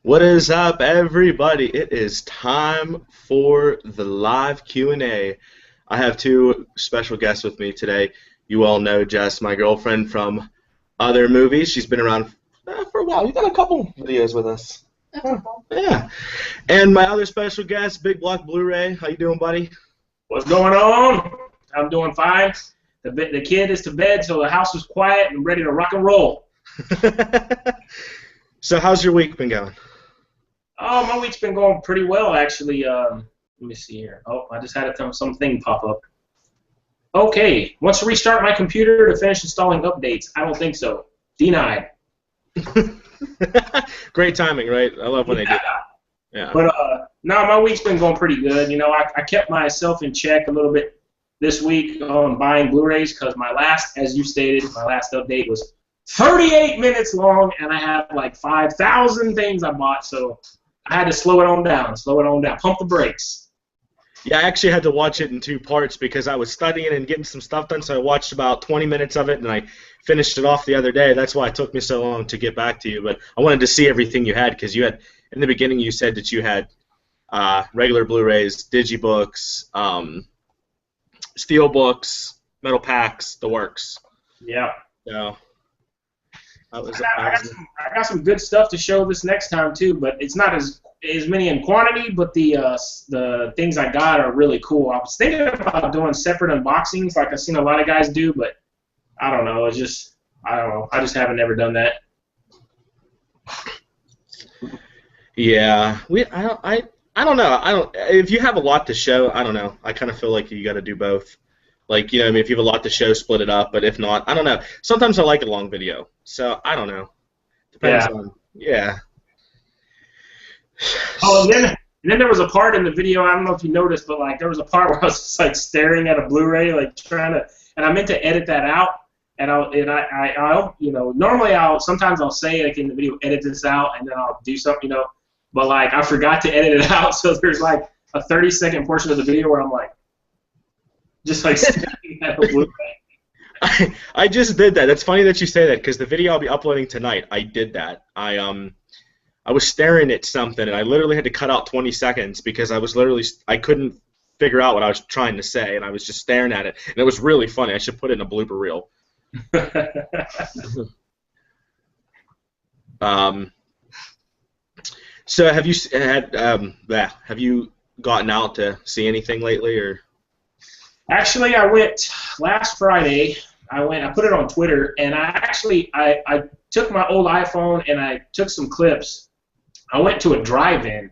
What is up, everybody? It is time for the live Q&A. I have two special guests with me today. You all know Jess, my girlfriend from other movies. She's been around for a while. You've done a couple videos with us. A couple. Yeah. And my other special guest, BigBlock Blu-Ray. How you doing, buddy? What's going on? I'm doing fine. The kid is to bed, so the house is quiet and ready to rock and roll. So how's your week been going? Oh, my week's been going pretty well, actually. Let me see here. Oh, I just had something pop up. Okay, wants to restart my computer to finish installing updates. I don't think so. Denied. Great timing, right? I love when they do that. Yeah. But no, my week's been going pretty good. You know, I kept myself in check a little bit this week on buying Blu-rays because as you stated, my last update was 38 minutes long, and I had like 5,000 things I bought, so I had to slow it on down, pump the brakes. Yeah, I actually had to watch it in two parts because I was studying and getting some stuff done, so I watched about 20 minutes of it, and I finished it off the other day. That's why it took me so long to get back to you, but I wanted to see everything you had because you had, in the beginning you said that you had regular Blu-rays, digibooks, steelbooks, metal packs, the works. Yeah. So, I got some good stuff to show this next time too, but it's not as many in quantity. But the things I got are really cool. I was thinking about doing separate unboxings, like I've seen a lot of guys do, but I don't know. I don't know. I just haven't ever done that. Yeah, I don't know. If you have a lot to show, I don't know. I kind of feel like you got to do both. Like, you know, I mean, if you have a lot to show, split it up. But if not, I don't know. Sometimes I like a long video. So, I don't know. Depends on, yeah. Oh, and then there was a part in the video, I don't know if you noticed, but, like, there was a part where I was just, like, staring at a Blu-ray, like, trying to, and I meant to edit that out. And I you know, normally sometimes I'll say, like, in the video, edit this out, and then I'll do something, you know. But, like, I forgot to edit it out, so there's, like, a 30-second portion of the video where I'm, like, just like staring at a Blu-ray. I just did that. That's funny that you say that because the video I'll be uploading tonight, I did that. I was staring at something and I literally had to cut out 20 seconds because I couldn't figure out what I was trying to say and I was just staring at it and it was really funny. I should put it in a blooper reel. So have you gotten out to see anything lately or? Actually, I went last Friday. I put it on Twitter, and I took my old iPhone and I took some clips. I went to a drive-in,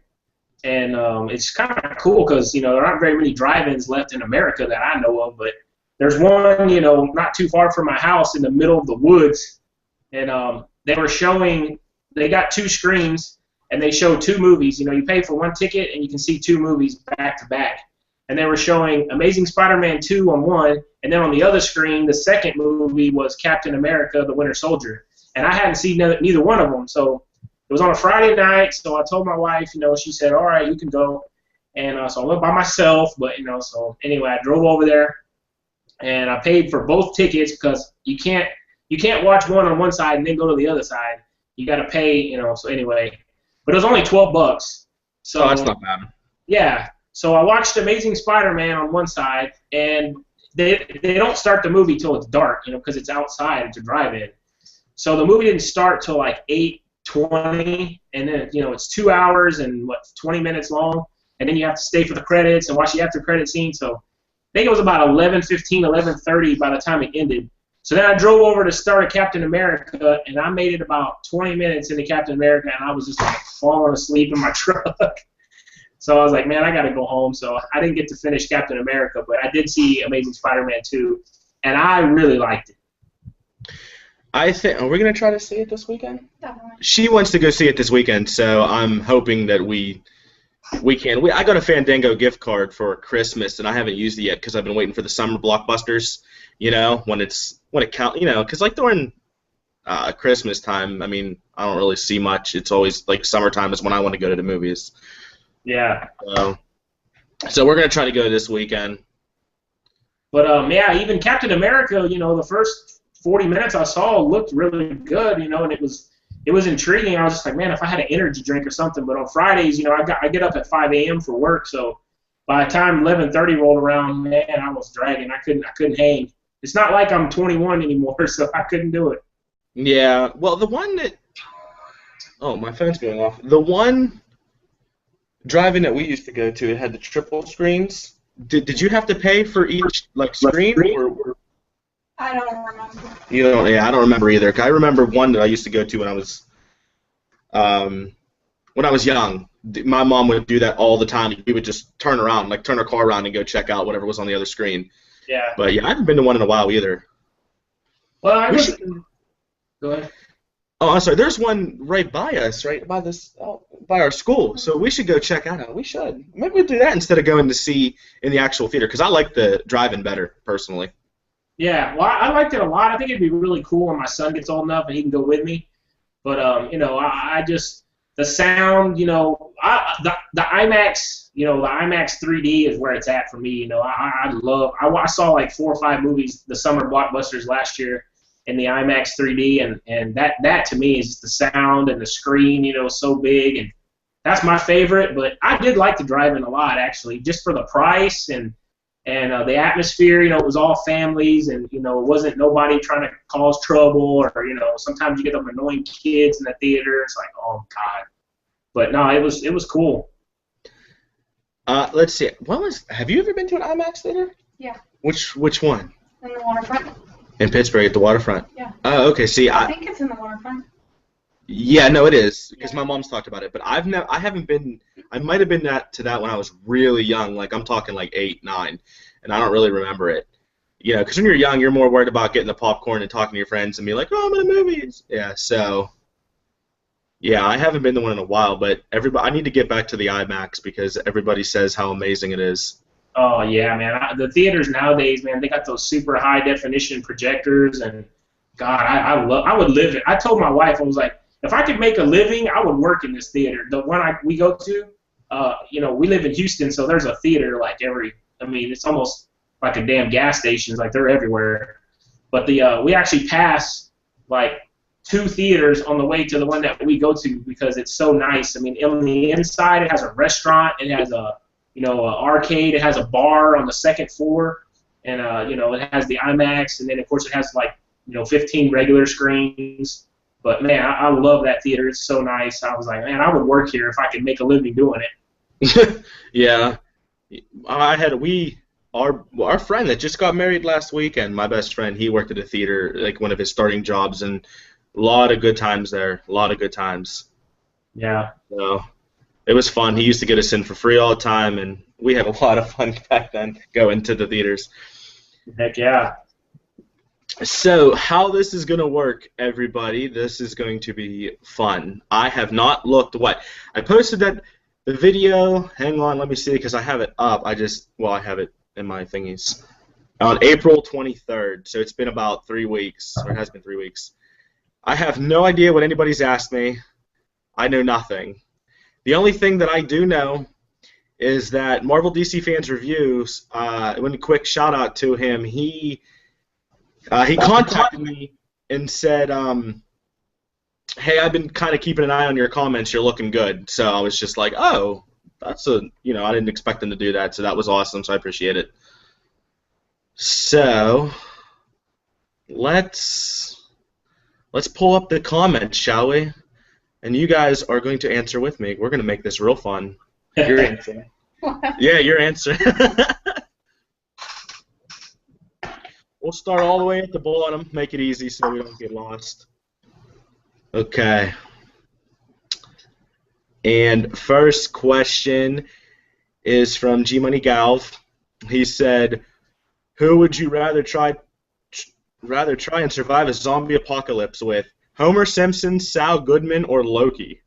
and it's kind of cool because you know there aren't very many drive-ins left in America that I know of, but there's one you know not too far from my house in the middle of the woods, and they got two screens and they show two movies. You know, you pay for one ticket and you can see two movies back to back. And they were showing Amazing Spider-Man 2 on one, and then on the other screen, the second movie was Captain America: The Winter Soldier. And I hadn't seen neither one of them, so it was on a Friday night. So I told my wife, you know, she said, "All right, you can go." And so I went by myself, but you know, so anyway, I drove over there, and I paid for both tickets because you can't watch one on one side and then go to the other side. You got to pay, you know. So anyway, but it was only $12. So that's not bad. Yeah. So I watched Amazing Spider-Man on one side, and they don't start the movie till it's dark, you know, because it's outside, it's a drive-in. So the movie didn't start till like 8:20, and then you know it's 2 hours and 20 minutes long, and then you have to stay for the credits and watch the after-credit scene. So I think it was about 11:15, 11:30 by the time it ended. So then I drove over to start a Captain America, and I made it about 20 minutes into Captain America, and I was just like falling asleep in my truck. So I was like, man, I got to go home. So I didn't get to finish Captain America, but I did see Amazing Spider-Man 2, and I really liked it. I think, are we going to try to see it this weekend? Definitely. She wants to go see it this weekend, so I'm hoping that we can. I got a Fandango gift card for Christmas, and I haven't used it yet because I've been waiting for the summer blockbusters, you know, when it counts, you know, because like during Christmas time, I mean, I don't really see much. It's always like summertime is when I want to go to the movies. Yeah. So we're gonna try to go this weekend. But yeah, even Captain America, you know, the first 40 minutes I saw looked really good, you know, and it was it was intriguing. I was just like, man, if I had an energy drink or something. But on Fridays, you know, I get up at 5 a.m. for work, so by the time 11:30 rolled around, man, I was dragging. I couldn't hang. It's not like I'm 21 anymore, so I couldn't do it. Yeah. Well, the one that my phone's going off. The one drive-in that we used to go to, it had the triple screens. Did you have to pay for each screen? Or I don't remember. You don't? Yeah, I don't remember either. 'Cause I remember one that I used to go to when I was young. My mom would do that all the time. We would just turn our car around and go check out whatever was on the other screen. Yeah. But yeah, I haven't been to one in a while either. Well, go ahead. Oh, I'm sorry. There's one right by us, right by by our school. So we should go check out. We should. Maybe we'll do that instead of going to see in the actual theater, because I like the drive-in better personally. Yeah, well, I liked it a lot. I think it'd be really cool when my son gets old enough and he can go with me. But you know, I just the sound, you know, the IMAX, you know, the IMAX 3D is where it's at for me. You know, I saw like 4 or 5 movies, the summer blockbusters last year, in the IMAX 3D, and that to me is just the sound and the screen, you know, so big, and that's my favorite. But I did like the drive-in a lot, actually, just for the price and the atmosphere. You know, it was all families, and you know, it wasn't nobody trying to cause trouble, or you know, sometimes you get them annoying kids in the theater. It's like, oh God. But no, it was cool. Let's see. Have you ever been to an IMAX theater? Yeah. Which one? In the waterfront. In Pittsburgh at the waterfront. Yeah. Oh, okay. See, I think it's in the waterfront. Yeah, no, it is, because my mom's talked about it, but I haven't been. I might have been to that when I was really young, like I'm talking like 8, 9, and I don't really remember it. You know, because when you're young, you're more worried about getting the popcorn and talking to your friends and be like, oh, I'm in the movies. Yeah, so yeah, I haven't been to one in a while, but I need to get back to the IMAX because everybody says how amazing it is. Oh yeah, man. The theaters nowadays, man, they got those super high definition projectors, and God, I would live it. I told my wife, I was like, if I could make a living, I would work in this theater. The one we go to, you know, we live in Houston, so there's a theater like it's almost like a damn gas station. Like they're everywhere. But we actually pass like 2 theaters on the way to the one that we go to because it's so nice. I mean, on the inside, it has a restaurant, it has a arcade, it has a bar on the 2nd floor, and you know, it has the IMAX, and then of course it has 15 regular screens. But man, I love that theater. It's so nice. I was like, man, I would work here if I could make a living doing it. Yeah, our friend that just got married last weekend, my best friend, he worked at a theater, like one of his starting jobs, and a lot of good times there. A lot of good times. Yeah. So it was fun. He used to get us in for free all the time, and we had a lot of fun back then going to the theaters. Heck yeah. So how this is going to work, everybody, this is going to be fun. I have not looked I posted the video, hang on, let me see, because I have it up. I have it in my thingies. On April 23rd, so it's been about 3 weeks, or it has been 3 weeks. I have no idea what anybody's asked me. I know nothing. The only thing that I do know is that Marvel DC Fans Reviews, one quick shout out to him, he contacted me and said, hey, I've been kind of keeping an eye on your comments. You're looking good. So I was just like, oh, I didn't expect them to do that. So that was awesome. So I appreciate it. So let's pull up the comments, shall we? And you guys are going to answer with me. We're going to make this real fun. Your answer. Yeah, your answer. We'll start all the way at the bottom, make it easy so we don't get lost. Okay. And first question is from G Money Galv. He said, "Who would you rather try and survive a zombie apocalypse with? Homer Simpson, Sal Goodman, or Loki?"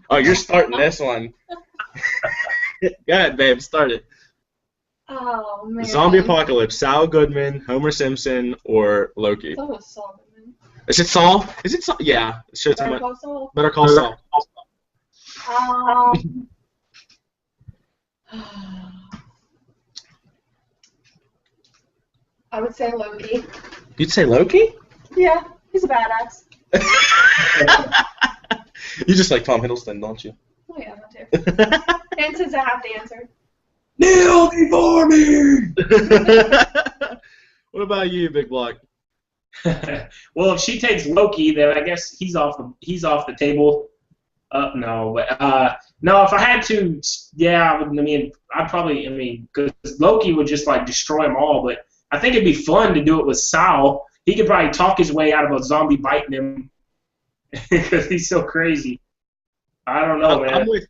Oh, you're starting this one. Go ahead, babe. Start it. Oh, man. Zombie apocalypse, Sal Goodman, Homer Simpson, or Loki? I thought it was Saul Goodman. Is it Saul? Is it Saul? Yeah. Better Call Saul? Better Call Saul. I would say Loki. You'd say Loki? Yeah, he's a badass. You just like Tom Hiddleston, don't you? Oh yeah, that too. And since I have to answer. Kneel before me! What about you, Big Block? Well, if she takes Loki, then I guess he's off the table. No, but no. If I had to, yeah, I'd probably, because Loki would just like destroy them all. But I think it'd be fun to do it with Sal. He could probably talk his way out of a zombie biting him because he's so crazy. I don't know, man. I'm with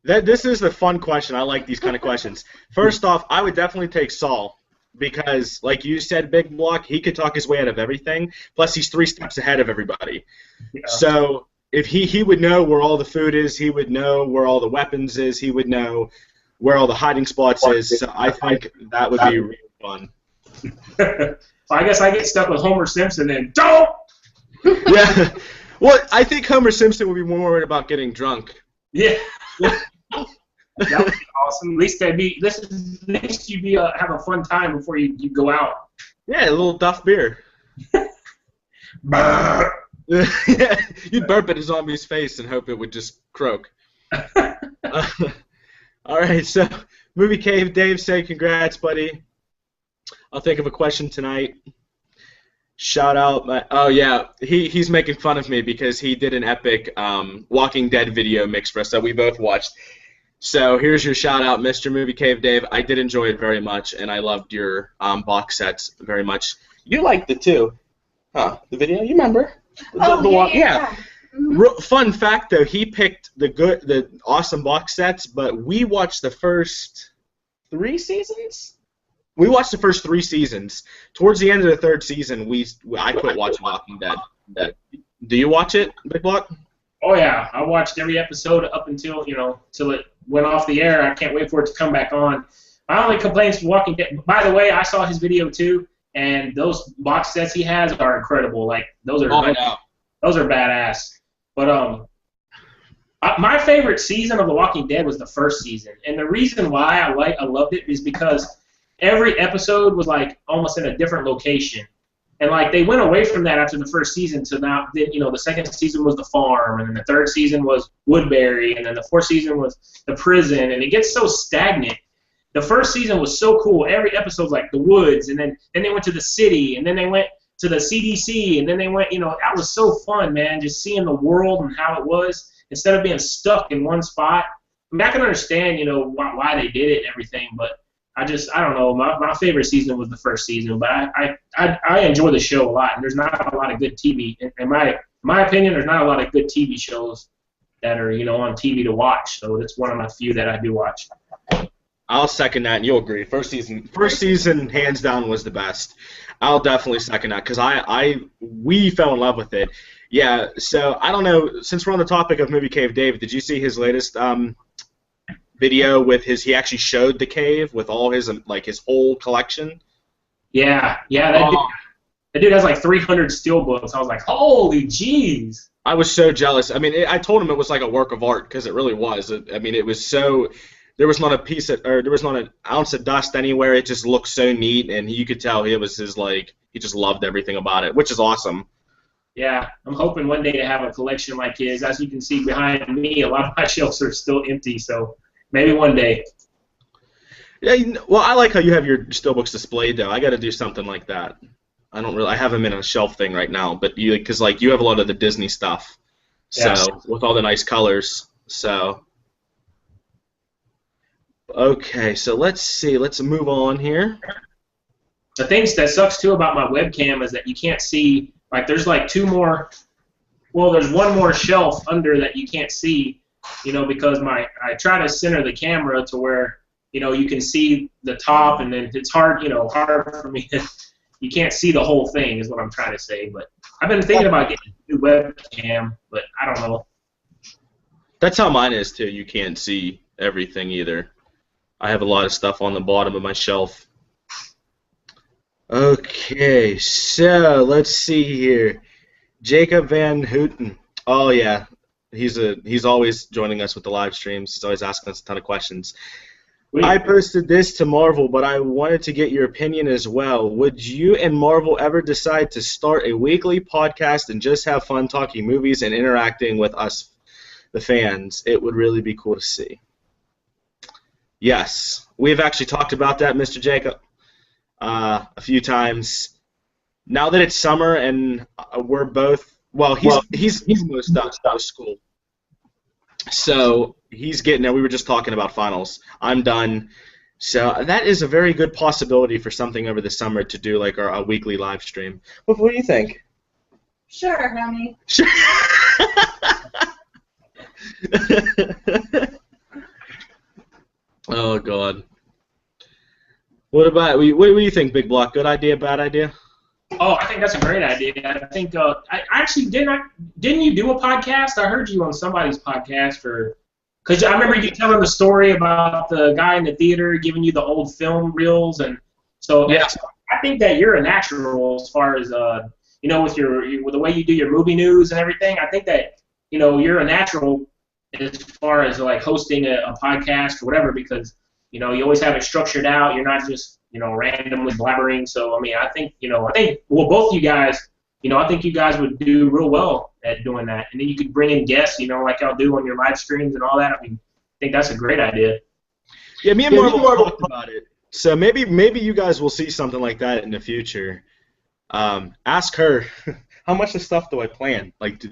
that. This is the fun question. I like these kind of questions. First off, I would definitely take Saul. Because, like you said, Big Block, he could talk his way out of everything. Plus, he's 3 steps ahead of everybody. Yeah. So, if he would know where all the food is, he would know where all the weapons is, he would know where all the hiding spots is. So, I think that would be really fun. So I guess I get stuck with Homer Simpson and don't. Yeah. Well, I think Homer Simpson would be more worried about getting drunk. Yeah. That would be awesome. At least you'd be have a fun time before you go out. Yeah, a little Duff beer. Brr. You'd burp at a zombie's face and hope it would just croak. All right, so Movie Cave Dave said, "Congrats, buddy. I'll think of a question tonight." Shout out, oh yeah, he's making fun of me because he did an epic Walking Dead video mix for us that we both watched. So here's your shout out, Mr. Movie Cave Dave. I did enjoy it very much, and I loved your box sets very much. You liked it too, huh? The video, you remember? Yeah. Mm-hmm. Fun fact though, he picked the awesome box sets, but we watched the first 3 seasons. We watched the first 3 seasons. Towards the end of the 3rd season, I quit watching Walking Dead. Do you watch it, Big Block? Oh yeah, I watched every episode up until till it went off the air. I can't wait for it to come back on. My only complaints with Walking Dead. By the way, I saw his video too, and those box sets he has are incredible. Like those are those are badass. But my favorite season of The Walking Dead was the 1st season, and the reason why I loved it is because every episode was like almost in a different location. And like they went away from that after the 1st season to now, the 2nd season was the farm, and then the 3rd season was Woodbury, and then the 4th season was the prison, and it gets so stagnant. The 1st season was so cool. Every episode was like the woods, and then they went to the city, and then they went to the CDC, and then they went, that was so fun, man, just seeing the world and how it was instead of being stuck in one spot. I mean, I can understand, why they did it and everything, but I don't know. My favorite season was the 1st season, but I enjoy the show a lot, and there's not a lot of good TV. In my opinion, there's not a lot of good TV shows that are on TV to watch. So it's one of my few that I do watch. I'll second that, and you'll agree. First season, hands down, was the best. I'll definitely second that because we fell in love with it. Yeah. So I don't know. Since we're on the topic of Movie Cave Dave, did you see his latest video with he actually showed the cave with all his his whole collection? Yeah, that dude has like 300 steelbooks. I was like, holy jeez. I was so jealous. I mean, I told him it was like a work of art because it really was. It was so. There was not there was not an ounce of dust anywhere. It just looked so neat, and you could tell it was he just loved everything about it, which is awesome. Yeah, I'm hoping one day to have a collection like his. As you can see behind me, a lot of my shelves are still empty, so maybe one day. Yeah, well, I like how you have your steelbooks displayed, though. I got to do something like that. I have them in a shelf thing right now, but because you have a lot of the Disney stuff, so yes. With all the nice colors, so. Okay, so let's see. Let's move on here. The things that sucks too about my webcam is that you can't see. Like, there's like 2 more. Well, there's 1 more shelf under that you can't see. Because I try to center the camera to where you can see the top, and then it's hard for me. You can't see the whole thing, is what I'm trying to say. But I've been thinking about getting a new webcam, but I don't know. That's how mine is too. You can't see everything either. I have a lot of stuff on the bottom of my shelf. Okay, so let's see here. Jacob Van Houten. Oh yeah, he's always joining us with the live streams. He's always asking us a ton of questions. I posted this to Marvel, but I wanted to get your opinion as well. Would you and Marvel ever decide to start a weekly podcast and just have fun talking movies and interacting with us, the fans? It would really be cool to see. Yes, we've actually talked about that, Mr. Jacob, a few times. Now that it's summer and we're both, well, he's almost done with school. So he's getting there. We were just talking about finals. I'm done. So that is a very good possibility for something over the summer to do, like a weekly live stream. What do you think? Sure, honey. Sure. Oh, God. What do you think, Big Block? Good idea, bad idea? Oh, I think that's a great idea. I think I actually didn't you do a podcast? I heard you on somebody's podcast, because I remember you telling the story about the guy in the theater giving you the old film reels, and so yeah. I think that you're a natural as far as with the way you do your movie news and everything. I think that you're a natural as far as like hosting a podcast or whatever, because you always have it structured out. You're not just randomly blabbering. So I mean, I think both you guys, I think you guys would do real well at doing that. And then you could bring in guests, like y'all do on your live streams and all that. I mean, I think that's a great idea. Yeah, me and Marvel talked about it. So maybe you guys will see something like that in the future. Ask her, how much of stuff do I plan? Like,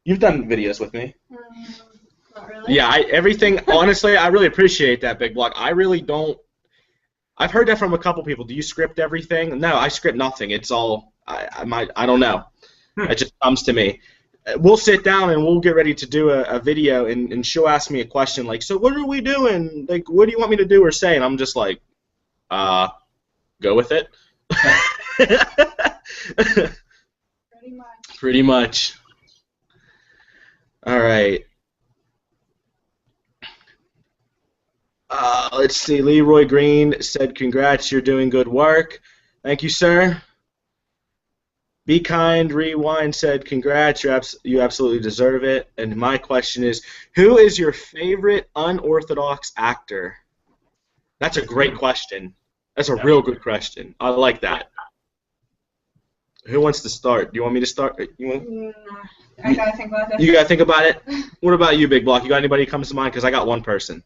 you've done videos with me. Not really. Yeah, everything. Honestly, I really appreciate that, Big Block. I really don't. I've heard that from a couple people. Do you script everything? No, I script nothing. It's all I don't know. It just comes to me. We'll sit down and we'll get ready to do a video, and she'll ask me a question like, so what are we doing? Like, what do you want me to do or say? And I'm just like, go with it. Pretty much. Pretty much. All right. Let's see. Leroy Green said, congrats, you're doing good work. Thank you, sir. Be Kind Rewind said, congrats, you absolutely deserve it. And my question is, who is your favorite unorthodox actor? That's a great question. That's a real good question. I like that. Who wants to start? Do you want me to start? I gotta think about this. You gotta think about it? What about you, Big Block? You got anybody who comes to mind? Because I got one person.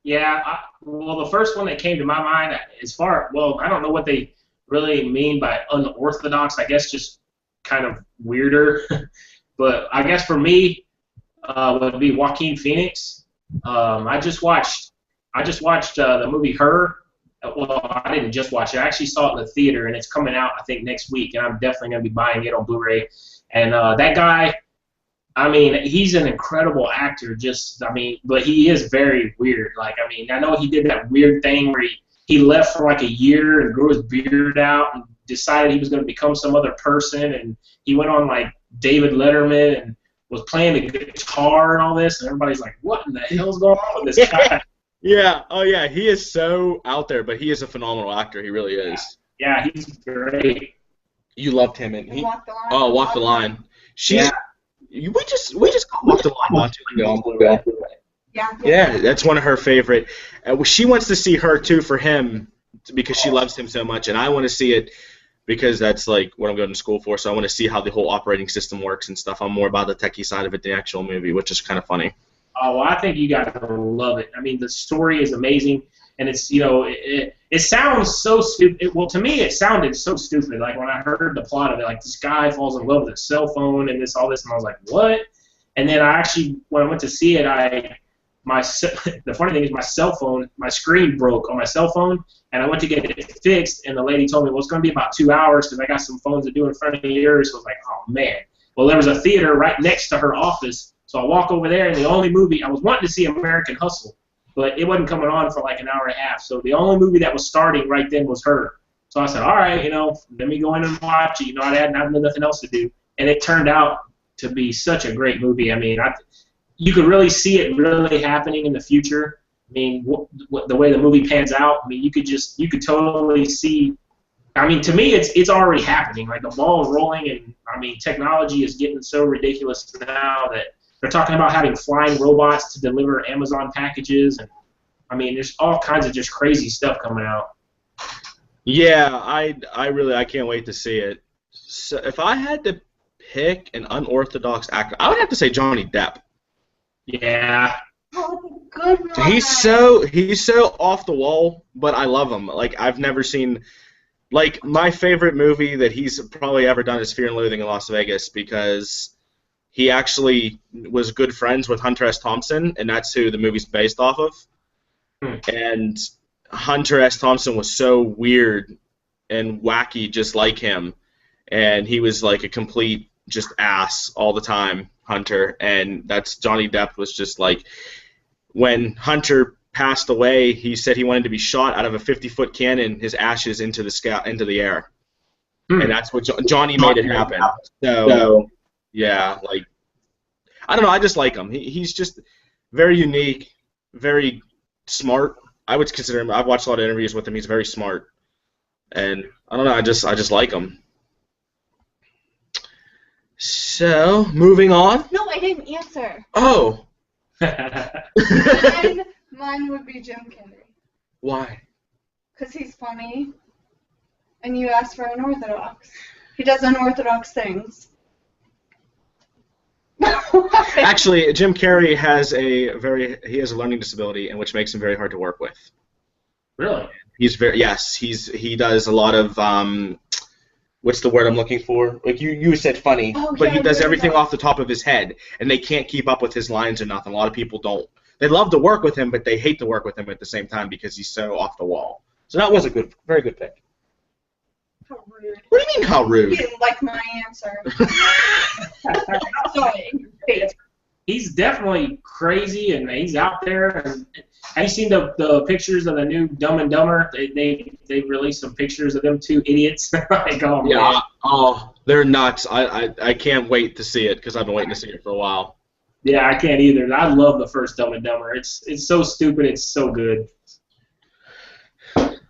Yeah, well, the first one that came to my mind, I don't know what they really mean by unorthodox. I guess just kind of weirder. But I guess for me, would be Joaquin Phoenix. I just watched the movie Her. Well, I didn't just watch it. I actually saw it in the theater, and it's coming out, I think, next week, and I'm definitely going to be buying it on Blu-ray. And that guy, I mean, he's an incredible actor, but he is very weird. Like, I mean, I know he did that weird thing where he left for like a year and grew his beard out and decided he was going to become some other person, and he went on like David Letterman and was playing the guitar and all this, and everybody's like, what in the hell's going on with this guy? Yeah, oh yeah, he is so out there, but he is a phenomenal actor. He really is. Yeah, he's great. You loved him, and Walk the Line. Oh, Walk the Line. We just got Walk the Line not too long ago on Blu-ray. Yeah, that's one of her favorite. She wants to see Her too for him because she loves him so much, and I want to see it because that's like what I'm going to school for. So I want to see how the whole operating system works and stuff. I'm more about the techie side of it, the actual movie, which is kind of funny. Oh, well, I think you guys will love it. I mean, the story is amazing, and it's it sounds so stupid. Well, to me, it sounded so stupid. Like when I heard the plot of it, like this guy falls in love with a cell phone and all this, and I was like, what? And then when I went to see it, the funny thing is my screen broke on my cell phone, and I went to get it fixed, and the lady told me, well, it's going to be about 2 hours because I got some phones to do in front of yours. So I was like, oh man. Well, there was a theater right next to her office. So I walk over there, and the only movie, I was wanting to see American Hustle, but it wasn't coming on for like an hour and a half. So the only movie that was starting right then was Her. So I said, all right, let me go in and watch it. I had nothing else to do. And it turned out to be such a great movie. I mean, you could really see it really happening in the future. I mean, the way the movie pans out, I mean, you could totally see. I mean, to me, it's already happening. Like the ball is rolling, and I mean, technology is getting so ridiculous now that they're talking about having flying robots to deliver Amazon packages, and I mean, there's all kinds of just crazy stuff coming out. Yeah, I can't wait to see it. So if I had to pick an unorthodox actor, I would have to say Johnny Depp. Yeah. Oh, good one. He's so off the wall, but I love him. Like I've never seen like my favorite movie that he's probably ever done is Fear and Loathing in Las Vegas because he actually was good friends with Hunter S. Thompson, and that's who the movie's based off of. And Hunter S. Thompson was so weird and wacky just like him, and he was like a complete just ass all the time, Hunter, and that's Johnny Depp was just like when Hunter passed away, he said he wanted to be shot out of a 50-foot cannon, his ashes into the sky, into the air. And that's what Johnny made it happen. So yeah, like I don't know, I just like him. He's just very unique, very smart. I would consider him. I've watched a lot of interviews with him. He's very smart, and I don't know. I just like him. So moving on. No, I didn't answer. Oh. Mine would be Jim Carrey. Why? Because he's funny, and you asked for unorthodox. He does unorthodox things. Actually, Jim Carrey has a learning disability, and which makes him very hard to work with. Really? He does a lot of what's the word I'm looking for? Like you said funny, but yeah, he does everything off the top of his head, and they can't keep up with his lines or nothing. A lot of people don't. They love to work with him, but they hate to work with him at the same time because he's so off the wall. So that was a very good pick. How rude. What do you mean, how You rude? didn't like my answer. Sorry. He's definitely crazy, and he's out there. And have you seen the pictures of the new Dumb and Dumber? They released some pictures of them two idiots. Like, oh, Yeah. man. Oh, they're nuts. I can't wait to see it because I've been waiting to see it for a while. Yeah, I can't either. I love the first Dumb and Dumber. It's so stupid. It's so good.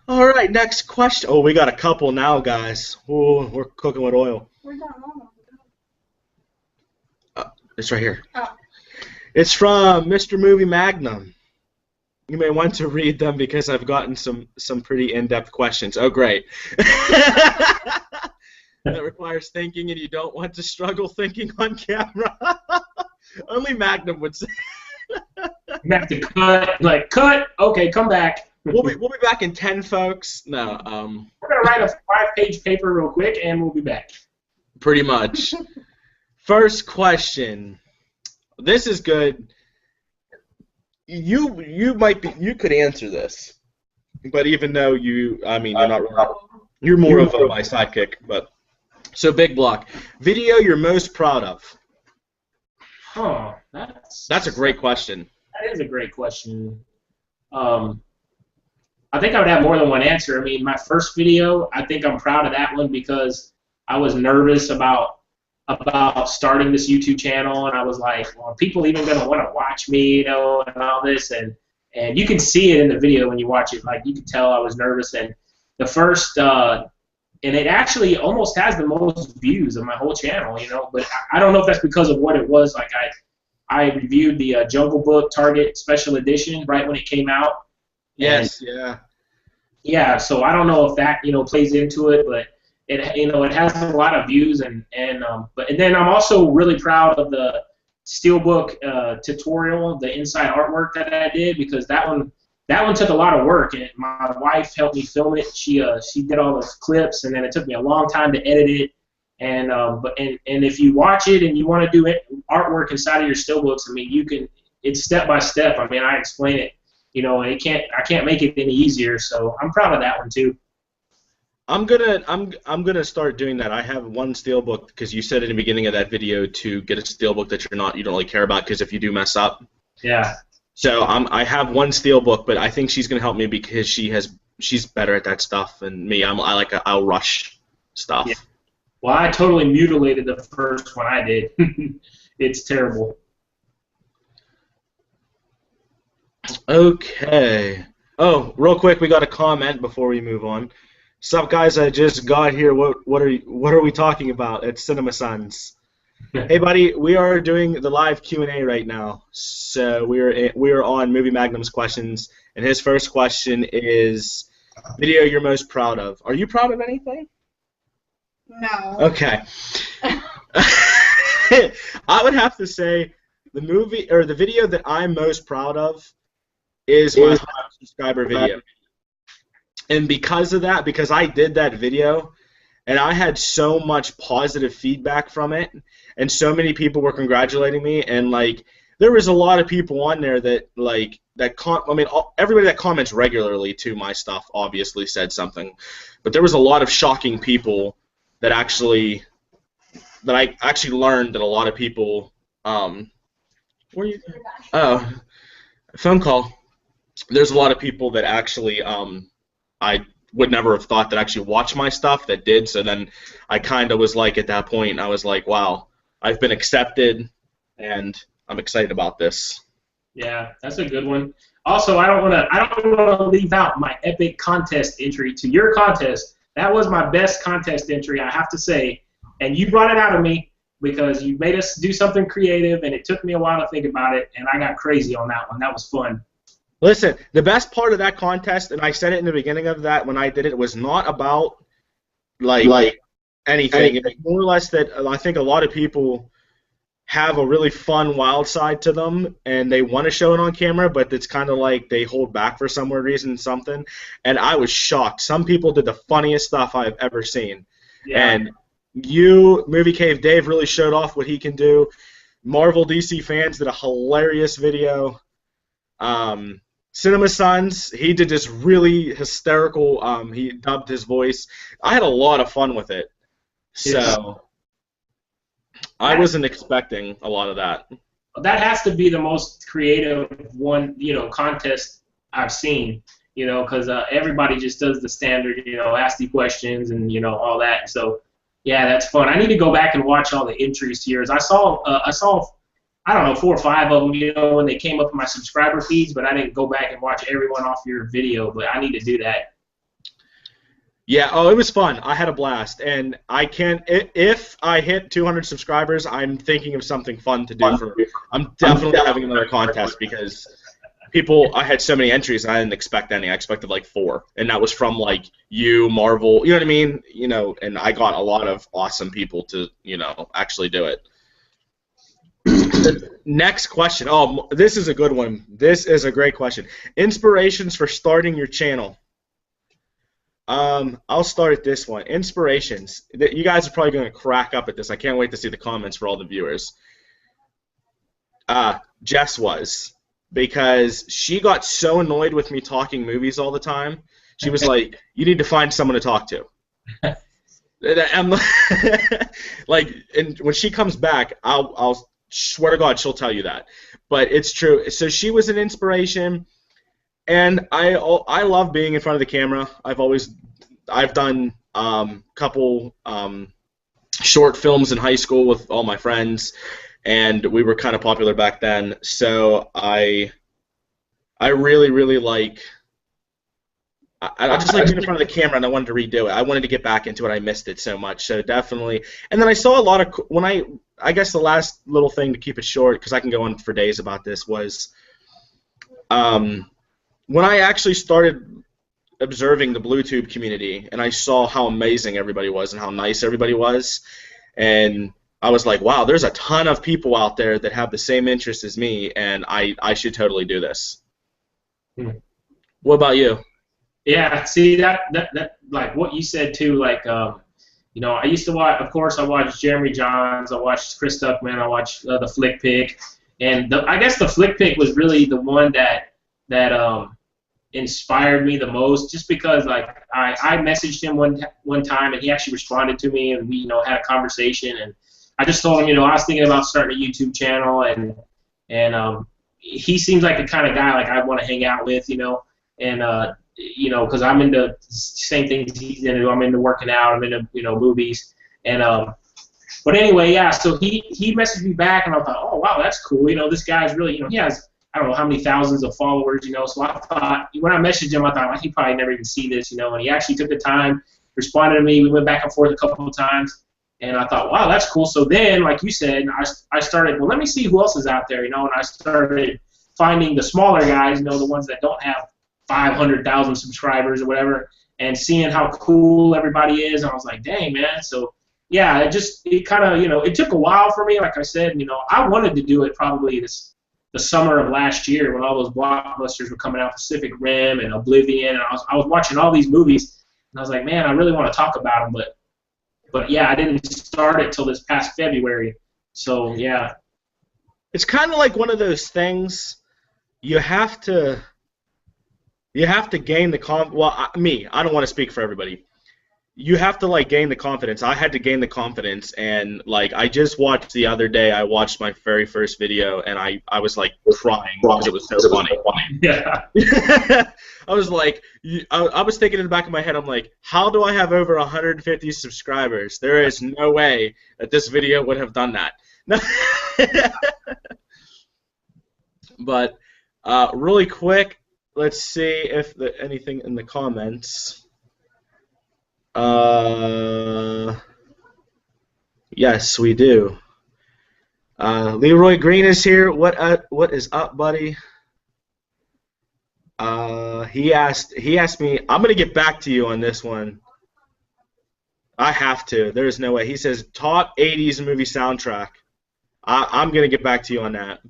All right, next question. Oh, we got a couple now, guys. Oh, we're cooking with oil. We're not normal. It's right here. Oh. It's from Mr. Movie Magnum. You may want to read them because I've gotten some pretty in-depth questions. Oh, great. That requires thinking, and you don't want to struggle thinking on camera. Only Magnum would say. You have to cut. Okay, come back. We'll be back in 10, folks. No, We're gonna write a 5-page paper real quick, and we'll be back. pretty much. First question. This is good. You could answer this, but even though you're not really, you're more of my sidekick. But so BigBlock, video you're most proud of. Oh, That's a great question. That is a great question. I think I would have more than one answer. I mean, my first video, I think I'm proud of that one because I was nervous about starting this YouTube channel, and I was like, well, are people even going to want to watch me, and all this, and you can see it in the video when you watch it. Like, you can tell I was nervous, and the first, and it actually almost has the most views of my whole channel, but I don't know if that's because of what it was. Like, I reviewed the Jungle Book Target Special Edition right when it came out. Yes, yeah. Yeah, so I don't know if that, plays into it, but it has a lot of views, and then I'm also really proud of the Steelbook tutorial, the inside artwork that I did, because that one took a lot of work, and my wife helped me film it. She did all those clips, and then it took me a long time to edit it. And if you watch it and you want to do artwork inside of your Steelbooks, I mean, it's step by step. I mean, I explain it. I can't make it any easier, so I'm proud of that one too. I'm gonna start doing that. I have one Steelbook because you said in the beginning of that video to get a Steelbook that you don't really care about because if you do mess up. Yeah. So I have one Steelbook, but I think she's gonna help me because she's better at that stuff than me. I'll rush stuff. Yeah. Well, I totally mutilated the first one I did. It's terrible. Okay. Oh, real quick, we got a comment before we move on. Sup, guys? I just got here. What are we talking about at Cinema Sons? Hey, buddy, we are doing the live Q&A right now. So we are on Movie Magnum's questions, and his first question is, video you're most proud of. Are you proud of anything? No. Okay. I would have to say the video that I'm most proud of is my 100 subscriber video. And because of that, because I did that video, and I had so much positive feedback from it, and so many people were congratulating me, and like there was a lot of people on there that everybody that comments regularly to my stuff obviously said something, but there was a lot of shocking people that I actually learned that a lot of people phone call. There's a lot of people that actually I would never have thought that actually watched my stuff that did. So then I kind of was like, at that point, I was like, wow, I've been accepted, and I'm excited about this. Yeah, that's a good one. Also, I don't want to leave out my epic contest entry to your contest. That was my best contest entry, I have to say, and you brought it out of me because you made us do something creative, and it took me a while to think about it, and I got crazy on that one. That was fun. Listen, the best part of that contest, and I said it in the beginning of that when I did it, was not about like anything. It was more or less that I think a lot of people have a really fun, wild side to them, and they want to show it on camera, but it's kind of like they hold back for some weird reason, something. And I was shocked. Some people did the funniest stuff I've ever seen. Yeah. And Movie Cave Dave really showed off what he can do. Marvel DC fans did a hilarious video. Cinema Sons, he did this really hysterical, he dubbed his voice. I had a lot of fun with it. So I wasn't expecting a lot of that. That has to be the most creative one, contest I've seen, because everybody just does the standard, ask the questions and, all that. So, yeah, that's fun. I need to go back and watch all the entries to yours. I saw I don't know, 4 or 5 of them, when they came up in my subscriber feeds, but I didn't go back and watch everyone off your video, but I need to do that. Yeah, it was fun. I had a blast, and if I hit 200 subscribers, I'm thinking of something fun to do. I'm definitely having another contest because I had so many entries, and I didn't expect any. I expected like 4, and that was from like you, Marvel, you know what I mean? And I got a lot of awesome people to, actually do it. Next question. Oh, this is a good one. This is a great question. Inspirations for starting your channel. I'll start at this one. Inspirations. You guys are probably going to crack up at this. I can't wait to see the comments for all the viewers. Jess was, because she got so annoyed with me talking movies all the time. She was like, "You need to find someone to talk to." I'm like, and when she comes back, I'll swear to God, she'll tell you that. But it's true. So she was an inspiration, and I love being in front of the camera. I've done couple short films in high school with all my friends, and we were kind of popular back then. So I really, really like. I just like being in front of the camera, and I wanted to redo it. I wanted to get back into it. I missed it so much, so definitely. And then I saw a lot of I guess the last little thing to keep it short, because I can go on for days about this, was when I actually started observing the BlueTube community, and I saw how amazing everybody was and how nice everybody was, and I was like, wow, there's a ton of people out there that have the same interests as me, and I should totally do this. What about you? Yeah, see that like what you said too, like I used to watch. Of course, I watched Jeremy Johns. I watched Chris Stuckman. I watched the Flick Pick, and I guess the Flick Pick was really the one that inspired me the most, just because like I messaged him one time, and he actually responded to me, and we had a conversation, and I just told him I was thinking about starting a YouTube channel, and he seems like the kind of guy like I want to hang out with, and because I'm into the same things he's into. I'm into working out. I'm into movies, and but anyway, yeah. So he messaged me back, and I thought, oh wow, that's cool. This guy's really he has I don't know how many thousands of followers. So I thought when I messaged him, I thought he probably never even see this. And he actually took the time, responded to me. We went back and forth a couple of times, And I thought, wow, that's cool. So then, like you said, I started, well, let me see who else is out there, and I started finding the smaller guys, the ones that don't have 500,000 subscribers or whatever, and seeing how cool everybody is. And I was like, dang, man. So, yeah, it kind of, it took a while for me. Like I said, I wanted to do it probably the summer of last year when all those blockbusters were coming out, Pacific Rim and Oblivion. And I was watching all these movies, and I was like, man, I really want to talk about them, but yeah, I didn't start it till this past February. So yeah, it's kind of like one of those things. You have to gain the Well, I don't want to speak for everybody. You have to gain the confidence. I had to gain the confidence, and I just watched the other day. I watched my very first video, and I was crying because it was so funny. Yeah. I was I was thinking in the back of my head, I'm like, how do I have over 150 subscribers? There is no way that this video would have done that. But really quick, let's see if anything in the comments. Yes, we do. Leroy Green is here. What is up, buddy? He asked me. I'm gonna get back to you on this one. I have to. There's no way. He says top 80s movie soundtrack. I'm gonna get back to you on that.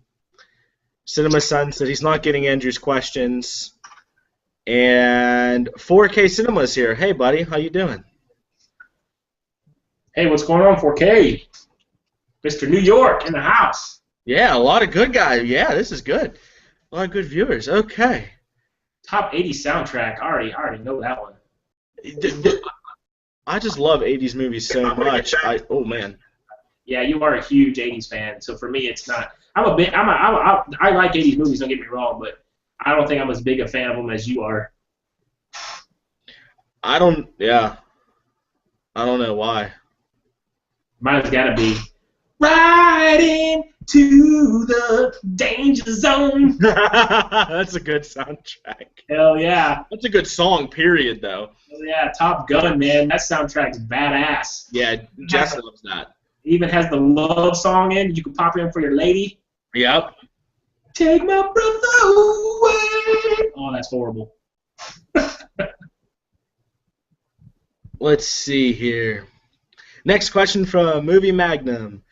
Cinema Sun said he's not getting Andrew's questions. And 4K Cinema's here. Hey, buddy, how you doing? Hey, what's going on, 4K? Mr. New York in the house. Yeah, a lot of good guys. Yeah, this is good. A lot of good viewers. Okay. Top 80s soundtrack. I already know that one. I just love 80s movies so much. Oh man. Yeah, you are a huge 80s fan. So for me, it's not. I like 80s movies. Don't get me wrong, but I don't think I'm as big a fan of them as you are. Yeah. I don't know why. Mine's got to be Riding to the Danger Zone. That's a good soundtrack. Hell yeah. That's a good song, period, though. Hell yeah, Top Gun, man. That soundtrack's badass. Yeah, Jess loves that. It even has the love song in. You can pop in for your lady. Yep. Take my brother away. Oh, that's horrible. Let's see here. Next question from Movie Magnum.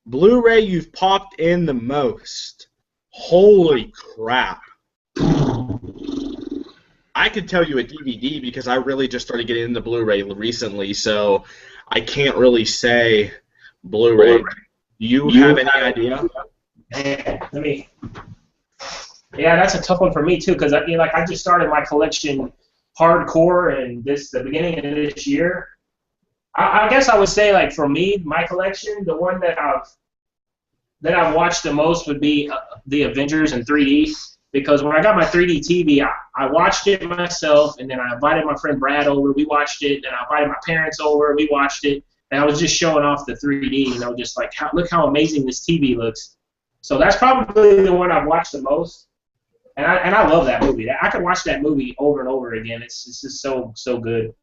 Blu-ray you've popped in the most. Holy crap. I could tell you a DVD because I really just started getting into Blu-ray recently, so I can't really say Blu-ray. Do you have any idea? Yeah, that's a tough one for me too, because I just started my collection hardcore in the beginning of this year. I guess I would say, for me, my collection, the one that I've watched the most would be the Avengers in 3D, because when I got my 3D TV, I watched it myself, and then I invited my friend Brad over. We watched it, and I invited my parents over. We watched it, and I was just showing off the 3D, just look how amazing this TV looks. So that's probably the one I've watched the most, and I love that movie. I could watch that movie over and over again. It's just so good.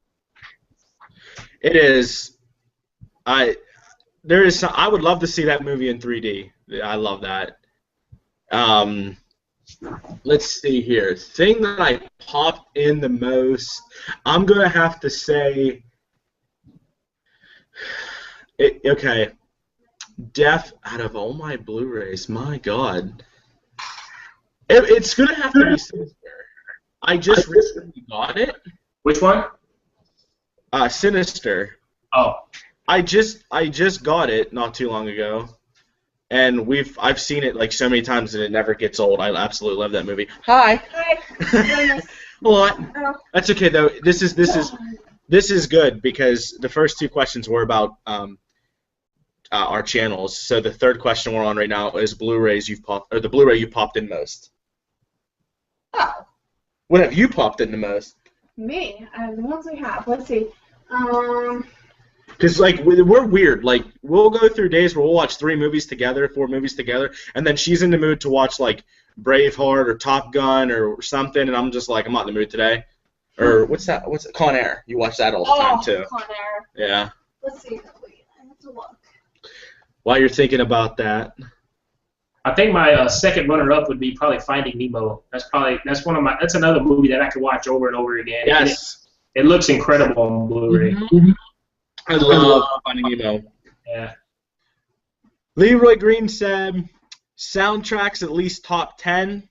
It is. I would love to see that movie in 3D. I love that. Let's see here. Thing that I popped in the most, I'm gonna have to say. Okay. Out of all my Blu-rays, my God, it's gonna have to be Sinister. I just recently got it. Which one? Sinister. Oh. I just got it not too long ago, and I've seen it so many times and it never gets old. I absolutely love that movie. Hi. Hi. Well, that's okay though. This is good because the first two questions were about our channels. So the third question we're on right now is the Blu-ray you popped in most. Oh. What have you popped in the most? Me? The ones we have. Let's see. Because we're weird. We'll go through days where we'll watch 4 movies together, and then she's in the mood to watch Braveheart or Top Gun or something, and I'm just I'm not in the mood today. Or what's that? Con Air. You watch that all the time too. Con Air. Yeah. Let's see. to look. While you're thinking about that, I think my second runner-up would be probably Finding Nemo. That's another movie that I could watch over and over again. yes, It looks incredible on Blu-ray. Mm-hmm. I love Finding Nemo. Yeah. Leroy Green said soundtracks at least top 10.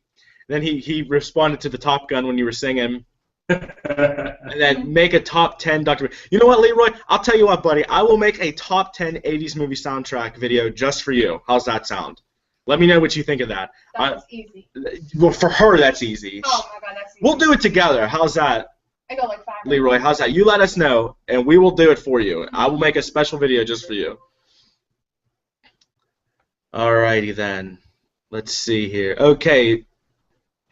Then he responded to the Top Gun when you were singing. And then make a top 10 documentary. You know what, Leroy? I'll tell you what, buddy. I will make a top 10 80s movie soundtrack video just for you. How's that sound? Let me know what you think of that. That's easy. Well, for her, that's easy. Oh my God, that's easy. We'll do it together. How's that, I go like 5. Leroy? How's that? You let us know, and we will do it for you. I will make a special video just for you. Alrighty then. Let's see here. Okay.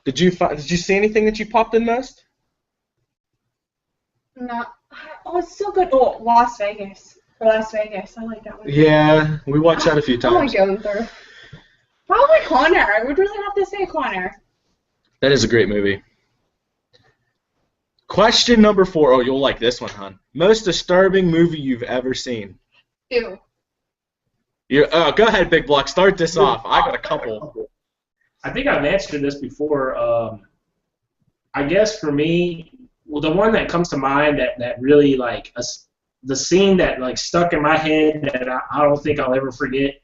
Did you see anything that you popped in most? No. Oh, it's so good. Oh, Las Vegas. For Las Vegas. I like that one. Yeah, we watched that a few times. Oh, my God. Probably Con Air. I would really have to say Con Air. That is a great movie. Question number 4. Oh, you'll like this one, hon. Most disturbing movie you've ever seen? Ew. Go ahead, Big Block. Start this off. I got a couple. I think I've answered this before. I guess for me, well, the one that comes to mind that really like the scene that like stuck in my head that I don't think I'll ever forget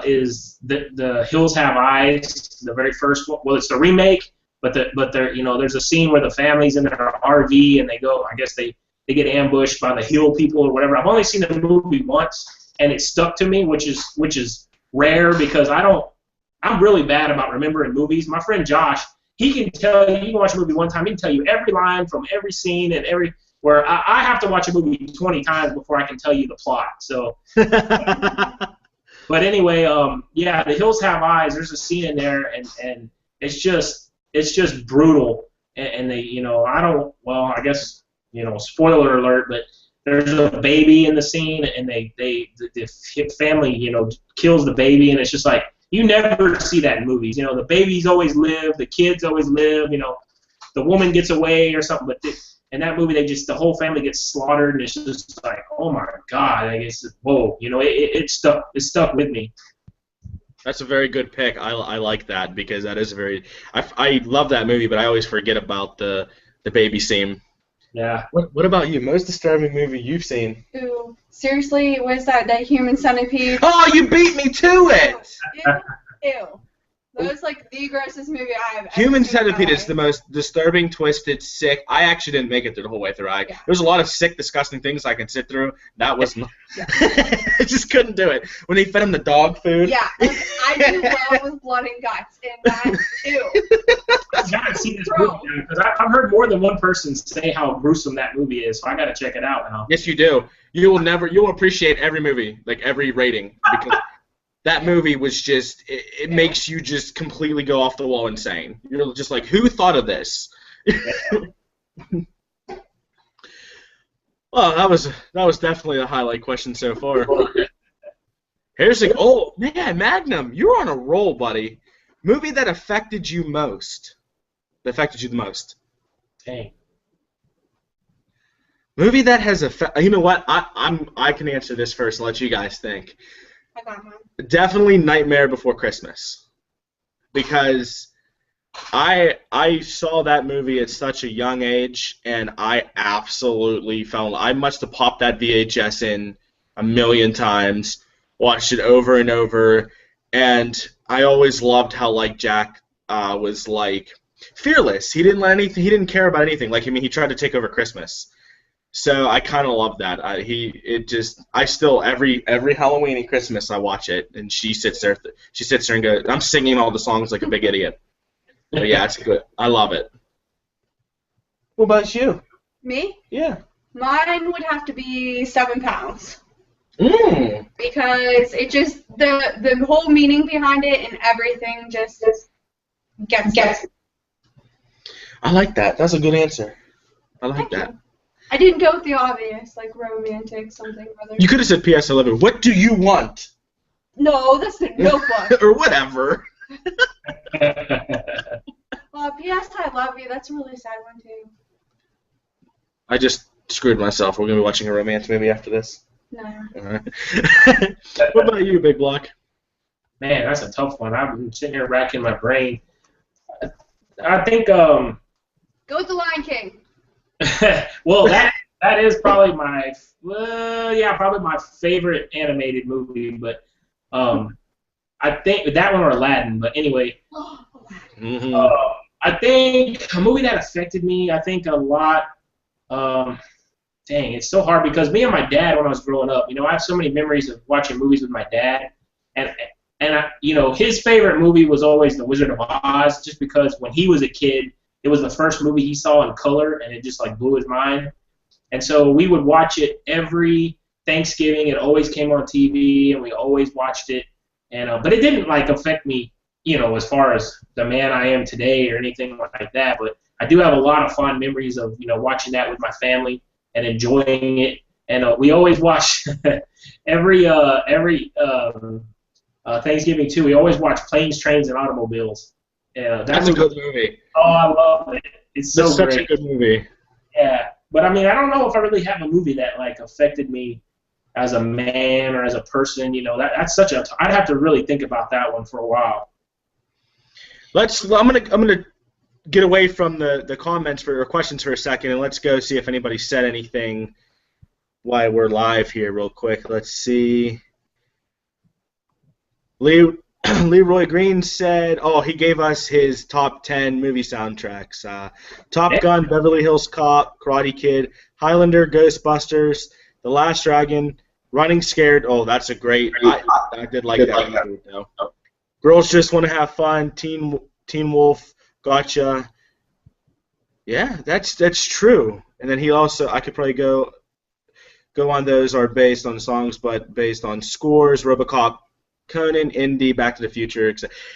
is the Hills Have Eyes, the very first one. Well, it's the remake, but there's a scene where the family's in their RV and they go. I guess they get ambushed by the Hill people or whatever. I've only seen the movie once, and it stuck to me, which is rare because I'm really bad about remembering movies. My friend Josh, he can tell you can watch a movie one time, he can tell you every line from every scene and where I have to watch a movie 20 times before I can tell you the plot. So, but anyway, yeah, The Hills Have Eyes. There's a scene in there, and it's just brutal. And they, I guess, spoiler alert, but there's a baby in the scene, and the family, kills the baby, and it's just like, you never see that in movies. The babies always live, the kids always live, the woman gets away or something, but in that movie, the whole family gets slaughtered, and it's just like, oh my God, I guess, whoa, it stuck with me. That's a very good pick. I like that because that is I love that movie, but I always forget about the baby scene. Yeah. What about you? Most disturbing movie you've seen? Ew. Seriously, what is that? That Human Centipede? Oh, you beat me to it! Ew. That was like the grossest movie I have ever Human seen in my Centipede is life. the most disturbing, twisted, sick. I actually didn't make it through the whole way through. There's a lot of sick, disgusting things I can sit through. That was not. I just couldn't do it. When they fed him the dog food. Yeah, I do well with blood and guts, and that, ew. I've got to see this movie now because I've heard more than one person say how gruesome that movie is, so I got to check it out now. Yes, you do. You'll appreciate every movie, like every rating, because that movie was just, it makes you just completely go off the wall insane. You're just like, who thought of this? Well, that was definitely a highlight question so far. Here's oh man, Magnum, you're on a roll, buddy. Movie that affected you the most. Dang. Movie that has you know what? I can answer this first and let you guys think. I got mine. Definitely Nightmare Before Christmas, because I saw that movie at such a young age, and I absolutely I must have popped that VHS in a million times, watched it over and over, and I always loved how like Jack was like fearless. He didn't care about anything. Like, I mean, he tried to take over Christmas. So I kind of love that. I still every Halloween and Christmas I watch it, and she sits there and goes, I'm singing all the songs like a big idiot. But yeah, it's good. I love it. What about you? Me? Yeah. Mine would have to be 7 pounds. Mm. Because it just the whole meaning behind it and everything just gets. I like that. That's a good answer. I like Thank that. you. I didn't go with the obvious, like romantic something or other. You could have said PS 11. What do you want? No, that's the Notebook. Or whatever. PS I Love You, that's a really sad one too. I just screwed myself. We're going to be watching a romance movie after this. No. What about you, Big Block? Man, that's a tough one. I've been sitting here racking my brain. I think Go with The Lion King. well, that is probably my probably my favorite animated movie, but I think that one or Aladdin. But anyway, I think a movie that affected me, I think a lot. Dang, it's so hard because me and my dad, when I was growing up, I have so many memories of watching movies with my dad, and his favorite movie was always The Wizard of Oz, just because when he was a kid, it was the first movie he saw in color, and it just like blew his mind. And so we would watch it every Thanksgiving. It always came on TV, and we always watched it. And but it didn't like affect me, as far as the man I am today or anything like that. But I do have a lot of fond memories of watching that with my family and enjoying it. And we always watch every Thanksgiving too. We always watch Planes, Trains, and Automobiles. That's a good movie. Oh, I love it. It's so That's great. such a good movie. Yeah, but I mean, I don't know if I really have a movie that like affected me as a man or as a person. That's such a. I'd have to really think about that one for a while. I'm gonna get away from the comments or questions for a second, and let's go see if anybody said anything while we're live here real quick. Let's see. Leroy Green said, he gave us his top 10 movie soundtracks. Top Gun, Beverly Hills Cop, Karate Kid, Highlander, Ghostbusters, The Last Dragon, Running Scared. Oh, that's a great. I did like that movie, though. Girls Just Want to Have Fun, Teen Wolf, Gotcha. Yeah, that's true. And then he also, I could probably go on those are based on songs, but based on scores. RoboCop, Conan, Indy, Back to the Future.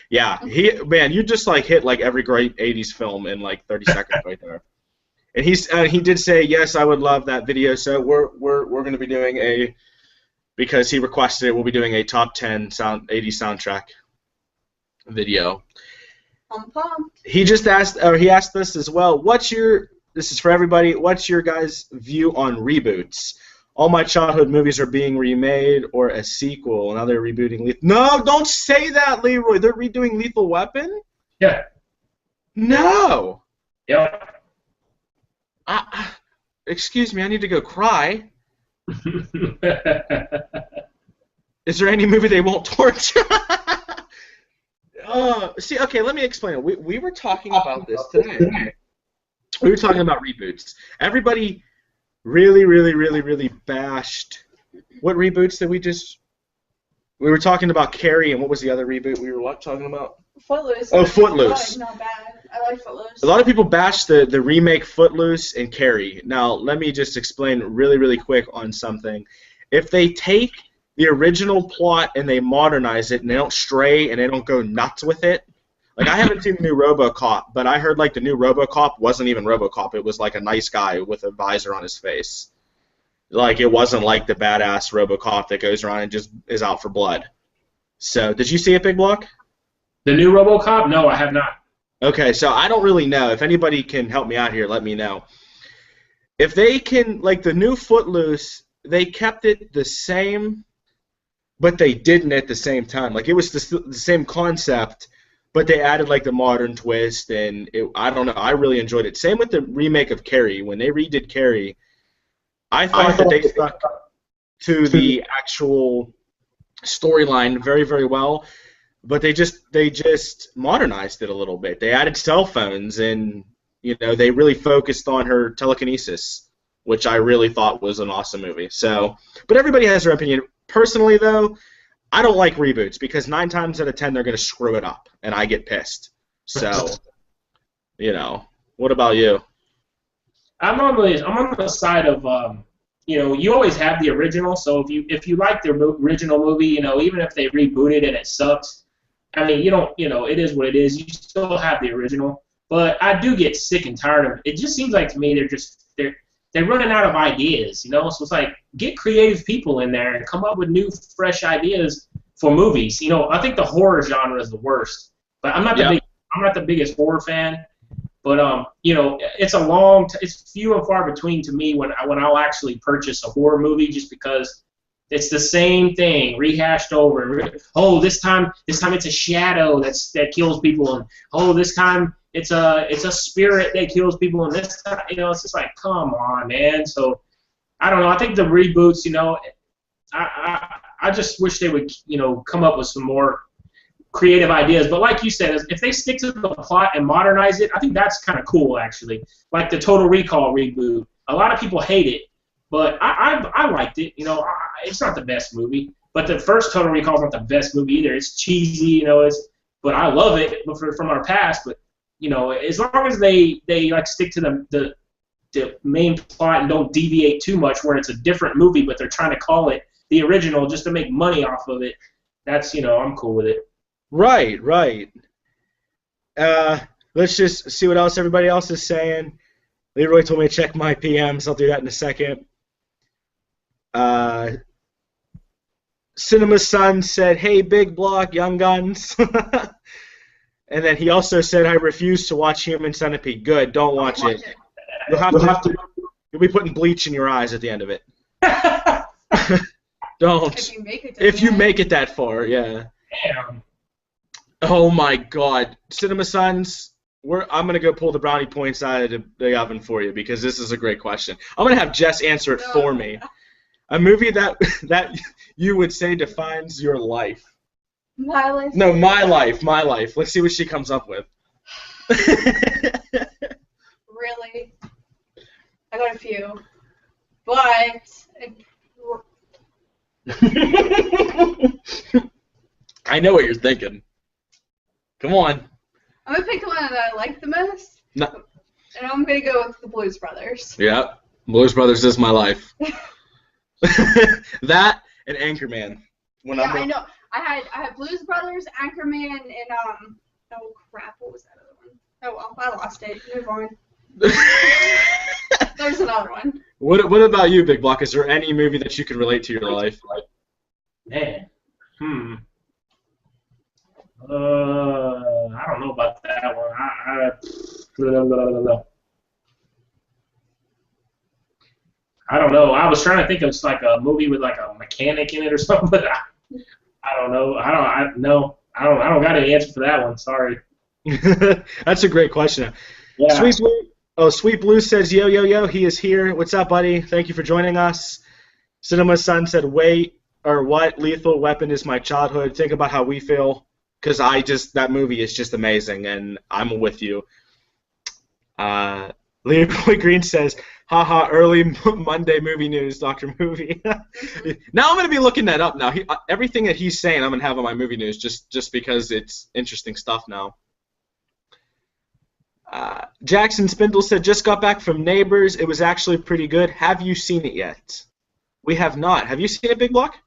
Yeah, you just like hit like every great '80s film in like 30 seconds right there. And he did say yes, I would love that video. So we're going to be doing because he requested it. We'll be doing a top 10 '80s soundtrack video. I'm pumped. He asked us as well. This is for everybody. What's your guys' view on reboots? All my childhood movies are being remade or a sequel. Now they're rebooting No, don't say that, Leroy. They're redoing Lethal Weapon? Yeah. No. Yeah. Excuse me, I need to go cry. Is there any movie they won't torch? See, okay, let me explain it. We were talking about this today. We were talking about reboots. Everybody really, really, really, really bashed. What reboots did we just? We were talking about Carrie, and what was the other reboot we were talking about? Footloose. Oh, Footloose. Not bad. I like Footloose. A lot of people bashed the remake Footloose and Carrie. Now, let me just explain really, really quick on something. If they take the original plot and they modernize it and they don't stray and they don't go nuts with it, like I haven't seen the new RoboCop, but I heard like the new RoboCop wasn't even RoboCop. It was like a nice guy with a visor on his face. Like it wasn't like the badass RoboCop that goes around and just is out for blood. So, did you see it, Big Block? The new RoboCop? No, I have not. Okay, so I don't really know. If anybody can help me out here, let me know. If they can, like the new Footloose, they kept it the same, but they didn't at the same time. Like it was the same concept, but they added like the modern twist, and I don't know. I really enjoyed it. Same with the remake of Carrie. When they redid Carrie, I thought that they stuck to the actual storyline very, very well, but they just modernized it a little bit. They added cell phones, and they really focused on her telekinesis, which I really thought was an awesome movie. So, but everybody has their opinion. Personally, though, I don't like reboots because 9 times out of 10 they're going to screw it up, and I get pissed. So, what about you? I'm on the side of you always have the original. So if you like the original movie, even if they reboot it and it sucks, I mean, it is what it is. You still have the original. But I do get sick and tired of it. It just seems like to me they're running out of ideas, So it's like get creative people in there and come up with new, fresh ideas for movies. I think the horror genre is the worst. But I'm not the biggest horror fan. But it's few and far between to me when I'll actually purchase a horror movie just because It's the same thing rehashed over. Oh, this time it's a shadow that kills people, and oh, this time it's a spirit that kills people, and this time, it's just like, come on, man. So I don't know. I think the reboots, I just wish they would, come up with some more creative ideas. But like you said, if they stick to the plot and modernize it, I think that's kind of cool, actually. Like the Total Recall reboot. A lot of people hate it, but I liked it. It's not the best movie, but the first Total Recall is not the best movie either. It's cheesy, but I love it from our past. But as long as they like stick to the main plot and don't deviate too much, where it's a different movie, but they're trying to call it the original just to make money off of it. That's I'm cool with it. Right. Let's just see what else everybody else is saying. Leroy told me to check my PMs. I'll do that in a second. Cinema Sun said, "Hey, Big Block, Young Guns." And then he also said, "I refuse to watch Human Centipede." Good, don't watch it. You'll be putting bleach in your eyes at the end of it. Don't. If you make it that far, yeah. Damn. Oh my God, Cinema Suns. I'm gonna go pull the brownie points out of the oven for you because this is a great question. I'm gonna have Jess answer it for me. A movie that you would say defines your life. My life. No, my life. Let's see what she comes up with. Really? I got a few, but I know what you're thinking. Come on. I'm gonna pick the one that I like the most. No. And I'm gonna go with the Blues Brothers. Yeah, Blues Brothers is my life. That and Anchorman. I know. I had Blues Brothers, Anchorman, and oh crap, what was that other one? Oh well, I lost it. Move on. There's another one. What about you, Big Block? Is there any movie that you can relate to your life? Man. I don't know about that one. I don't know. I was trying to think of like a movie with like a mechanic in it or something, but I don't know. I don't got any answer for that one. Sorry. That's a great question. Yeah. Sweet Blue says, yo, he is here. What's up, buddy? Thank you for joining us. Cinema Sun said, wait, or what? Lethal Weapon is my childhood. Think about how we feel. Because that movie is just amazing, and I'm with you. Leroy Green says, haha, early Monday movie news, Dr. Movie. Now I'm going to be looking that up now. Everything that he's saying I'm going to have on my movie news just because it's interesting stuff now. Jackson Spindle said, just got back from Neighbors. It was actually pretty good. Have you seen it yet? We have not. Have you seen it, Big Block?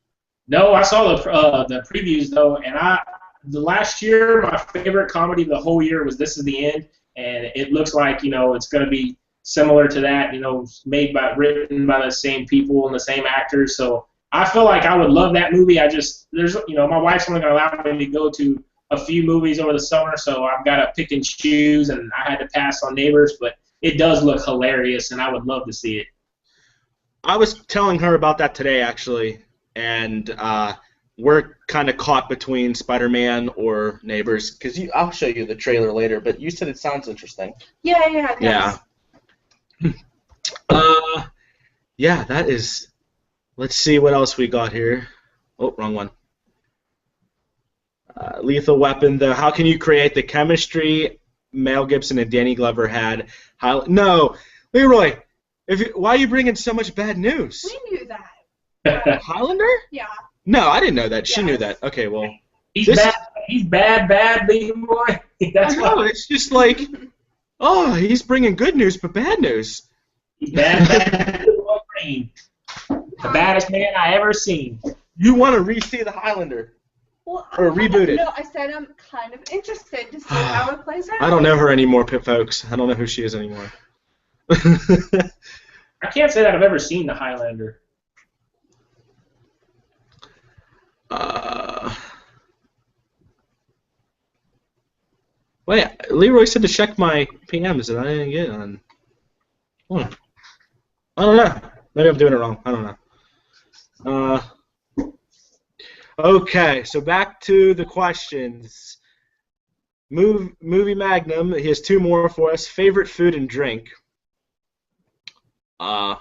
No, I saw the previews, though, and the last year, my favorite comedy of the whole year was This Is the End, and it looks like, it's going to be similar to that, written by the same people and the same actors, so I feel like I would love that movie. My wife's only going to allow me to go to a few movies over the summer, so I've got to pick and choose, and I had to pass on Neighbors, but it does look hilarious, and I would love to see it. I was telling her about that today, actually, and we're kind of caught between Spider-Man or Neighbors, because I'll show you the trailer later, but you said it sounds interesting. Yeah. Yeah. Yeah, that is... Let's see what else we got here. Oh, wrong one. Lethal Weapon, though. How can you create the chemistry Mel Gibson and Danny Glover had? No, Leroy, why are you bringing so much bad news? We knew that. Highlander? Yeah. No, I didn't know that. She knew that. Okay, well. He's bad, Leroy. That's no, it's just like, he's bringing good news, but bad news. He's bad, Leroy. The baddest man I ever seen. You want to re-see the Highlander? Well, or reboot it? No, I said I'm kind of interested to see how it plays out. I don't know her anymore, folks. I don't know who she is anymore. I can't say that I've ever seen the Highlander. Wait, Leroy said to check my PMs that I didn't get on. I don't know. Maybe I'm doing it wrong. I don't know. Okay, so back to the questions. Movie Magnum. He has two more for us. Favorite food and drink. Uh,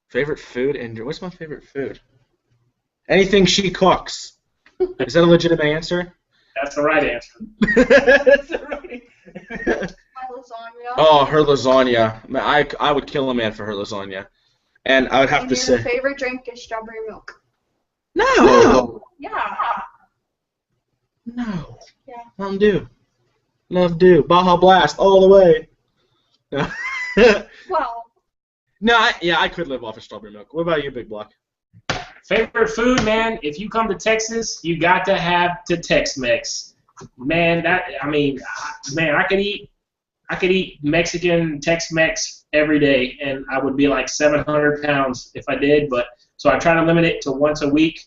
favorite food and what's my favorite food? Anything she cooks. Is that a legitimate answer? That's the right answer. That's the right. My lasagna. Oh, her lasagna. Man, I would kill a man for her lasagna, and I would have And to your say favorite drink is strawberry milk. no. Yeah. No. Yeah. Mountain Dew. Love Dew. Baja Blast all the way. Well, No, I could live off of strawberry milk. What about you, Big Block? Favorite food, man. If you come to Texas, you got to have the Tex-Mex. Man, I could eat Mexican Tex-Mex every day, and I would be like 700 pounds if I did. But so I try to limit it to once a week.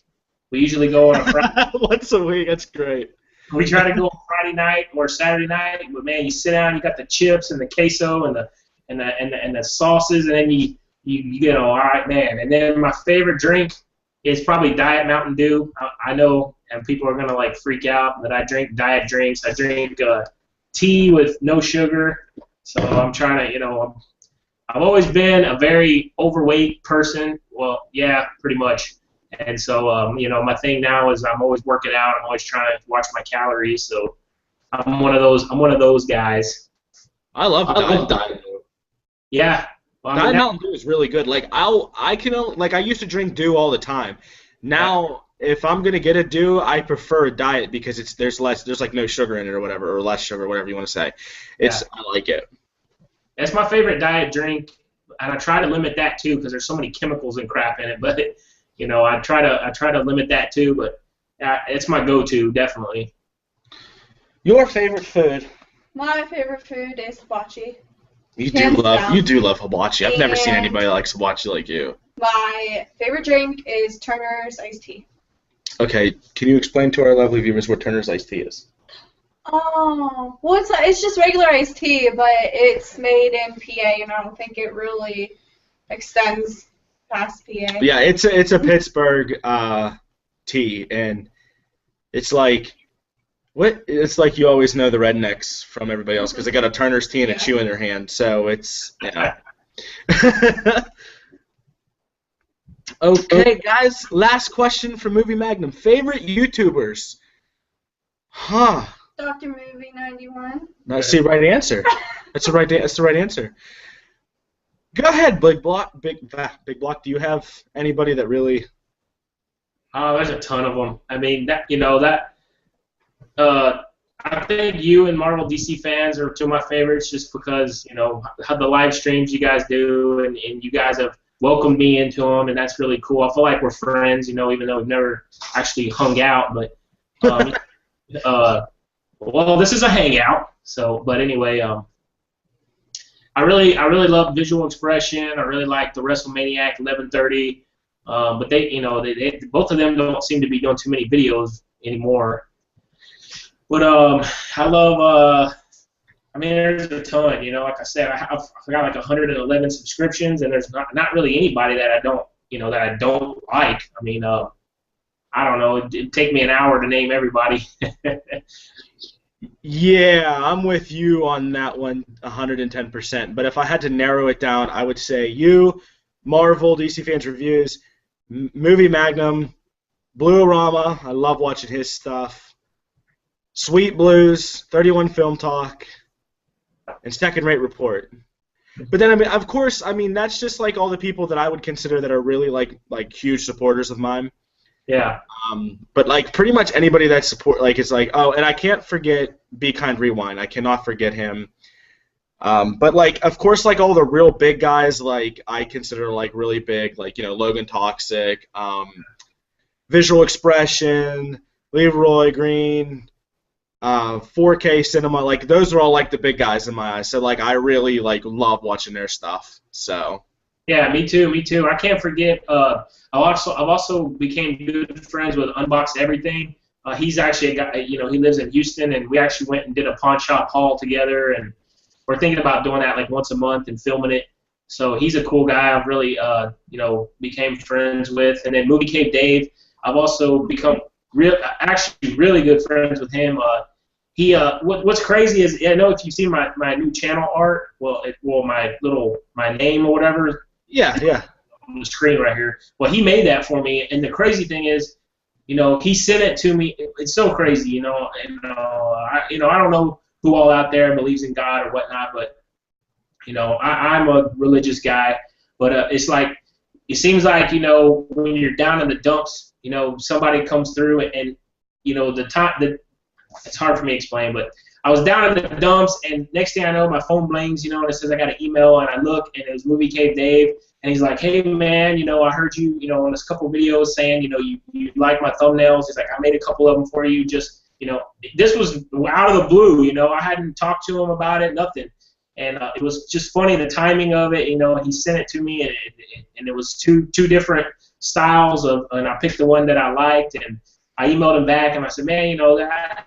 We usually go on a Friday. Once a week. That's great. We try to go on Friday night or Saturday night. But man, you sit down, you got the chips and the queso and the sauces, and then you get all right, man. And then my favorite drink is probably Diet Mountain Dew. I know, and people are gonna like freak out that I drink diet drinks. I drink tea with no sugar. So I'm trying to, I've always been a very overweight person. Well, yeah, pretty much. And so, my thing now is I'm always working out. I'm always trying to watch my calories. So I'm one of those guys. I love Diet Dew. Yeah. Well, Diet Mountain Dew is really good. Like I used to drink Dew all the time. Now, if I'm gonna get a Dew, I prefer a diet because there's like no sugar in it or whatever, or less sugar, whatever you want to say. I like it. That's my favorite diet drink, and I try to limit that too because there's so many chemicals and crap in it. But I try to limit that too. But it's my go-to, definitely. Your favorite food? my favorite food is hibachi. You do love hibachi. I've never seen anybody that likes hibachi like you. My favorite drink is Turner's iced tea. Okay, can you explain to our lovely viewers what Turner's iced tea is? Oh, well, it's just regular iced tea, but it's made in PA, and I don't think it really extends past PA. Yeah, it's a Pittsburgh tea, and it's like it's like you always know the rednecks from everybody else because they got a Turner's tea and a chew in their hand, so it's Okay, guys, last question for Movie Magnum. Favorite YouTubers? Huh. Dr. Movie 91. That's the right answer. That's the right answer. Go ahead, Big Block. Big Block. Do you have anybody that really? Oh, there's a ton of them. I mean, I think you and Marvel DC fans are two of my favorites, just because how the live streams you guys do, and you guys have welcomed me into them, and that's really cool. I feel like we're friends, even though we've never actually hung out. But well, this is a hangout. So, but anyway, I really love visual expression. I really like the WrestleManiac 1130. But they both of them don't seem to be doing too many videos anymore. But I love. There's a ton. Like I said, I've got like 111 subscriptions, and there's not really anybody that I don't like. I don't know. It'd take me an hour to name everybody. Yeah, I'm with you on that one 110%. But if I had to narrow it down, I would say you, Marvel, DC Fans Reviews, Movie Magnum, Blu-Rama. I love watching his stuff. Sweet Blues, 31 Film Talk, and Second Rate Report. But then, of course, that's just like all the people that I would consider that are really like huge supporters of mine. Yeah. But like pretty much anybody that is like, oh, and I can't forget Be Kind Rewind. I cannot forget him. But like, of course, like all the real big guys, like I consider like really big, like Logan Toxic, Visual Expression, Leroy Green, 4K Cinema. Like those are all like the big guys in my eyes. So like I really like love watching their stuff. So. Yeah, me too. I can't forget. I've also became good friends with Unbox Everything. He's actually a guy. He lives in Houston, and we actually went and did a pawn shop haul together, and we're thinking about doing that like once a month and filming it. So he's a cool guy. I've really became friends with. And then Movie Cave Dave. I've also become actually really good friends with him. What's crazy is, I know if you see my new channel art, my name or whatever. Yeah. On the screen right here. Well, he made that for me, and the crazy thing is, he sent it to me. It's so crazy, I don't know who all out there believes in God or whatnot, but I'm a religious guy, but it's like, it seems like, when you're down in the dumps, somebody comes through and it's hard for me to explain, but I was down in the dumps, and next thing I know, my phone blings, and it says I got an email, and I look, and it was Movie Cave Dave, and he's like, hey, man, I heard you, on this couple videos saying, you like my thumbnails. He's like, I made a couple of them for you. Just, this was out of the blue, I hadn't talked to him about it, nothing. And it was just funny, the timing of it, and he sent it to me, and it was two different styles and I picked the one that I liked, and I emailed him back, and I said, man,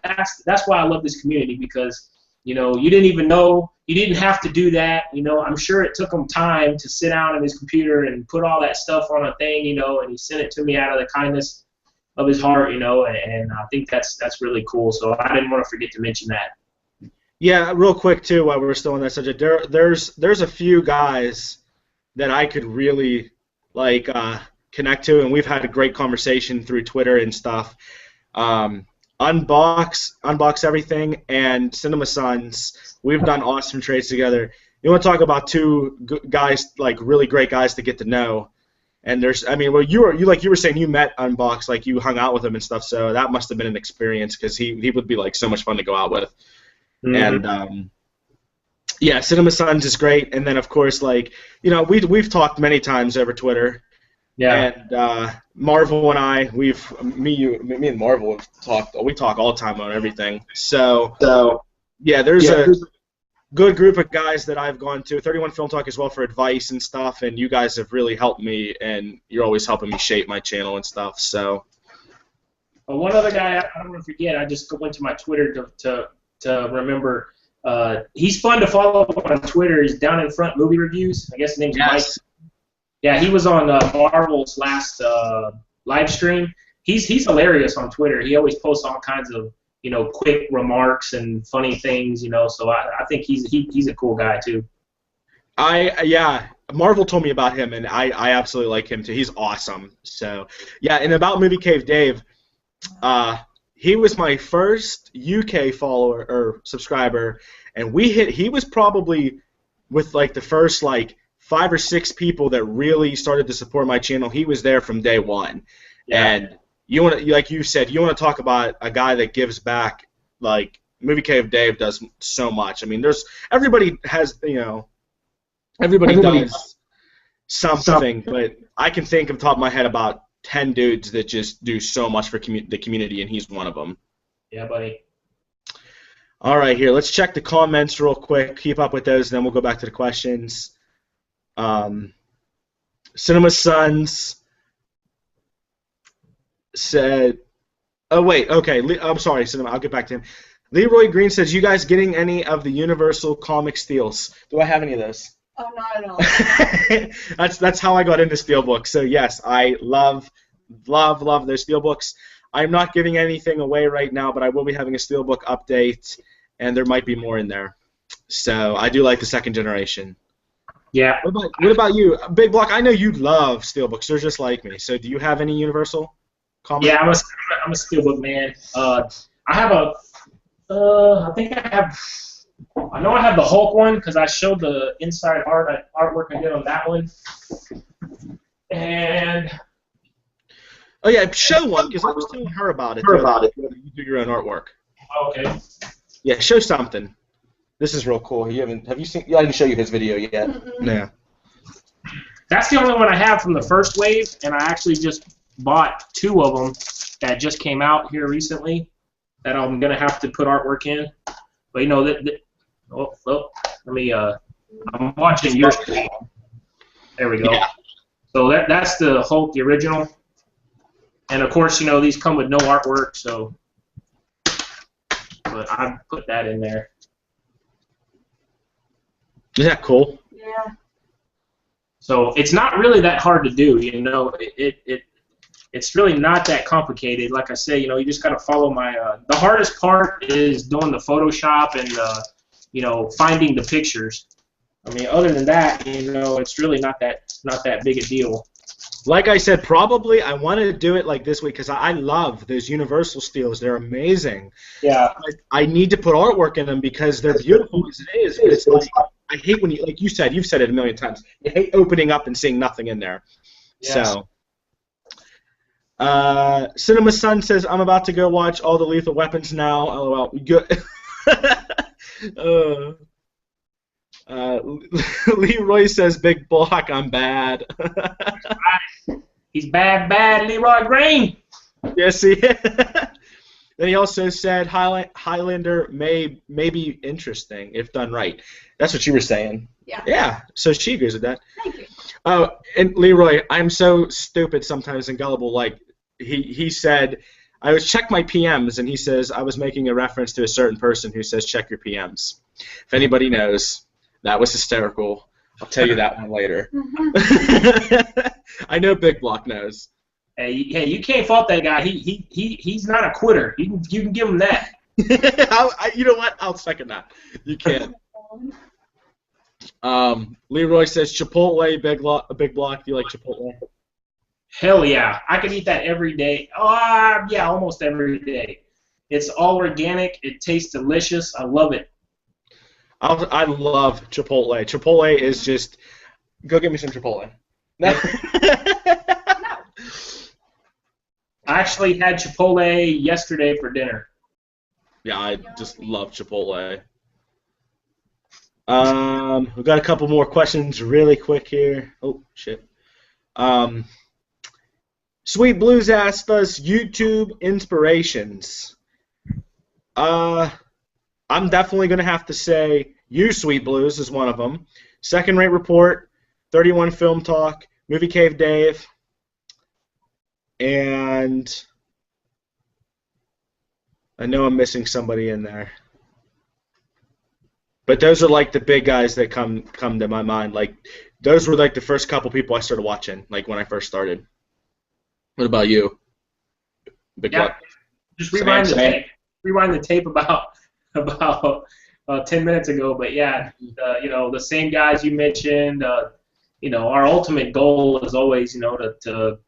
that's why I love this community, because, you didn't even know, you didn't have to do that, I'm sure it took him time to sit down on his computer and put all that stuff on a thing, and he sent it to me out of the kindness of his heart, and I think that's really cool, so I didn't want to forget to mention that. Yeah, real quick too, while we're still on that subject, there's a few guys that I could really connect to, and we've had a great conversation through Twitter and stuff. Unbox Everything and Cinema Sons, we've done awesome trades together. You want to talk about two guys, really great guys to get to know. And you were saying you met Unbox, you hung out with him and stuff, so that must have been an experience, because he would be so much fun to go out with. Mm-hmm. And yeah, Cinema Sons is great, and then of course we've talked many times over Twitter. Yeah. And Marvel and I, me and Marvel have talked. We talk all the time on everything. So yeah, there's a good group of guys that I've gone to 31 Film Talk as well for advice and stuff, and you guys have really helped me, and you're always helping me shape my channel and stuff. So. Well, one other guy I don't want to forget. I just went to my Twitter to remember. He's fun to follow on Twitter. He's Down in Front Movie Reviews. I guess his name's Mike. Yeah, he was on Marvel's last live stream. He's hilarious on Twitter. He always posts all kinds of quick remarks and funny things. So I think he's a cool guy too. Marvel told me about him, and I absolutely like him too. He's awesome. So yeah, and about Movie Cave Dave, he was my first UK follower or subscriber, and he was probably with the first 5 or 6 people that really started to support my channel. He was there from day one. Yeah. And you want to, like you said, you want to talk about a guy that gives back. Movie Cave Dave does so much. I mean, everybody has, everybody does something, but I can think off the top of my head about 10 dudes that just do so much for the community, and he's one of them. Yeah, buddy. All right, here, let's check the comments real quick. Keep up with those, and then we'll go back to the questions. Cinema Sons said, oh wait, okay, I'm sorry, Cinema, I'll get back to him. Leroy Green says, you guys getting any of the Universal comic steals? Do I have any of those? Oh, not at all. That's how I got into Steelbooks. So yes, I love their Steelbooks. I'm not giving anything away right now, but I will be having a Steelbook update, and there might be more in there. So I do like the second generation. Yeah. What about you, Big Block? I know you love Steelbooks. You're just like me. So do you have any Universal comics? Yeah, I'm a Steelbook man. I have I know I have the Hulk one because I showed the inside artwork I did on that one. And oh yeah, show one because I was telling her about it. You do your own artwork. Okay. Yeah, show something. This is real cool. Have you seen? Yeah, I didn't show you his video yet. Mm-mm. Yeah. That's the only one I have from the first wave, and I actually just bought 2 of them that just came out here recently that I'm gonna have to put artwork in. But let me. I'm watching your screen. There we go. Yeah. So that's the Hulk, the original, and of course these come with no artwork, so. But I put that in there. Is that cool? Yeah. So it's not really that hard to do, it's really not that complicated. Like I say, you just got to follow my. The hardest part is doing the Photoshop and finding the pictures. I mean, other than that, it's really not that big a deal. Like I said, probably I wanted to do it like this week because I love those Universal steels. They're amazing. Yeah. But I need to put artwork in them because they're beautiful as it is. But it's like I hate when you, like you said, you've said it a million times. You hate opening up and seeing nothing in there. Yes. So, Cinema Sun says I'm about to go watch all the Lethal Weapons now. LOL. Good. Leroy says, Big Block, I'm bad. He's bad, Leroy Green. Yes, he is. Then he also said Highlander may be interesting if done right. That's what you were saying. Yeah. Yeah, so she agrees with that. Thank you. Oh, and Leroy, I'm so stupid sometimes and gullible. Like, he said, I was check my PMs, and he says I was making a reference to a certain person who says check your PMs. If anybody knows, that was hysterical. I'll tell you that one later. I know Big Block knows. Hey, you can't fault that guy. He's not a quitter. You can give him that. You know what? I'll second that. You can. Leroy says Chipotle, Big Block. Do you like Chipotle? Hell yeah. I could eat that every day. Yeah, almost every day. It's all organic. It tastes delicious. I love it. I love Chipotle. Chipotle is just, go get me some Chipotle. No. I actually had Chipotle yesterday for dinner. Yeah, I just love Chipotle. We've got a couple more questions really quick here. Oh, shit. Sweet Blues asked us YouTube inspirations. I'm definitely going to have to say You Sweet Blues is one of them. Second Rate Report, 31 Film Talk, Movie Cave Dave, and I know I'm missing somebody in there. But those are like the big guys that come to my mind. Like those were like the first couple people I started watching, like when I first started. What about you? Big yeah, just rewind the tape about 10 minutes ago. But yeah, the same guys you mentioned. Our ultimate goal is always, to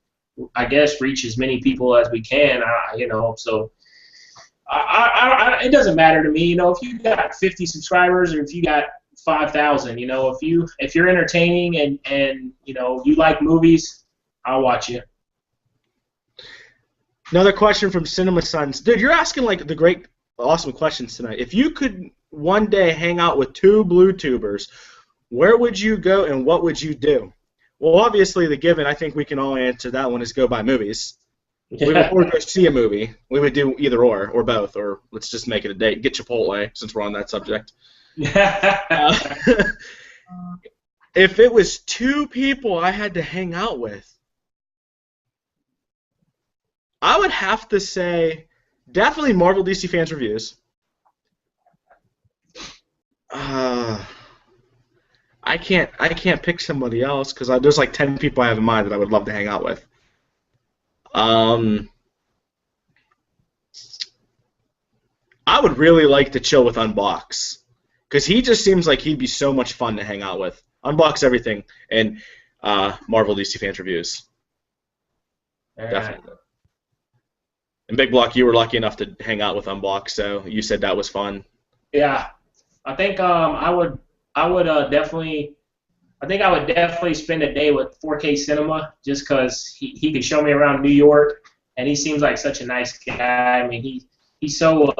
I guess reach as many people as we can. So it doesn't matter to me. If you got 50 subscribers or if you got 5,000, if you're entertaining and you like movies, I'll watch you. Another question from Cinema Sons. Dude, you're asking like the great, awesome questions tonight. If you could one day hang out with two blue tubers, where would you go and what would you do? Well, obviously the given, I think we can all answer that one, is go buy movies. We would or go see a movie. We would do either or both, or let's just make it a date. Get Chipotle, since we're on that subject. If it was two people I had to hang out with, I would have to say definitely Marvel DC Fans Reviews. I can't pick somebody else because there's like 10 people I have in mind that I would love to hang out with. I would really like to chill with Unbox because he just seems like he'd be so much fun to hang out with. Unbox everything and Marvel DC Fans Reviews. Definitely. And Big Block, you were lucky enough to hang out with Unbox, so you said that was fun. Yeah, I think I would definitely spend a day with 4K Cinema just because he could show me around New York, and he seems like such a nice guy. I mean, he's so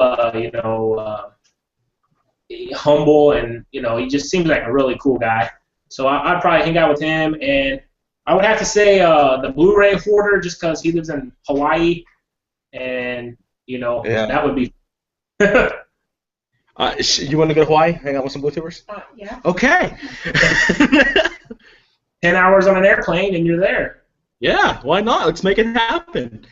humble, and he just seems like a really cool guy. So I'd probably hang out with him, and I would have to say the Blu-ray hoarder just because he lives in Hawaii. And, that would be... you want to go to Hawaii, hang out with some blue tubers? Yeah. Okay. 10 hours on an airplane and you're there. Yeah, why not? Let's make it happen.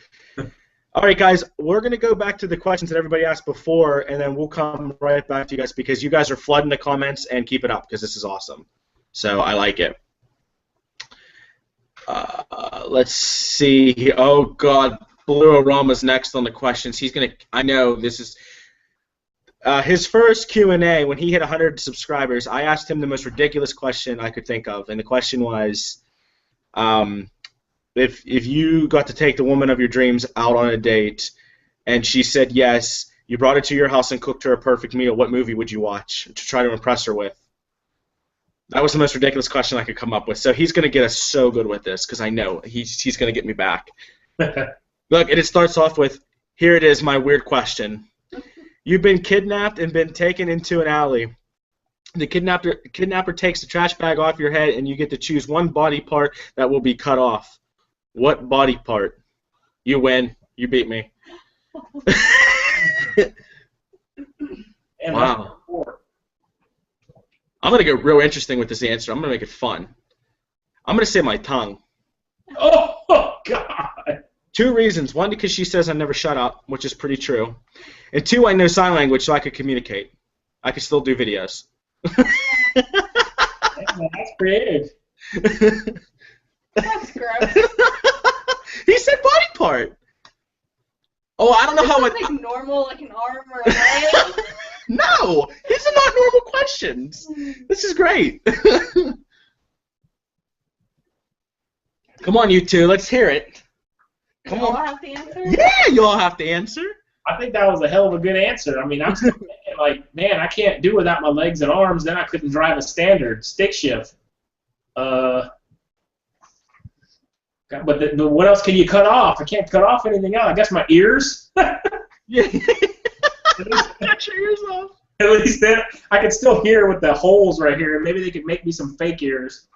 All right, guys, we're going to go back to the questions that everybody asked before, and then we'll come right back to you guys because you guys are flooding the comments, and keep it up because this is awesome. So I like it. Let's see. Oh God, Blue Arama's next on the questions. He's gonna. I know this is his first Q&A when he hit 100 subscribers. I asked him the most ridiculous question I could think of, and the question was, if you got to take the woman of your dreams out on a date, and she said yes, you brought her to your house and cooked her a perfect meal, what movie would you watch to try to impress her with? That was the most ridiculous question I could come up with. So he's going to get us so good with this because I know he's going to get me back. Look, and it starts off with, here it is, my weird question. You've been kidnapped and been taken into an alley. The kidnapper takes the trash bag off your head, and you get to choose one body part that will be cut off. What body part? You win. You beat me. Wow. I'm going to get real interesting with this answer. I'm going to make it fun. I'm going to say my tongue. Oh, God. 2 reasons. 1, because she says I never shut up, which is pretty true. And 2, I know sign language, so I could communicate. I could still do videos. That's creative. That's gross. He said body part. Oh, I don't know how like normal, like an arm or a leg. No, these are not normal questions. This is great. Come on, you two, let's hear it. Come on. You all have to answer? Yeah, you all have to answer. I think that was a hell of a good answer. I mean, I'm still thinking, like, man, I can't do without my legs and arms. Then I couldn't drive a standard stick shift. But what else can you cut off? I can't cut off anything else. I guess my ears. Yeah. Cut your ears off. At least then I could still hear with the holes right here. Maybe they could make me some fake ears.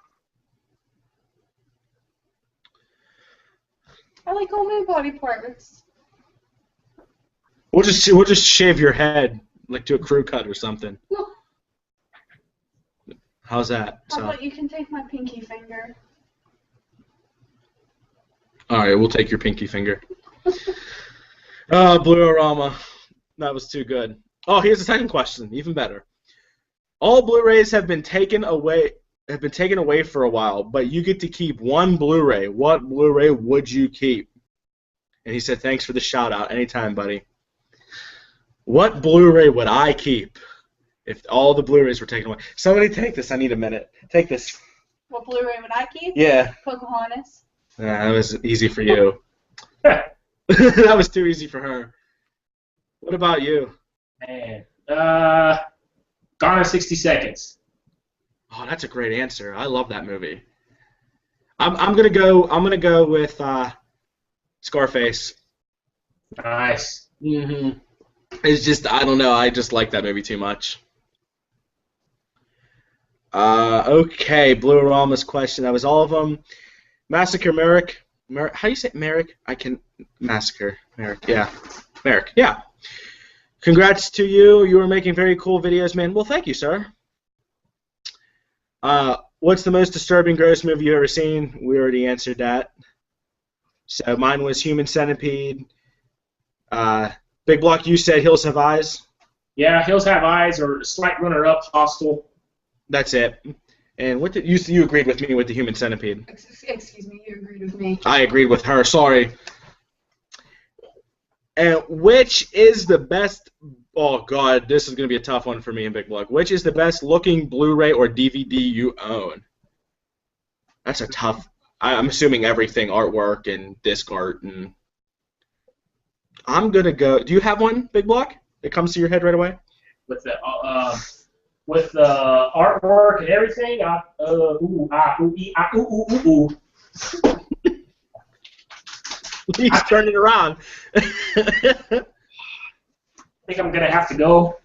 I like all my body parts. We'll just shave your head, like do a crew cut or something. How's that? How about you can take my pinky finger? All right, we'll take your pinky finger. Blue Arama. That was too good. Oh, here's the second question, even better. All Blu-rays have been taken away for a while, but you get to keep one Blu-ray. What Blu-ray would you keep? And he said, thanks for the shout-out. Anytime, buddy. What Blu-ray would I keep if all the Blu-rays were taken away? Somebody take this. I need a minute. Take this. What Blu-ray would I keep? Yeah. Pocahontas. That was easy for you. That was too easy for her. What about you? Man, Gone in 60 Seconds. Oh, that's a great answer. I love that movie. I'm gonna go with Scarface. Nice. Mhm. It's just I don't know. I just like that movie too much. Okay, Blue Arama's question. That was all of them. Massacre Merrick. How do you say Merrick? I can Massacre Merrick. Yeah, Merrick. Yeah. Congrats to you. You were making very cool videos, man. Well, thank you, sir. What's the most disturbing, gross movie you've ever seen? We already answered that. So mine was Human Centipede. Big Block, you said Hills Have Eyes. Yeah, Hills Have Eyes, or slight runner-up, Hostel. That's it. And what did you agreed with me with the Human Centipede? Excuse me, you agreed with me. I agreed with her. Sorry. And which is the best? Oh God, this is gonna be a tough one for me and Big Block. Which is the best looking Blu-ray or DVD you own? That's a tough. I'm assuming everything, artwork and disc art, and I'm gonna go. Do you have one, Big Block? It comes to your head right away. With the artwork and everything. He's turning around. I think I'm gonna have to go.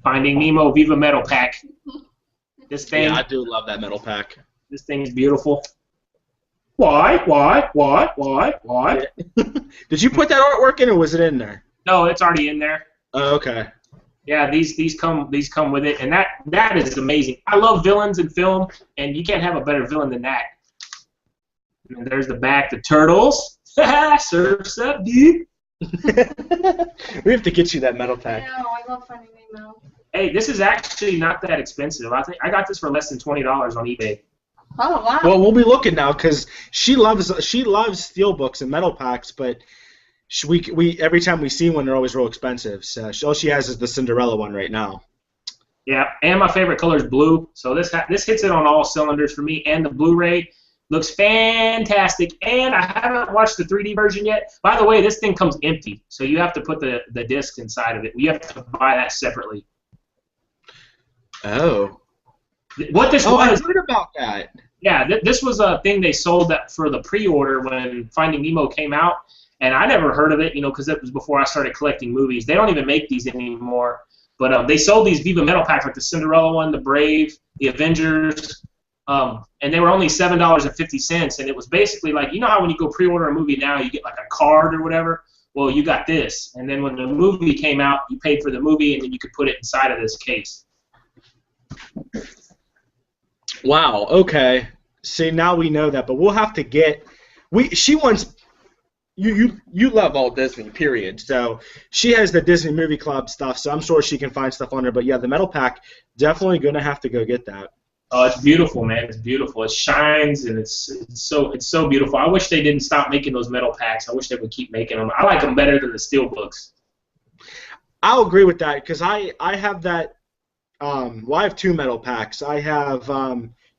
Finding Nemo Viva Metal Pack. This thing. Yeah, I do love that metal pack. This thing is beautiful. Why? Did you put that artwork in, or was it in there? No, it's already in there. Oh, okay. Yeah, these come with it, and that is amazing. I love villains in film, and you can't have a better villain than that. And there's the back, the turtles. Surf's up, dude. We have to get you that metal pack. I know, I love Finding Nemo. Hey, this is actually not that expensive. I think I got this for less than $20 on eBay. Oh wow. Well, we'll be looking now because she loves steelbooks and metal packs, but we every time we see one, they're always real expensive. So all she has is the Cinderella one right now. Yeah, and my favorite color is blue, so this hits it on all cylinders for me. And the Blu-ray looks fantastic, and I haven't watched the 3D version yet. By the way, this thing comes empty, so you have to put the disc inside of it. You have to buy that separately. Oh. What this I was? heard about that. Yeah, this was a thing they sold that for the pre-order when Finding Nemo came out, and I never heard of it, because it was before I started collecting movies. They don't even make these anymore, but they sold these Viva Metal packs, like the Cinderella one, the Brave, the Avengers, and they were only $7.50, and it was basically like, how when you go pre-order a movie now, you get like a card or whatever? Well, you got this, and then when the movie came out, you paid for the movie, and then you could put it inside of this case. Wow. Okay. See, now we know that, but we'll have to get. She wants. You love all Disney, period. So she has the Disney Movie Club stuff, so I'm sure she can find stuff on her. But yeah, the metal pack, definitely gonna have to go get that. Oh, it's beautiful, man. It's beautiful. It shines, and it's so beautiful. I wish they didn't stop making those metal packs. I wish they would keep making them. I like them better than the steel books. I'll agree with that because I have that. I have two metal packs. I have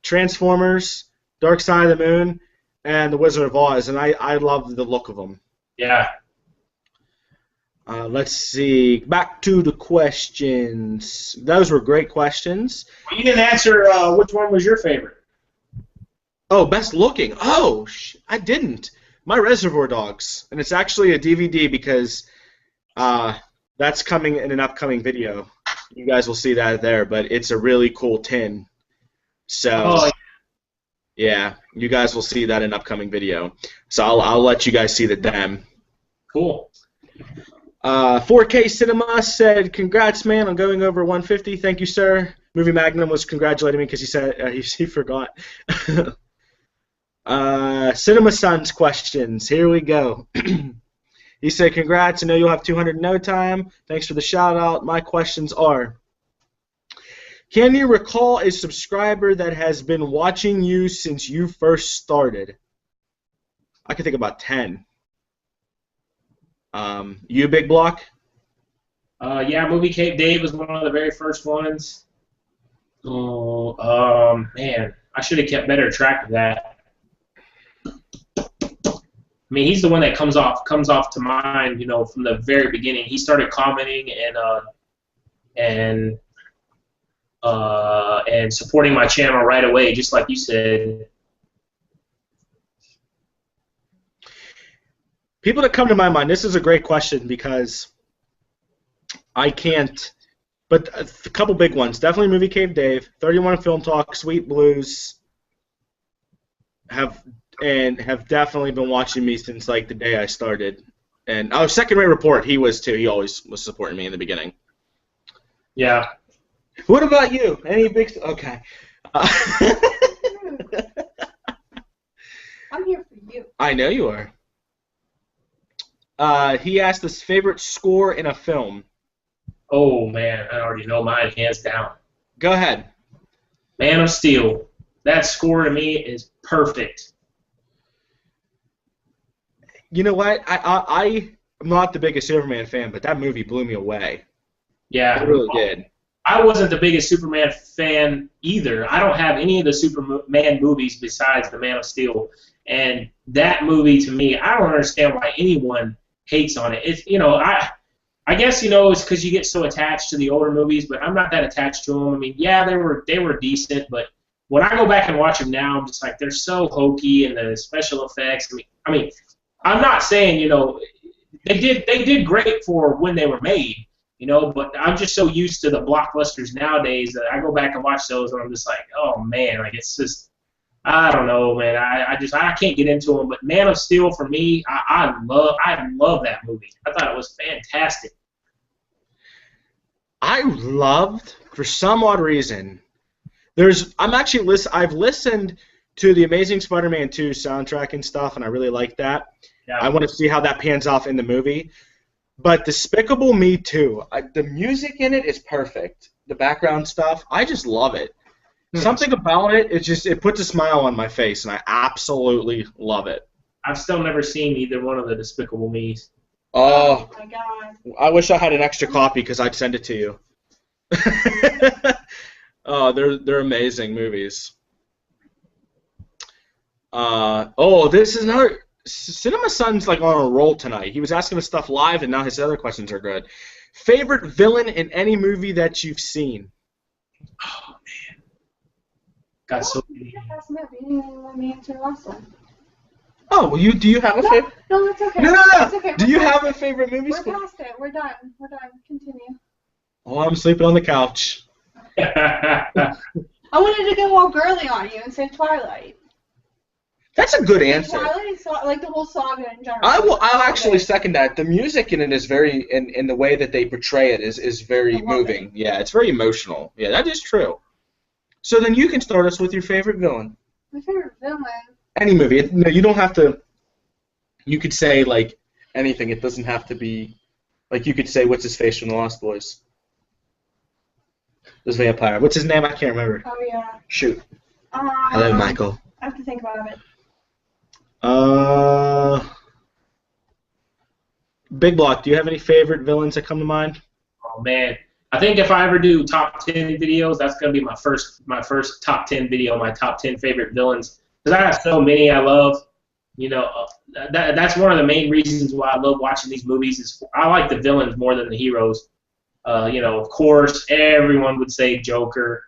Transformers, Dark Side of the Moon, and The Wizard of Oz, and I love the look of them. Yeah. Let's see. Back to the questions. Those were great questions. You didn't answer which one was your favorite. Oh, best looking. Oh, I didn't. My Reservoir Dogs, and it's actually a DVD because that's coming in an upcoming video. You guys will see that there, but it's a really cool tin. So, yeah, you guys will see that in an upcoming video. So I'll let you guys see the demo. Cool. 4K Cinema said, "Congrats, man, on going over 150. Thank you, sir." Movie Magnum was congratulating me because he said he forgot. Cinema Sun's questions. Here we go. He said, "Congrats. I know you'll have 200 in no time. Thanks for the shout out. My questions are: can you recall a subscriber that has been watching you since you first started?" I can think about 10. You, BigBlock? Yeah, Movie Cape Dave was one of the very first ones. Oh, man, I should have kept better track of that. I mean, he's the one that comes off to mind, from the very beginning. He started commenting and supporting my channel right away, just like you said. People that come to my mind, this is a great question because I can't, but a couple big ones. Definitely Movie Cave Dave, 31 Film Talk, Sweet Blues have definitely been watching me since like the day I started. And Second Rate Report, he was too. He always was supporting me in the beginning. Yeah. What about you? Any big? Okay. I'm here for you. I know you are. He asked his favorite score in a film. Oh, man, I already know mine, hands down. Go ahead. Man of Steel. That score to me is perfect. You know what? I'm not the biggest Superman fan, but that movie blew me away. Yeah. It really did. I wasn't the biggest Superman fan either. I don't have any of the Superman movies besides the Man of Steel. And that movie, to me, I don't understand why anyone hates on it. It's, I guess, it's because you get so attached to the older movies, but I'm not that attached to them. I mean, yeah, they were decent, but when I go back and watch them now, I'm just like, they're so hokey, and the special effects. I mean, I'm not saying, they did great for when they were made, but I'm just so used to the blockbusters nowadays that I go back and watch those, and I'm just like, oh man, like it's just, I don't know, man. I can't get into them. But Man of Steel for me, I love that movie. I thought it was fantastic. I loved, for some odd reason, I've listened to the Amazing Spider-Man 2 soundtrack and stuff, and I really like that. Yeah. I want to see how that pans off in the movie. But Despicable Me 2, the music in it is perfect. The background stuff, I just love it. Something about it, it puts a smile on my face, and I absolutely love it. I've still never seen either one of the Despicable Me's. Oh my God! I wish I had an extra copy because I'd send it to you. Oh, they're amazing movies. This is another. Cinema Son's like on a roll tonight. He was asking us stuff live, and now his other questions are good. Favorite villain in any movie that you've seen? Oh man, got so many. You didn't let me answer the last one. Oh, well, do you have a favorite? No, it's okay. No. It's okay. Do you have a favorite movie? We're past it. We're done. Continue. Oh, I'm sleeping on the couch. I wanted to go all girly on you and say Twilight. That's a good answer. Twilight, like the whole saga in general. I'll actually second that. The music in it is very, in the way that they portray it is very moving. Yeah, it's very emotional. Yeah, that is true. So then you can start us with your favorite villain. My favorite villain? Any movie. No, you don't have to. You could say like anything. It doesn't have to be. Like you could say, what's his face from The Lost Boys? This vampire. What's his name? I can't remember. Oh yeah. Shoot. Hello, Michael. I have to think about it. BigBlock, do you have any favorite villains that come to mind? Oh man, I think if I ever do top 10 videos, that's gonna be my first top 10 video, my top 10 favorite villains. Because I have so many I love. You know, that's one of the main reasons why I love watching these movies. Is I like the villains more than the heroes. You know, of course, everyone would say Joker.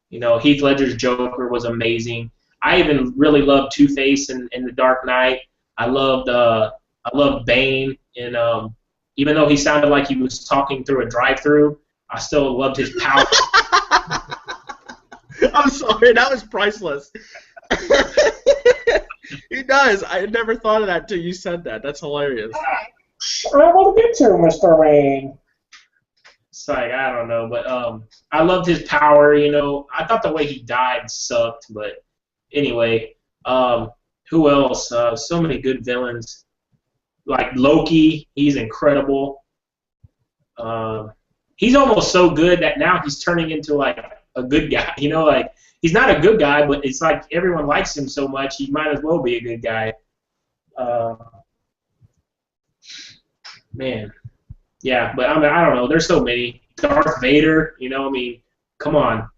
You know, Heath Ledger's Joker was amazing. I even really loved Two-Face in The Dark Knight. I loved Bane, and even though he sounded like he was talking through a drive-through, I still loved his power. I'm sorry, that was priceless. He does. I had never thought of that until you said that. That's hilarious. I want to get to Mr. Wayne. It's like, I don't know, but I loved his power. You know, I thought the way he died sucked, but anyway, who else? So many good villains. Like Loki, he's incredible. He's almost so good that now he's turning into like a good guy. You know, like he's not a good guy, but it's like everyone likes him so much, he might as well be a good guy. Man, yeah, but I mean, I don't know. There's so many. Darth Vader, you know, I mean, come on.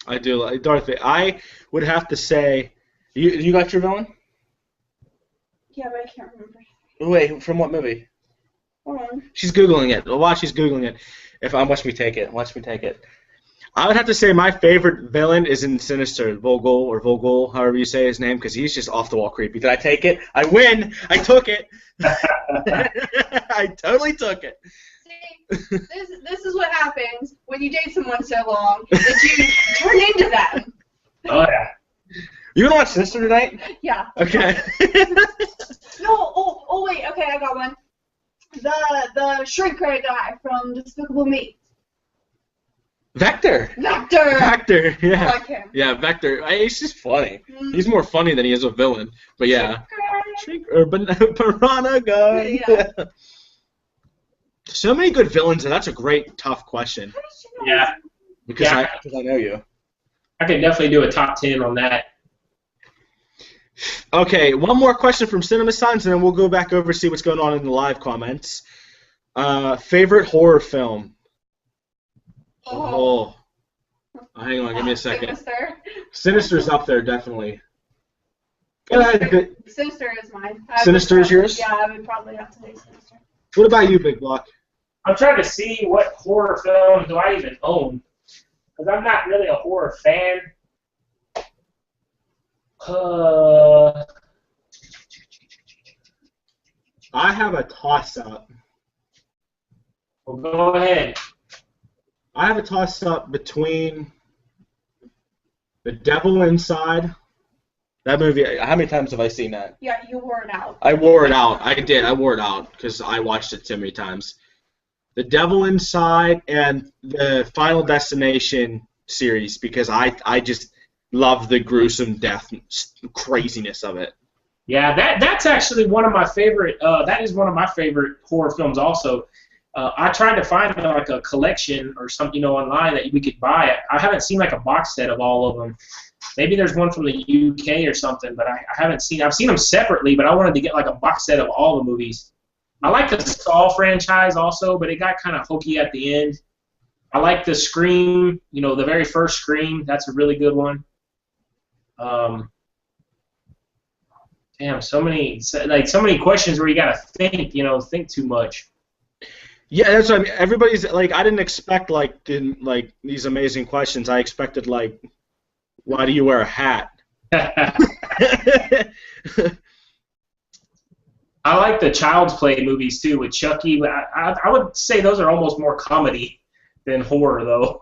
I do like Darth Vader. I would have to say, you got your villain? Yeah, but I can't remember. Wait, from what movie? She's Googling it. Watch, she's Googling it. Watch me take it. Watch me take it. I would have to say my favorite villain is in Sinister, Vogel, however you say his name, because he's just off-the-wall creepy. Did I take it? I win! I took it! I totally took it. See, this is what happens when you date someone so long, that you turn into them. Oh, yeah. You gonna watch Sinister tonight? Yeah. Okay. No, wait, okay, I got one. The shrink ray guy from Despicable Me. Vector, yeah. I like him. Yeah, Vector. He's just funny. He's more funny than he is a villain. But yeah. Piranha guy. Yeah. So many good villains, and that's a great, tough question. Yeah. Because I know you. I could definitely do a top 10 on that. Okay, one more question from Cinema Sons, and then we'll go back over and see what's going on in the live comments. Favorite horror film? Oh. Hang on, give me a second. Sinister's up there, definitely. Go ahead. Sinister is mine. Sinister is yours? Yeah, I would probably have to say Sinister. What about you, BigBlock? I'm trying to see what horror film do I even own, because I'm not really a horror fan. I have a toss-up. Well, go ahead. I have a toss-up between The Devil Inside. That movie, how many times have I seen that? Yeah, you wore it out. I wore it out. I did. I wore it out because I watched it so many times. The Devil Inside and the Final Destination series, because I just love the gruesome death craziness of it. Yeah, that's actually one of my favorite. That is one of my favorite horror films also. I tried to find like a collection or something, online that we could buy. I haven't seen like a box set of all of them. Maybe there's one from the UK or something, but I haven't seen. I've seen them separately, but I wanted to get like a box set of all the movies. I like the Saw franchise also, but it got kind of hokey at the end. I like the Scream, the very first Scream. That's a really good one. Damn, so many questions where you gotta think, think too much. Yeah, that's what I mean. Everybody's like, I didn't expect these amazing questions. I expected like, why do you wear a hat? I like the Child's Play movies too with Chucky. I would say those are almost more comedy than horror, though.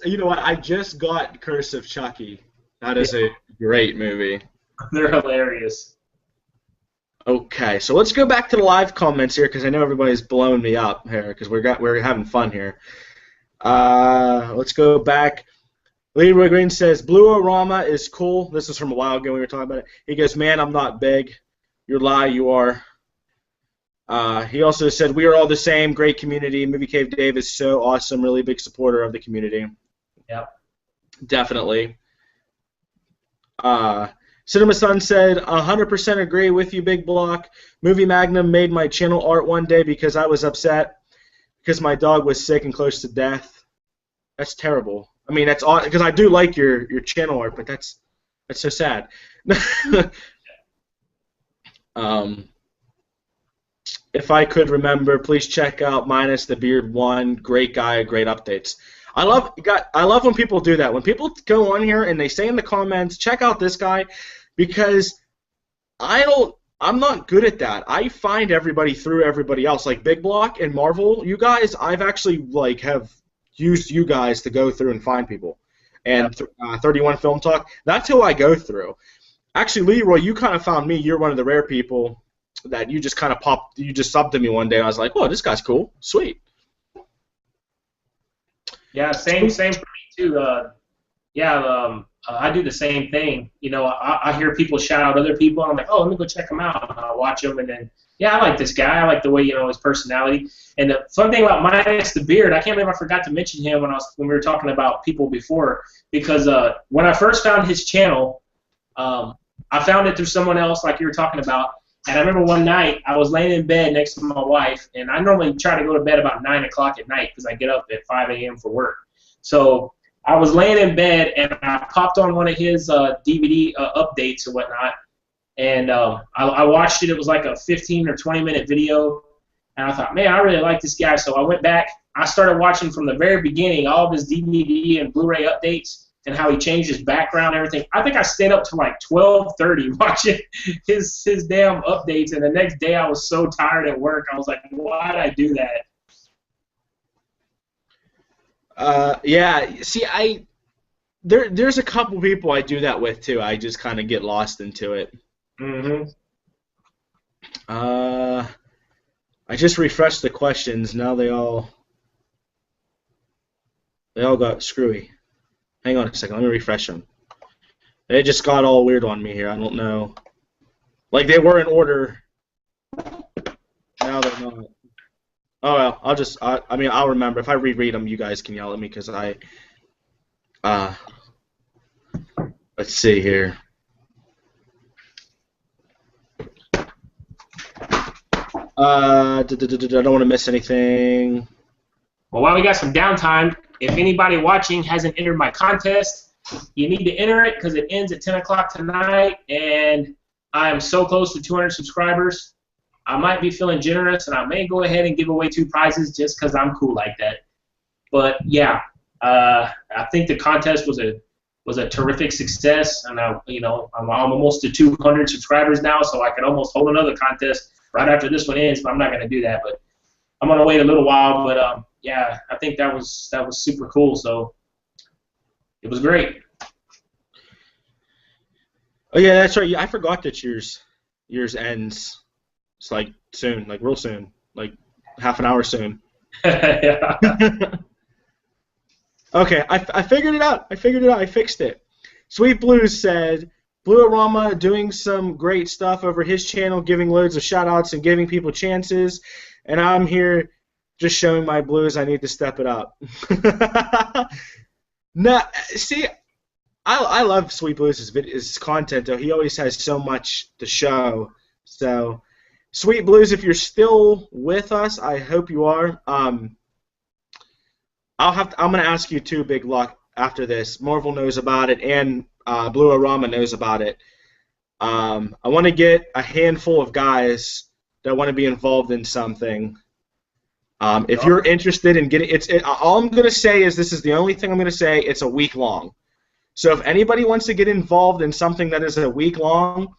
You know what? I just got Curse of Chucky. That is a great movie. They're hilarious. Okay, so let's go back to the live comments here because I know everybody's blowing me up here because we're having fun here. Let's go back. Leroy Green says Blu-Rama is cool. This is from a while ago when we were talking about it. He goes, man, I'm not big. You lie, you are. He also said, we are all the same. Great community. Movie Cave Dave is so awesome. Really big supporter of the community. Yep. Definitely. Cinema Sun said, 100% agree with you, Big Block. Movie Magnum made my channel art one day because I was upset because my dog was sick and close to death. That's terrible. I mean, that's odd because I do like your channel art, but that's so sad. If I could remember, please check out Minus the Beard 1. Great guy, great updates. I love when people do that. When people go on here and they say in the comments, check out this guy, because I'm not good at that. I find everybody through everybody else. Like Big Block and Marvel, you guys, I've actually have used you guys to go through and find people. And 31 Film Talk, that's who I go through. Actually, Leroy, you kind of found me. You're one of the rare people that you just kind of you just subbed to me one day, and I was like, whoa, this guy's cool. Sweet. Yeah, same for me too. I do the same thing. I hear people shout out other people, and I'm like, oh, let me go check them out. And I'll watch them, and then, I like this guy. I like the way, his personality. And the fun thing about Minus the Beard, I can't believe I forgot to mention him when we were talking about people before, because when I first found his channel, I found it through someone else, like you were talking about. And I remember one night I was laying in bed next to my wife, and I normally try to go to bed about 9 o'clock at night because I get up at 5 a.m. for work. So I was laying in bed, and I popped on one of his DVD updates and whatnot, and I watched it. It was like a 15 or 20-minute video, and I thought, man, I really like this guy. So I went back. I started watching from the very beginning all of his DVD and Blu-ray updates, and how he changed his background and everything. I think I stayed up till like 12:30 watching his damn updates, and the next day I was so tired at work. I was like, why did I do that? Yeah, see, there's a couple people I do that with too. I just kind of get lost into it. Mm-hmm. I just refreshed the questions. Now they all got screwy. Hang on a second. Let me refresh them. They just got all weird on me here. I don't know. Like they were in order. Now they're not. Oh well. I'll remember. If I reread them, you guys can yell at me because let's see here. I don't want to miss anything. Well, while we got some downtime, if anybody watching hasn't entered my contest, you need to enter it because it ends at 10 o'clock tonight, and I am so close to 200 subscribers. I might be feeling generous, and I may go ahead and give away 2 prizes just because I'm cool like that. But yeah, I think the contest was a terrific success, and I'm almost to 200 subscribers now, so I can almost hold another contest right after this one ends. But I'm not going to do that. But I'm going to wait a little while. But yeah, I think that was super cool. So it was great. Oh yeah, that's right. I forgot that yours ends. It's like soon, like real soon, like half an hour soon. Yeah. Okay, I figured it out. I fixed it. Sweet Blues said, Blu-Rama doing some great stuff over his channel, giving loads of shout-outs and giving people chances. And I'm here just showing my blues. I need to step it up. No, see, I love Sweet Blues' his content, though. He always has so much to show. So, Sweet Blues, if you're still with us, I hope you are. I'm gonna ask you too, Big Block, after this. Marvel knows about it, and Blue-O-Rama knows about it. I want to get a handful of guys that want to be involved in something. If you're interested in getting all I'm gonna say is this is the only thing I'm gonna say. It's a week long. So if anybody wants to get involved in something that is a week long,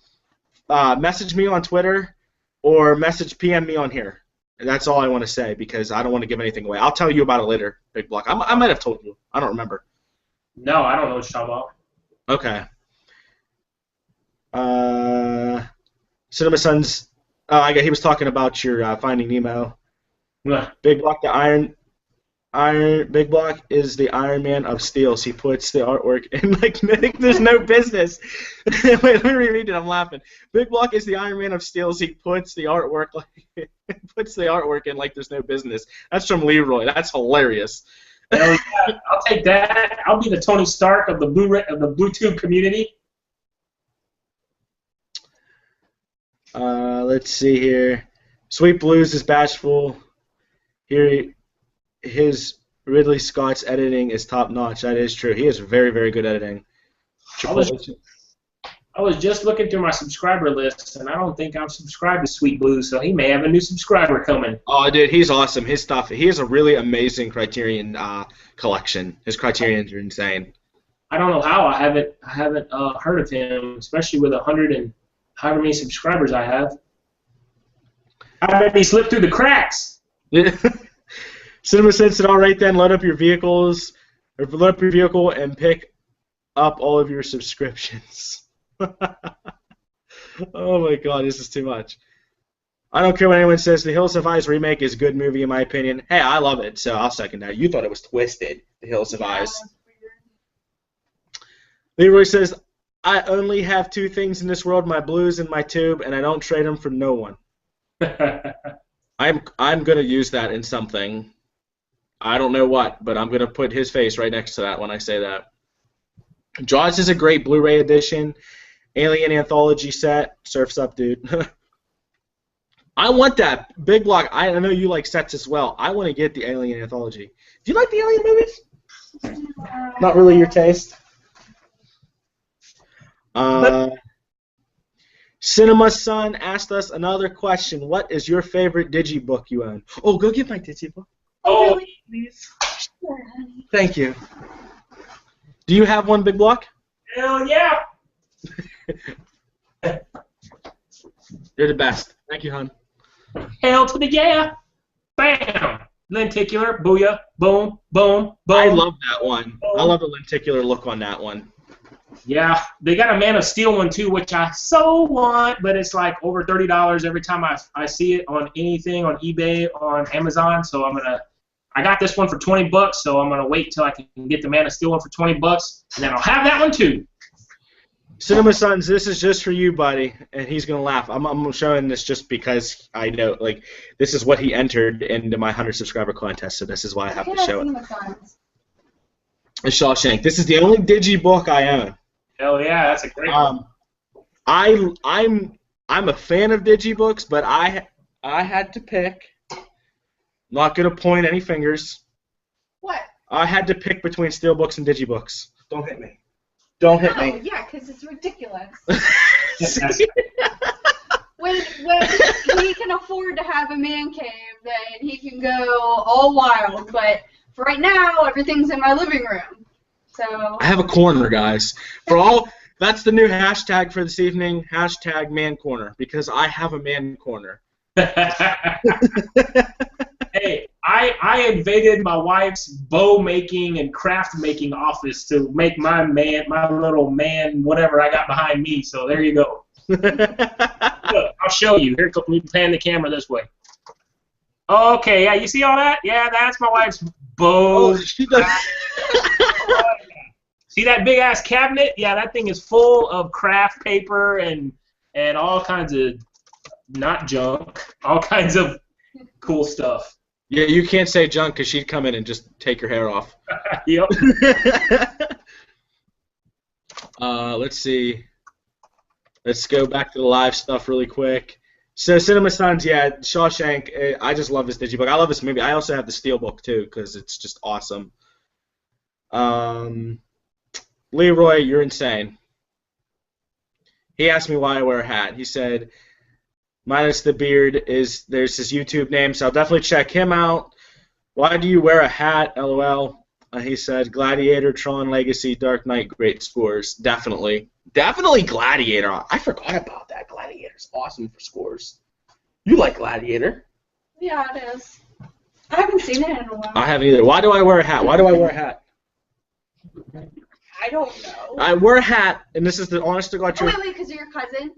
message me on Twitter or PM me on here. And that's all I want to say because I don't want to give anything away. I'll tell you about it later, Big Block. I might have told you. I don't remember. No, I don't know what you're talking about. Okay. Cinema Sons. He was talking about your Finding Nemo. Yeah. Big Block, Big Block is the Iron Man of Steels. He puts the artwork in like there's no business. Wait, let me reread it. I'm laughing. Big Block is the Iron Man of Steels. He puts the artwork in like there's no business. That's from Leroy. That's hilarious. Hell yeah, I'll take that. I'll be the Tony Stark of the Blu-ray of the BlueTube community. Let's see here. Sweet Blues is bashful. Here, his Ridley Scott's editing is top notch. That is true. He has very, very good editing. I was just looking through my subscriber list, and I don't think I'm subscribed to Sweet Blues, so he may have a new subscriber coming. Oh, dude, he's awesome. His stuff. He has a really amazing Criterion collection. His Criterions are insane. I don't know how I haven't heard of him, especially with 100 and however many subscribers I have. How did he slip through the cracks? Cinema said, all right then, load up your vehicle and pick up all of your subscriptions. Oh my god, this is too much. I don't care what anyone says. The Hills Have Eyes remake is a good movie in my opinion. Hey, I love it, so I'll second that. You thought it was twisted, The Hills Have Eyes. Leroy says, I only have two things in this world, my blues and my tube, and I don't trade them for no one. I'm gonna use that in something. I don't know what, but I'm gonna put his face right next to that when I say that. Jaws is a great Blu-ray edition. Alien Anthology set. Surf's up, dude. I want that. Big Block, I know you like sets as well. I want to get the Alien Anthology. Do you like the Alien movies? Not really your taste? Cinema Sun asked us another question. What is your favorite digibook you own? Oh, go get my digibook. Oh, really? please. Sure, honey. Thank you. Do you have one, Big Block? Hell yeah. You're the best. Thank you, hon. Hell to the yeah. Bam. Lenticular. Booyah. Boom. Boom. Boom. I love that one. I love the lenticular look on that one. Yeah, they got a Man of Steel one too, which I so want, but it's like over $30 every time I see it on anything on eBay, on Amazon. So I got this one for $20, so I'm gonna wait till I can get the Man of Steel one for $20, and then I'll have that one too. Cinema Sons, this is just for you, buddy, and he's gonna laugh. I'm showing this just because I know, like, this is what he entered into my 100 subscriber contest, so this is why I have to show it. The Shawshank. This is the only digibook I own. Hell yeah, that's a great one. I'm a fan of digibooks, but I had to pick. Not gonna point any fingers. What? I had to pick between steelbooks and digibooks. Don't hit me. Don't hit me. Yeah, because it's ridiculous. when he can afford to have a man cave, then he can go all wild. But for right now, everything's in my living room. So I have a corner, guys. That's the new hashtag for this evening. Hashtag man corner, because I have a man corner. Hey, I invaded my wife's bow making and craft making office to make my little man, whatever I got behind me. So there you go. Look, I'll show you. Here, let me pan the camera this way. Okay, yeah, you see all that? Yeah, that's my wife's bow. Oh, she does. See that big ass cabinet? Yeah, that thing is full of craft paper and all kinds of not junk, all kinds of cool stuff. Yeah, you can't say junk because she'd come in and just take your hair off. Yep. Let's see. Let's go back to the live stuff really quick. So Cinema Sons, yeah, Shawshank. I just love this digibook. I love this movie. I also have the steelbook too because it's just awesome. Leroy, you're insane. He asked me why I wear a hat. He said, minus the beard, there's his YouTube name, so I'll definitely check him out. Why do you wear a hat? LOL. He said, Gladiator, Tron Legacy, Dark Knight, great scores. Definitely. Definitely Gladiator. I forgot about that. Gladiator's awesome for scores. You like Gladiator? Yeah, it is. I haven't seen it in a while. I haven't either. Why do I wear a hat? Why do I wear a hat? I don't know. I wear a hat, and this is the honest to God truth. Wait, because you're your cousin?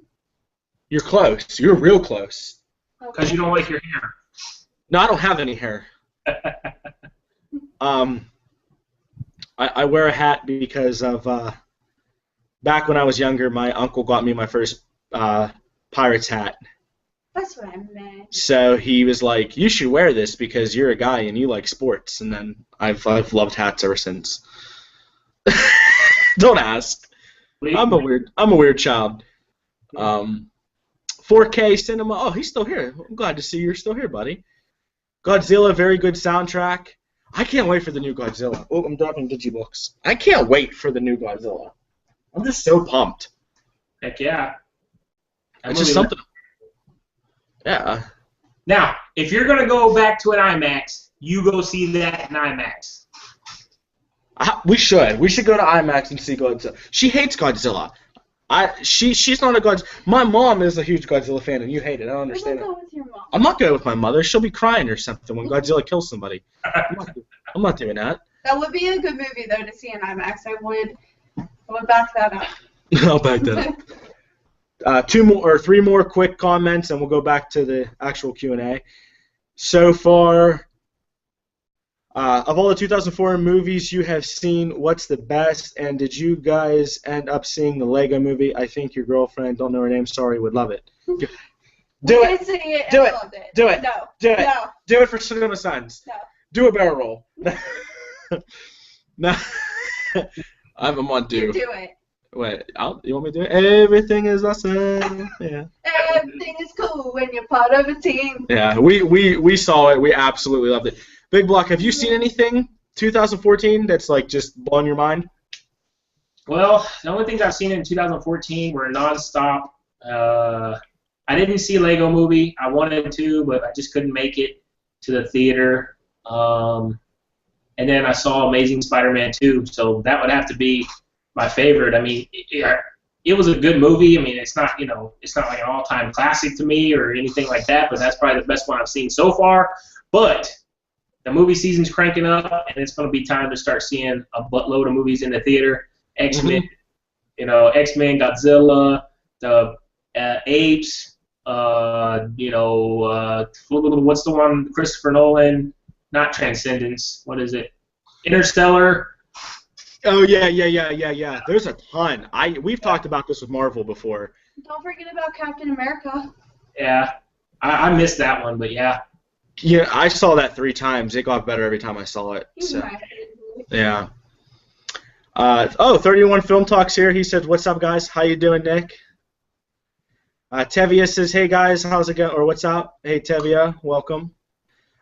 You're close. You're real close. Because you don't like your hair. No, I don't have any hair. I wear a hat because of back when I was younger, my uncle got me my first Pirates hat. That's what I meant. So he was like, "You should wear this because you're a guy and you like sports." And then I've loved hats ever since. Don't ask. I'm a weird child. 4K cinema. Oh, he's still here. I'm glad to see you're still here, buddy. Godzilla, very good soundtrack. I can't wait for the new Godzilla. Oh, I'm dropping digibooks. I can't wait for the new Godzilla. I'm just so pumped. Heck yeah. It's just something. Yeah. Now, if you're going to go back to an IMAX, you go see that in IMAX. We should. We should go to IMAX and see Godzilla. She hates Godzilla. She's not a Godzilla. My mom is a huge Godzilla fan, and you hate it. I don't understand it. Go with your mom. I'm not going with my mother. She'll be crying or something when Godzilla kills somebody. I'm not doing that. That would be a good movie, though, to see in IMAX. I would back that up. I'll back that up. 3 more quick comments, and we'll go back to the actual Q&A. So far, of all the 2004 movies you have seen, what's the best? And did you guys end up seeing the Lego movie? I think your girlfriend, don't know her name, sorry, would love it. Do it. Do it. Do it. No. Do it. No. Do it for Cinema Sons. No. Do a barrel roll. No. I'm on do. You do it. Wait, you want me to do it? Everything is awesome. Yeah. Everything is cool when you're part of a team. Yeah, we saw it. We absolutely loved it. Big Block, have you seen anything 2014 that's like just blowing your mind? Well, the only things I've seen in 2014 were nonstop. I didn't see Lego Movie. I wanted to, but I just couldn't make it to the theater. And then I saw Amazing Spider-Man 2, so that would have to be my favorite. I mean, it was a good movie. I mean, it's not like an all-time classic to me or anything like that, but that's probably the best one I've seen so far. But the movie season's cranking up, and it's going to be time to start seeing a buttload of movies in the theater. X-Men, X-Men, Godzilla, the Apes, what's the one, Christopher Nolan, not Transcendence, what is it? Interstellar. Oh, yeah. There's a ton. We've talked about this with Marvel before. Don't forget about Captain America. Yeah, I missed that one, but yeah. Yeah, I saw that 3 times. It got better every time I saw it. So. Yeah. 31 Film Talks here. He says, "What's up, guys? How you doing, Nick?" Tevia says, "Hey, guys, how's it going?" Or what's up? Hey, Tevia, welcome.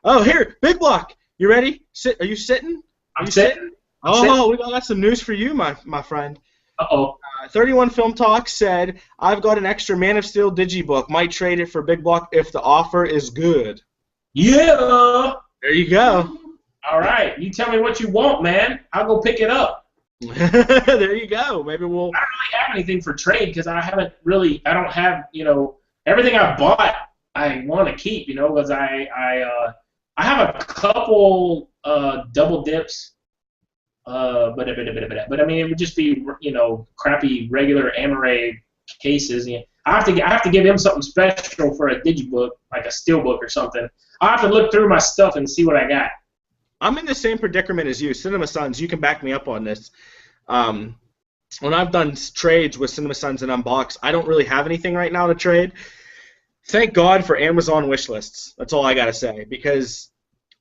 Oh, here, Big Block. You ready? Are you sitting? I'm sitting. Oh, we got some news for you, my friend. Uh-oh. 31 Film Talk said, "I've got an extra Man of Steel digibook. Might trade it for Big Block if the offer is good." Yeah. There you go. All right. You tell me what you want, man. I'll go pick it up. There you go. Maybe we'll. I don't really have anything for trade because I don't have, everything I bought I want to keep, because I have a couple double dips. But I mean, it would just be, crappy regular Amaray cases. I have to give him something special for a digibook, like a steelbook or something. I have to look through my stuff and see what I got. I'm in the same predicament as you. Cinema Sons, you can back me up on this. When I've done trades with Cinema Sons and Unbox, I don't really have anything right now to trade. Thank God for Amazon wish lists. That's all I got to say. Because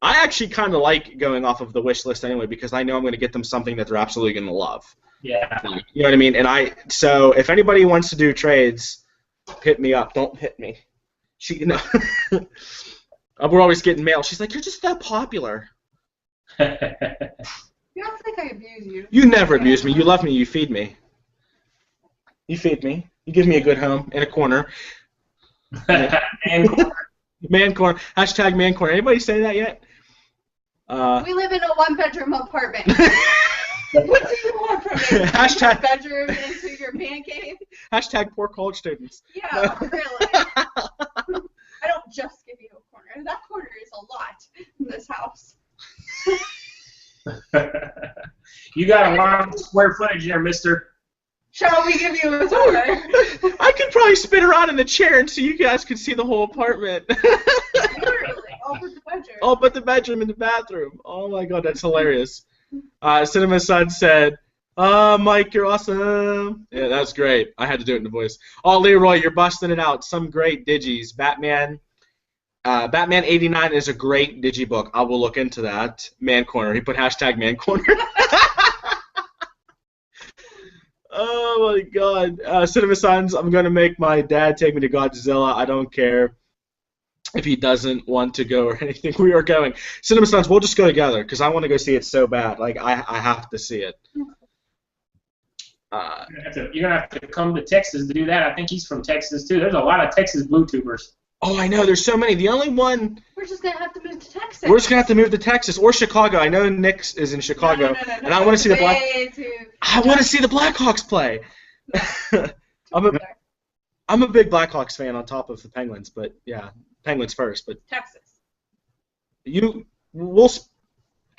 I actually kind of like going off of the wish list anyway because I know I'm going to get them something that they're absolutely going to love. Yeah. You know what I mean? So if anybody wants to do trades, hit me up. Don't hit me. We're always getting mail. She's like, you're just that popular. You don't think I abuse you? You never abuse me. You love me. You feed me. You feed me. You give me a good home in a corner. Man corner. Man corner. Hashtag man corner. Anybody say that yet? We live in a one-bedroom apartment. What do you want from me? Hashtag bedroom into your man cave? Hashtag poor college students. Yeah, really. I don't just give you a corner. That corner is a lot in this house. You got a lot of square footage there, mister. Shall we give you a tour? I could probably spin around in the chair and so you guys could see the whole apartment. Literally, all but the bedroom. All but the bedroom and the bathroom. Oh my god, that's hilarious. Cinema Sun said, Mike, you're awesome. Yeah, that's great. I had to do it in the voice. Oh, Leroy, you're busting it out. Some great digis. Batman 89 is a great digibook. I will look into that. Man Corner. He put hashtag Man Corner. Oh my god. Cinema Suns, I'm going to make my dad take me to Godzilla. I don't care if he doesn't want to go or anything. We are going. Cinema Suns, we'll just go together because I want to go see it so bad. Like, I have to see it. You're going to have to come to Texas to do that. I think he's from Texas, too. There's a lot of Texas Bluetubers. Oh, I know. There's so many. The only one... We're just going to have to move to Texas. We're just going to have to move to Texas or Chicago. I know Nick is in Chicago. No, and I want to see I want to see the Blackhawks play. I'm a big Blackhawks fan on top of the Penguins, but yeah, Penguins first. But Texas. How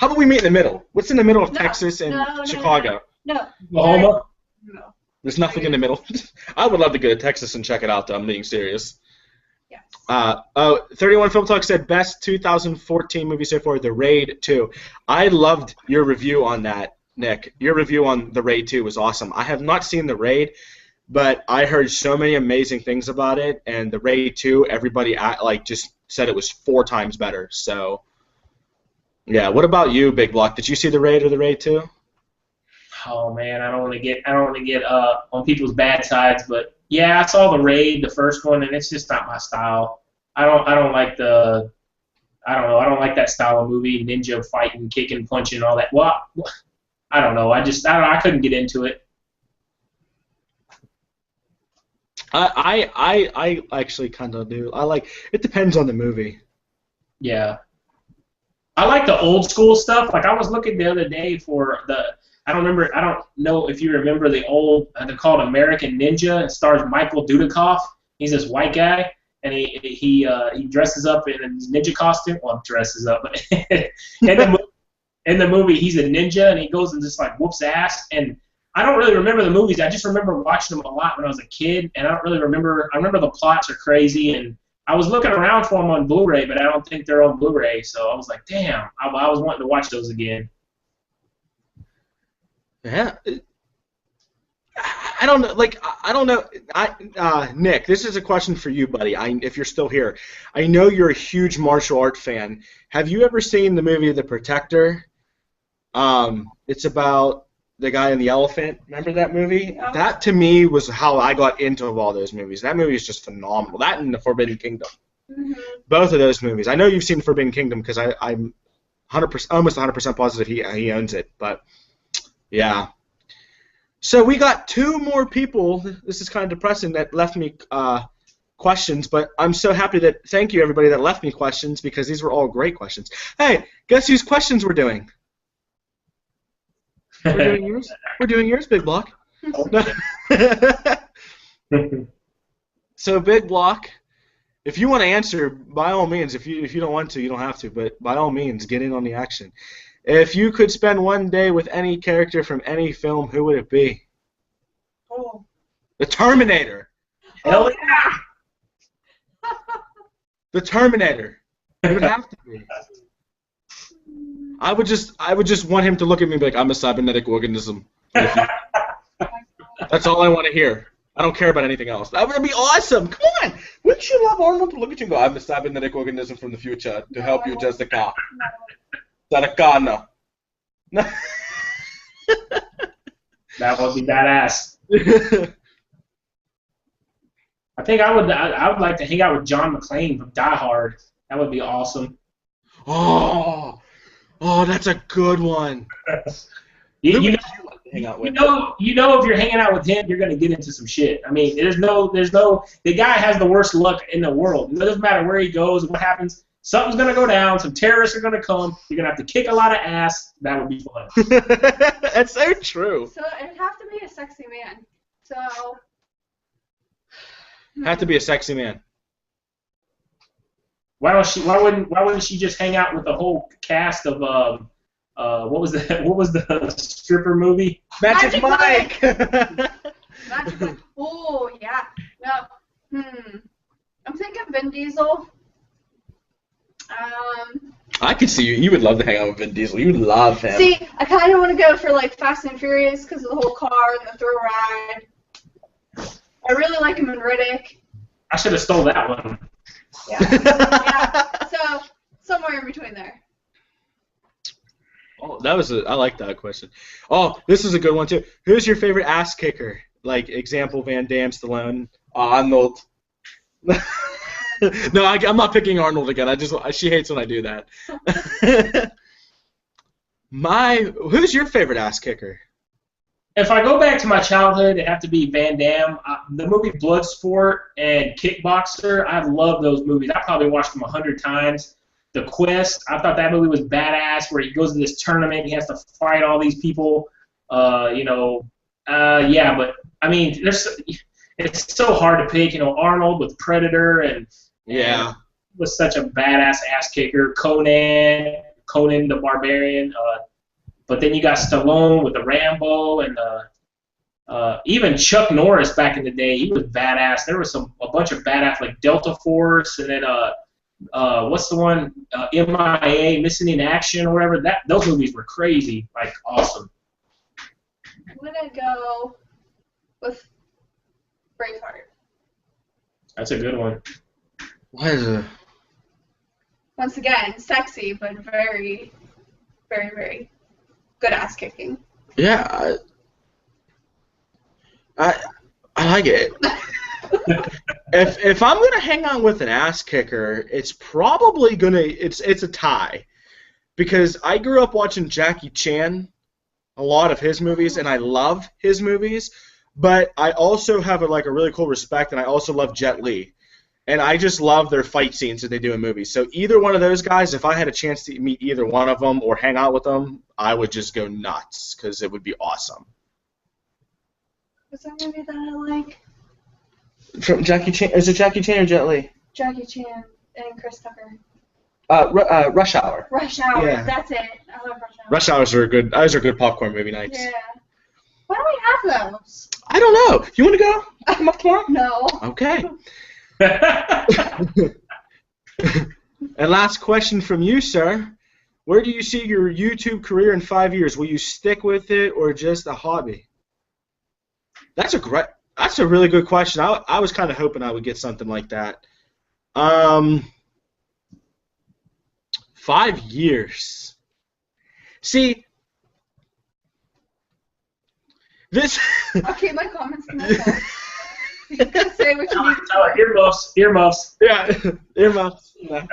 about we meet in the middle? What's in the middle of Texas and Chicago? No. Oklahoma? No. There's nothing in the middle. I would love to go to Texas and check it out, though. I'm being serious. Yes. 31 Film Talk said best 2014 movie so far, The Raid 2. I loved your review on that, Nick. Your review on The Raid 2 was awesome. I have not seen The Raid, but I heard so many amazing things about it, and The Raid 2, everybody just said it was 4 times better. So, yeah. What about you, Big Block? Did you see The Raid or The Raid 2? Oh man, I don't want to get on people's bad sides, but yeah, I saw The Raid, the first one, and it's just not my style. I don't like that style of movie, ninja fighting, kicking, punching, all that. Well, I don't know. I couldn't get into it. I actually kind of do. It depends on the movie. Yeah. I like the old school stuff. Like I was looking the other day for I don't know if you remember the old, they're called American Ninja. It stars Michael Dudikoff. He's this white guy, and he dresses up in a ninja costume. Well, dresses up, but in the movie, he's a ninja, and he goes and just like whoops ass. And I don't really remember the movies. I just remember watching them a lot when I was a kid, and I don't really remember. I remember the plots are crazy, and I was looking around for them on Blu-ray, but I don't think they're on Blu-ray. So I was like, damn, I was wanting to watch those again. Yeah, I don't know. I don't know. Nick, this is a question for you, buddy. If you're still here, I know you're a huge martial art fan. Have you ever seen the movie The Protector? It's about the guy and the elephant. Remember that movie? Yeah. That to me was how I got into all those movies. That movie is just phenomenal. That and The Forbidden Kingdom. Mm-hmm. Both of those movies. I know you've seen Forbidden Kingdom because I'm 100%, almost 100% positive he owns it, but. Yeah. So we got 2 more people. This is kind of depressing that left me questions, but I'm so happy that thank you everybody that left me questions because these were all great questions. Hey, guess whose questions we're doing? We're doing yours. We're doing yours, Big Block. So Big Block, if you want to answer, by all means. If you don't want to, you don't have to. But by all means, get in on the action. If you could spend one day with any character from any film, who would it be? Oh. The Terminator. Hell yeah! The Terminator. It would have to be. I would just want him to look at me and be like, I'm a cybernetic organism. That's all I want to hear. I don't care about anything else. That would be awesome. Come on. Wouldn't you love Arnold to look at you and go, I'm the cybernetic organism from the future to help you adjust the car. Saracana. That would be badass. I think I would like to hang out with John McClane from Die Hard. That would be awesome. Oh, that's a good one. You Who know, would you like to hang out with? you know, if you're hanging out with him, you're gonna get into some shit. I mean, there's no. The guy has the worst luck in the world. It doesn't matter where he goes, what happens. Something's gonna go down. Some terrorists are gonna come. You're gonna have to kick a lot of ass. That would be fun. That's so true. So it'd have to be a sexy man. So. Have to be a sexy man. Why wouldn't she just hang out with the whole cast of what was the stripper movie? Magic Mike. Magic Mike. Oh yeah. No. I'm thinking Vin Diesel. I could see you. You would love to hang out with Vin Diesel. You would love him. See, I kind of want to go for like Fast and Furious because of the whole car and the thrill ride. I really like him in Riddick. I should have stole that one. Yeah. So somewhere in between there. Oh, I like that question. Oh, this is a good one too. Who's your favorite ass kicker? Like example, Van Damme, Stallone, Arnold. No, I'm not picking Arnold again. She hates when I do that. Who's your favorite ass kicker? If I go back to my childhood, it'd have to be Van Damme. The movie Bloodsport and Kickboxer, I love those movies. I probably watched them 100 times. The Quest, I thought that movie was badass, where he goes to this tournament, he has to fight all these people. Yeah, but I mean, it's so hard to pick. Arnold with Predator and was such a badass ass kicker. Conan the Barbarian. But then you got Stallone with the Rambo and even Chuck Norris back in the day. He was badass. There was a bunch of badass like Delta Force, and then what's the one MIA, Missing in Action or whatever. Those movies were crazy, like awesome. I'm gonna go with Braveheart. That's a good one. What is it? Once again, sexy but very, very, very good ass kicking. Yeah, I like it. If I'm gonna hang out with an ass kicker, it's probably it's a tie, because I grew up watching Jackie Chan, a lot of his movies, and I love his movies, but I also have a really cool respect, and I also love Jet Li. And I just love their fight scenes that they do in movies. So either one of those guys, if I had a chance to meet either one of them or hang out with them, I would just go nuts because it would be awesome. What's that movie that I like? From Jackie Chan? Is it Jackie Chan or Jet Li? Jackie Chan and Chris Tucker. Rush Hour. Rush Hour. Yeah. That's it. I love Rush Hour. Rush Hours are good. Those are good popcorn movie nights. Yeah. Why don't we have those? I don't know. You want to go? Come up tomorrow? No. Okay. And last question from you, sir. Where do you see your YouTube career in 5 years? Will you stick with it or just a hobby? That's a really good question. I was kind of hoping I would get something like that. 5 years. See, this. I'll keep my comments to myself. You can say what you need to say. Earmuffs. Yeah, earmuffs. Yeah.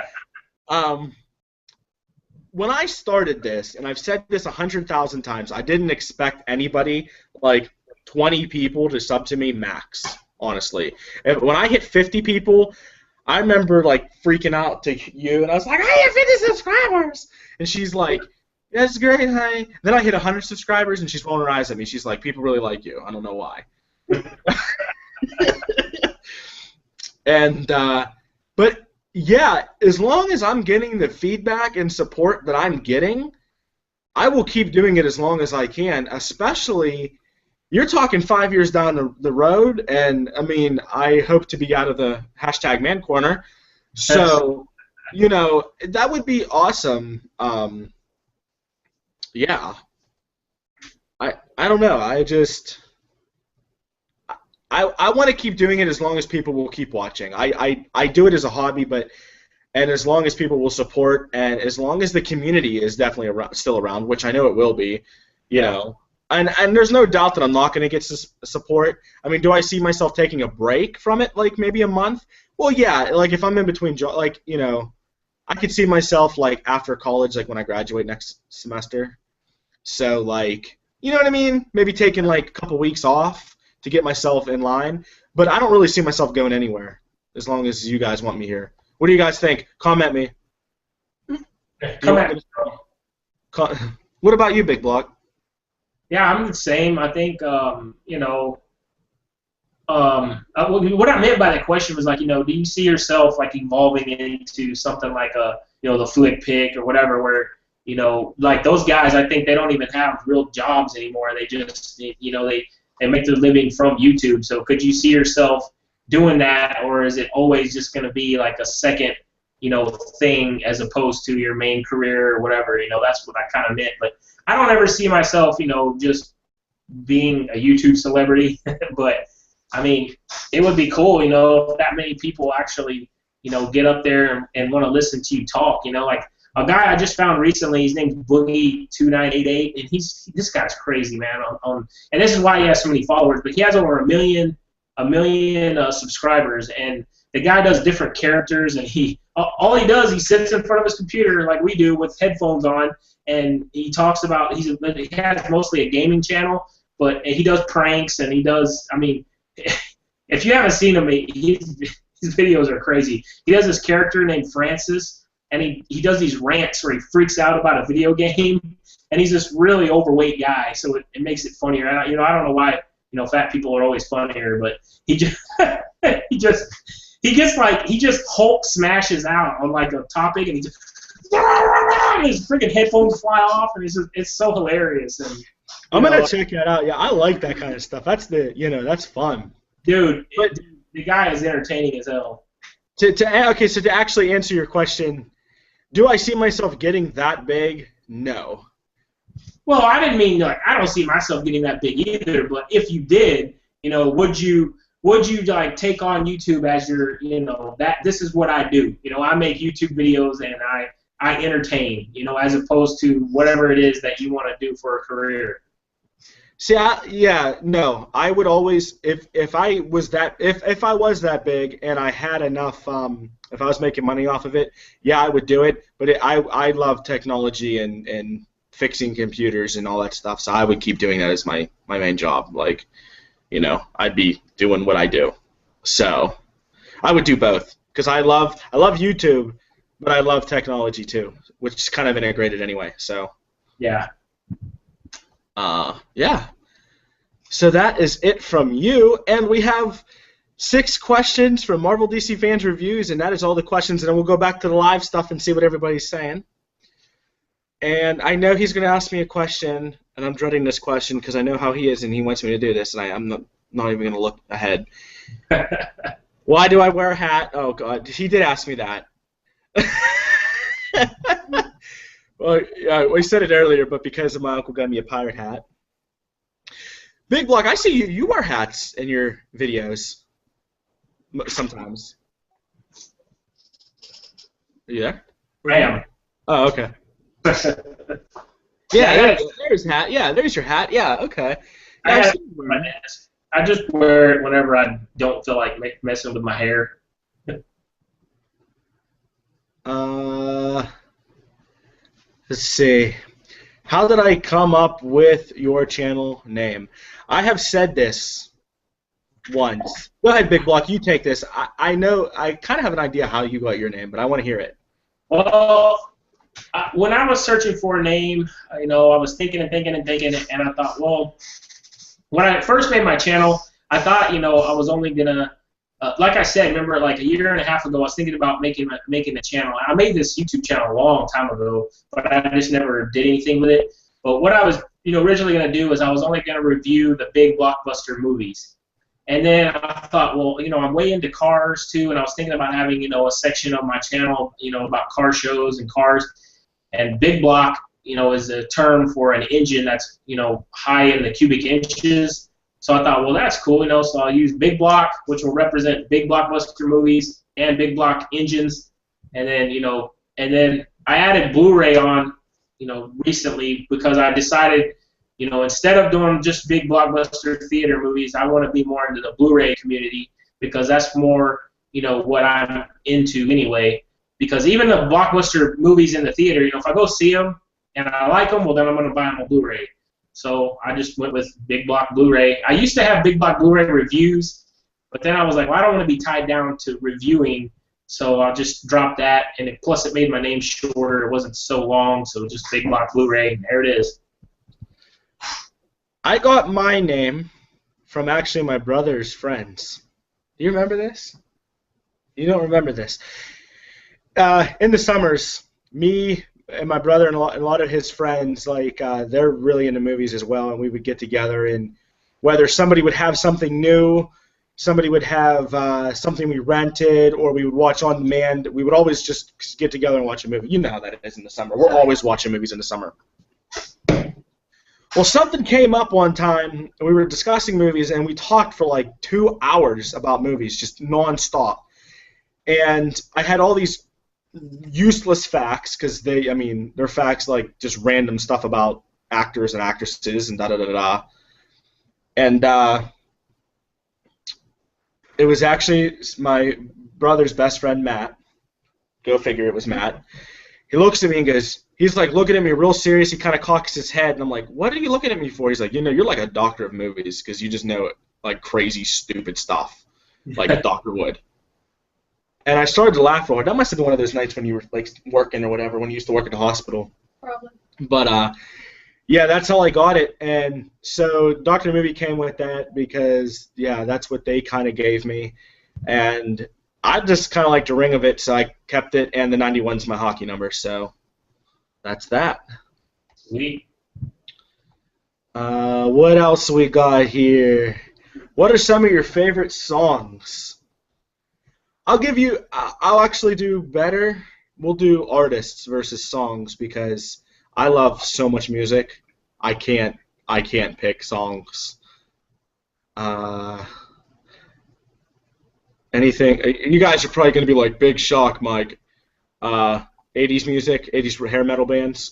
When I started this, and I've said this 100,000 times, I didn't expect anybody, like 20 people, to sub to me max, honestly. When I hit 50 people, I remember freaking out to you, and I was like, I have 50 subscribers! And she's like, that's great, honey. Then I hit 100 subscribers, and she's rolling her eyes at me. She's like, people really like you. I don't know why. And but yeah, as long as I'm getting the feedback and support that I'm getting, I will keep doing it as long as I can. Especially, you're talking 5 years down the road, and I mean, I hope to be out of the hashtag man corner. So, that would be awesome. Yeah. I don't know. I want to keep doing it as long as people will keep watching. I do it as a hobby, and as long as people will support, and as long as the community is definitely still around, which I know it will be, you know. And there's no doubt that I'm not going to get support. I mean, do I see myself taking a break from it, like maybe a month? Well, yeah, like if I'm in between, like, you know, I could see myself like after college, like when I graduate next semester. So like, you know what I mean? Maybe taking like a couple weeks off to get myself in line. But I don't really see myself going anywhere as long as you guys want me here. What do you guys think? Comment me. Comment. What about you, Big Block? Yeah, I'm the same. I think, you know, what I meant by that question was like, you know, do you see yourself like evolving into something like you know, the Flick Pick or whatever, where, you know, like those guys, I think they don't even have real jobs anymore. They just, you know, they make their living from YouTube. So could you see yourself doing that, or is it always just going to be like a second, you know, thing as opposed to your main career or whatever? You know, that's what I kind of meant. But I don't ever see myself, you know, just being a YouTube celebrity. But I mean, it would be cool, you know, if that many people actually, you know, get up there and want to listen to you talk. You know, like a guy I just found recently, his name's Boogie2988, and this guy's crazy, man. And this is why he has so many followers. But he has over a million subscribers, and the guy does different characters, and all he does, he sits in front of his computer like we do with headphones on, and he talks about he has mostly a gaming channel, but he does pranks, and he does, I mean, if you haven't seen him, his videos are crazy. He does this character named Francis, and he does these rants where he freaks out about a video game, and he's this really overweight guy, so it makes it funnier. And you know, I don't know why, you know, fat people are always funnier, but he just he just Hulk smashes out on like a topic, and he just his freaking headphones fly off, and it's so hilarious. And I'm gonna check that out. Yeah, I like that kind of stuff. That's fun, dude. The guy is entertaining as hell. So to actually answer your question, do I see myself getting that big? No. Well, I didn't mean like I don't see myself getting that big either. But if you did, you know, would you like take on YouTube as your, you know, that this is what I do. You know, I make YouTube videos and I entertain. You know, as opposed to whatever it is that you want to do for a career. See, no. I would always, if I was that big and I had enough, if I was making money off of it, yeah, I would do it. But I love technology and fixing computers and all that stuff, so I would keep doing that as my main job. Like, you know, I'd be doing what I do. So I would do both because I love YouTube, but I love technology too, which is kind of integrated anyway. So yeah. Yeah. So that is it from you, and we have 6 questions from Marvel DC Fans Reviews, and that is all the questions, and then we'll go back to the live stuff and see what everybody's saying. And I know he's going to ask me a question, and I'm dreading this question because I know how he is, and he wants me to do this, and I'm not even going to look ahead. Why do I wear a hat? Oh, God. He did ask me that. Well, yeah, we said it earlier, but because my uncle got me a pirate hat. Big Block, I see you wear hats in your videos sometimes. Are you there? I am. Oh, okay. Yeah, there's hat. Yeah, there's your hat. Yeah, okay. I just wear it whenever I don't feel like messing with my hair. Let's see. How did I come up with your channel name? I have said this once. Go ahead, Big Block. You take this. I know. I kind of have an idea how you got your name, but I want to hear it. Well, when I was searching for a name, you know, I was thinking, and I thought, well, when I first made my channel, I thought, you know, I was only gonna, like I said, remember, like a year and a half ago, I was thinking about making a channel. I made this YouTube channel a long time ago, but I just never did anything with it. But what I was, you know, originally gonna do is I was only gonna review the big blockbuster movies. And then I thought, well, you know, I'm way into cars too, and I was thinking about having, you know, a section of my channel, you know, about car shows and cars. And big block, you know, is a term for an engine that's, you know, high in the cubic inches. So I thought, well, that's cool, you know. So I'll use Big Block, which will represent big blockbuster movies and big block engines, and then I added Blu-ray on, recently because I decided, instead of doing just big blockbuster theater movies, I want to be more into the Blu-ray community because that's more, what I'm into anyway. Because even the blockbuster movies in the theater, if I go see them and I like them, well, then I'm going to buy them on Blu-ray. So I just went with BigBlock Blu-ray. I used to have BigBlock Blu-ray reviews, but then I was like, well, I don't want to be tied down to reviewing, so I'll just drop that. And plus, it made my name shorter. It wasn't so long, so just BigBlock Blu-ray. There it is. I got my name from actually my brother's friends. Do you remember this? You don't remember this. In the summers, me and my brother and a lot of his friends, they're really into movies as well, and we would get together, and whether somebody would have something new, somebody would have something we rented, or we would watch on demand, we would always just get together and watch a movie. You know how that is in the summer. We're always watching movies in the summer. Well, something came up one time, and we were discussing movies, and we talked for like 2 hours about movies, just nonstop. And I had all these useless facts, because they're facts like just random stuff about actors and actresses and da-da-da-da-da. And it was actually my brother's best friend, Matt. Go figure, it was Matt. He looks at me and goes, he's like looking at me real serious. He kind of cocks his head, and I'm like, what are you looking at me for? He's like, you're like a doctor of movies, because you just know like crazy, stupid stuff, like a doctor would. And I started to laugh real hard. That must have been one of those nights when you were like working or whatever, when you used to work at the hospital. Probably. But yeah, that's how I got it. And so Doctor Movie came with that because that's what they kind of gave me. And I just kind of liked the ring of it, so I kept it. And the 91's my hockey number, so that's that. Sweet. What else we got here? What are some of your favorite songs? I'll actually do better. We'll do artists versus songs because I love so much music. I can't pick songs. Anything. You guys are probably going to be like, big shock, Mike. 80s music, 80s hair metal bands.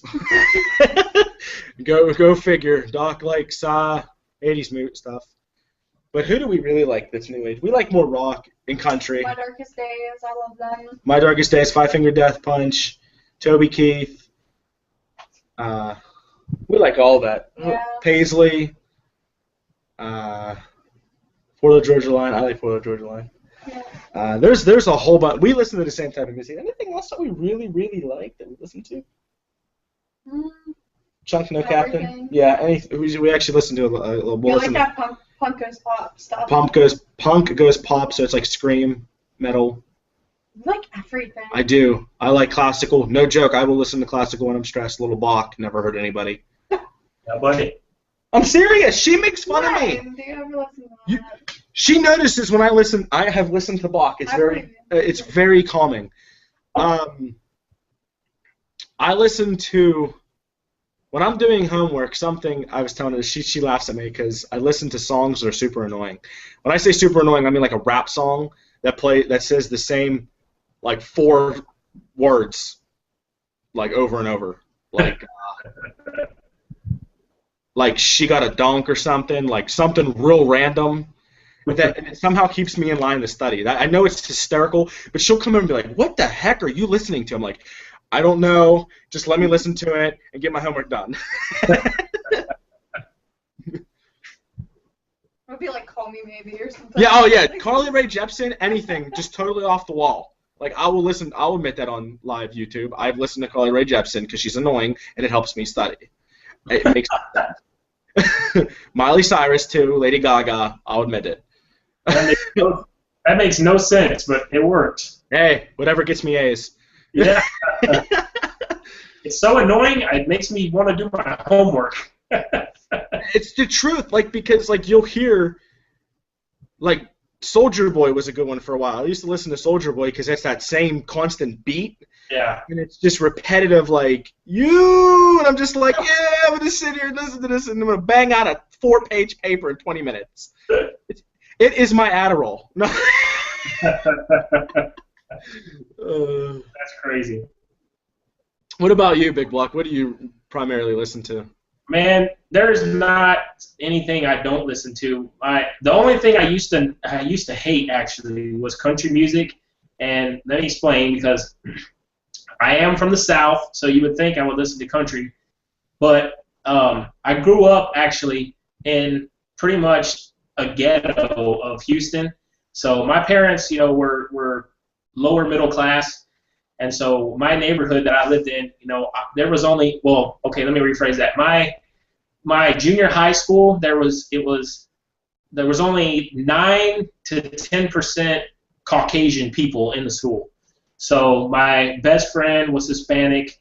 Go figure. Doc likes 80s stuff. But who do we really like that's new age? We like more rock and country. My Darkest Days, I love them. My Darkest Days, Five Finger Death Punch, Toby Keith. We like all that. Yeah. Paisley. 4th of Georgia Line. I like 4th of Georgia Line. Yeah. There's a whole bunch. We listen to the same type of music. Anything else that we really, really like that we listen to? Chunk No Captain. Yeah. We actually listen to a little. You like that punk goes pop stuff. Punk goes pop, so it's like scream metal. You like everything. I do. I like classical. No joke. I will listen to classical when I'm stressed. Little Bach. Never hurt anybody. Yeah, buddy. I'm serious. She makes fun of me. Do you ever listen to that? She notices when I listen. I have listened to Bach. It's very calming. I listen to. When I'm doing homework, something I was telling her, she laughs at me because I listen to songs that are super annoying. When I say super annoying, I mean like a rap song that says the same like 4 words like over and over, like she got a dunk or something, like something real random. But that and it somehow keeps me in line to study. I know it's hysterical, but she'll come in and be like, "What the heck are you listening to?" I'm like, I don't know. Just let me listen to it and get my homework done. It'll be like Call Me Maybe or something. Yeah, oh yeah, Carly Rae Jepsen, anything, just totally off the wall. Like I will listen. I'll admit that on live YouTube. I've listened to Carly Rae Jepsen because she's annoying and it helps me study. It makes sense. Miley Cyrus too, Lady Gaga. I'll admit it. That makes no sense, but it worked. Hey, whatever gets me A's. Yeah. It's so annoying. It makes me want to do my homework. It's the truth, because you'll hear, Soulja Boy was a good one for a while. I used to listen to Soulja Boy because it's that same constant beat. Yeah. And it's just repetitive, and I'm just like, yeah, I'm gonna sit here and listen to this, and I'm gonna bang out a 4-page paper in 20 minutes. It is my Adderall. No. That's crazy. What about you, Big Block? What do you primarily listen to? Man, there's not anything I don't listen to. The only thing I used to hate actually was country music, and let me explain, because I am from the South, so you would think I would listen to country, but I grew up actually in pretty much a ghetto of Houston. So my parents, were lower middle class, and so my neighborhood that I lived in, there was only, well, okay, let me rephrase that. My junior high school, there was only 9 to 10% Caucasian people in the school. So my best friend was Hispanic,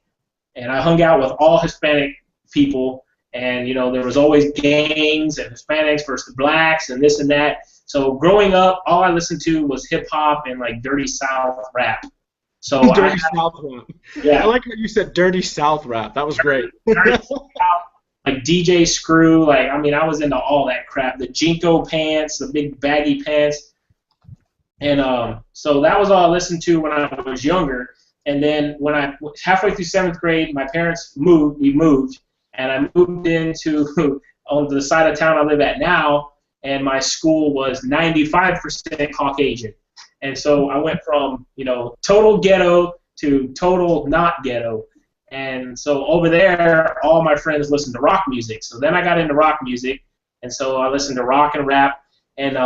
and I hung out with all Hispanic people, and there was always gangs and Hispanics versus the blacks and this and that. So growing up, all I listened to was hip hop and like dirty South rap. So Dirty South rap. Yeah. I like how you said dirty South rap. That was great. Dirty South, like DJ Screw, I was into all that crap. The Jinko pants, the big baggy pants. And so that was all I listened to when I was younger. And then when I halfway through 7th grade, my parents moved. We moved, and I moved into on the side of town I live at now, and my school was 95% Caucasian. And so I went from total ghetto to total not ghetto. And so over there, all my friends listened to rock music. So then I got into rock music, and so I listened to rock and rap. And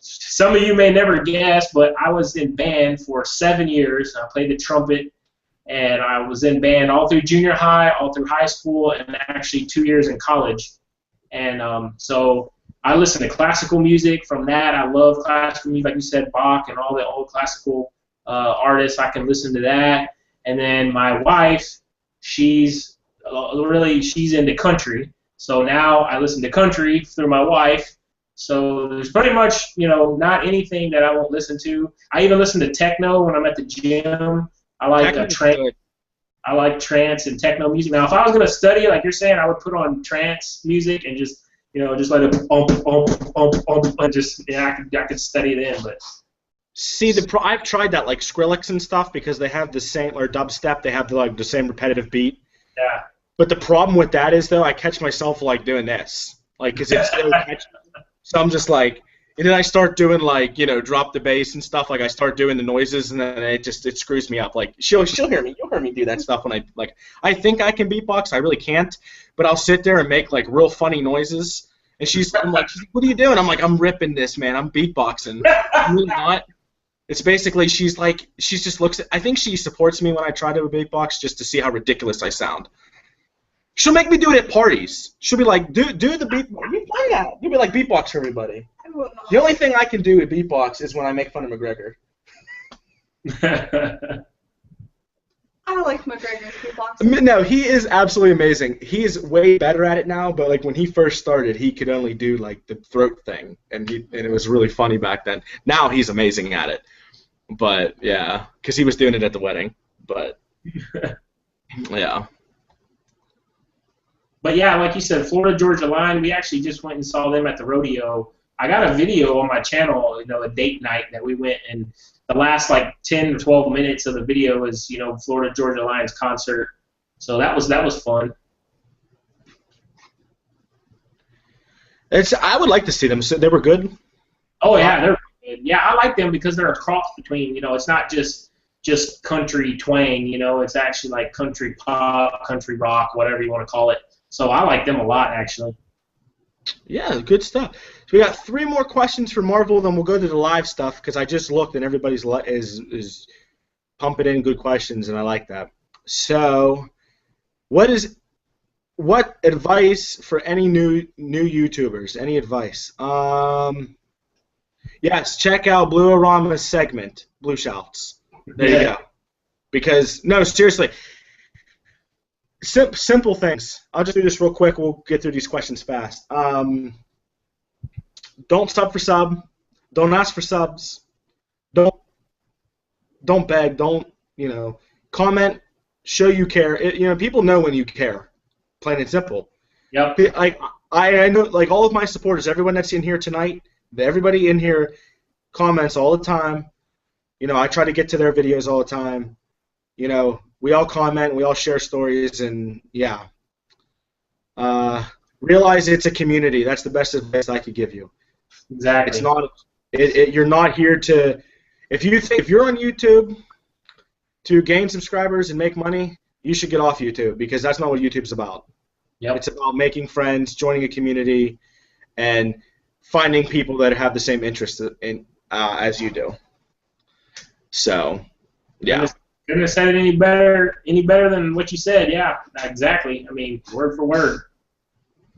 some of you may never guess, but I was in band for 7 years. I played the trumpet, and I was in band all through junior high, all through high school, and actually 2 years in college. And so I listen to classical music. From that, I love classical music, like you said, Bach and all the old classical artists. I can listen to that. And then my wife, she's into country. So now I listen to country through my wife. So there's pretty much, not anything that I won't listen to. I even listen to techno when I'm at the gym. I like I like trance and techno music. Now, if I was going to study, like you're saying, I would put on trance music and just let it and just, I could study it in. But see, I've tried that, like Skrillex and stuff, because they have the same, or dubstep, they have the same repetitive beat. Yeah. But the problem with that is, though, I catch myself doing this, because it's so catchy. So I'm just and then I start doing drop the bass and stuff. I start doing the noises, and then it screws me up. She'll hear me. You'll hear me do that stuff when I think I can beatbox. I really can't, but I'll sit there and make real funny noises. And she's like, "What are you doing?" I'm like, "I'm ripping this, man. I'm beatboxing." I'm really not. It's basically she just looks at. I think she supports me when I try to beatbox just to see how ridiculous I sound. She'll make me do it at parties. She'll be like, do the beatbox. Why not? You'll be like, beatbox for everybody. The only thing I can do at beatbox is when I make fun of McGregor. I like McGregor's beatboxing. No, he is absolutely amazing. He is way better at it now, but when he first started, he could only do the throat thing, and it was really funny back then. Now he's amazing at it. But yeah, because he was doing it at the wedding. But yeah. But yeah, like you said, Florida Georgia Line, we actually just went and saw them at the rodeo. I got a video on my channel, a date night that we went, and the last 10 or 12 minutes of the video is, Florida Georgia Line's concert. So that was fun. I would like to see them. So they were good? Oh yeah, they're good. Yeah, I like them because they're a cross between, it's not just country twang, it's actually country pop, country rock, whatever you want to call it. So I like them a lot, actually. Yeah, good stuff. So we got 3 more questions for Marvel, then we'll go to the live stuff, because I just looked and everybody's is pumping in good questions, and I like that. So, what advice for any new YouTubers? Any advice? Yes, check out Blue-Arama's segment, Blue Shouts. There you go. Because, no, seriously. Simple things. I'll just do this real quick. We'll get through these questions fast. Don't sub for sub. Don't ask for subs. Don't beg. Don't comment. Show you care. People know when you care. Plain and simple. Yep. I know, like, all of my supporters, everyone that's in here tonight, everybody in here comments all the time. You know, I try to get to their videos all the time. You know, we all comment, we all share stories, and yeah. Realize it's a community. That's the best advice I could give you. Exactly. It's not. You're not here to. If you're on YouTube to gain subscribers and make money, you should get off YouTube, because that's not what YouTube's about. Yep. It's about making friends, joining a community, and finding people that have the same interests as you do. So, yeah. Couldn't have said it any better than what you said. Yeah, exactly. I mean, word for word.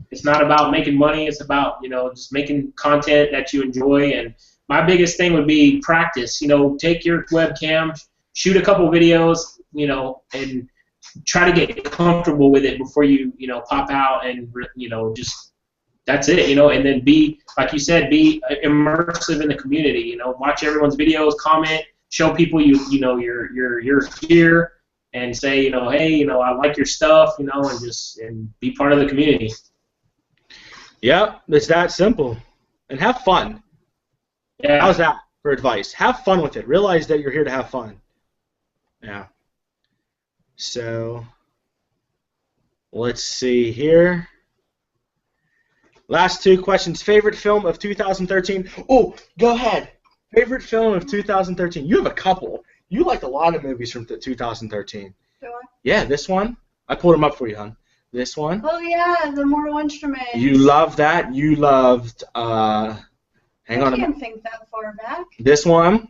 It's not about making money. It's about, you know, just making content that you enjoy. And my biggest thing would be practice. You know, take your webcam, shoot a couple videos, you know, and try to get comfortable with it before you know, pop out and, you know, just that's it, you know. And then be, like you said, be immersive in the community. You know, watch everyone's videos, comment, show people you know you're here, and say, you know, hey, you know, I like your stuff, you know, and be part of the community. Yep, it's that simple. And have fun. Yeah. How's that for advice? Have fun with it. Realize that you're here to have fun. Yeah. So, let's see here. Last two questions. Favorite film of 2013? Oh, go ahead. Favorite film of 2013? You have a couple. You liked a lot of movies from 2013. Do I? Yeah, this one. I pulled them up for you, hon. This one. Oh yeah, the Mortal Instruments. You love that. You loved. Hang on. I can't think that far back. This one.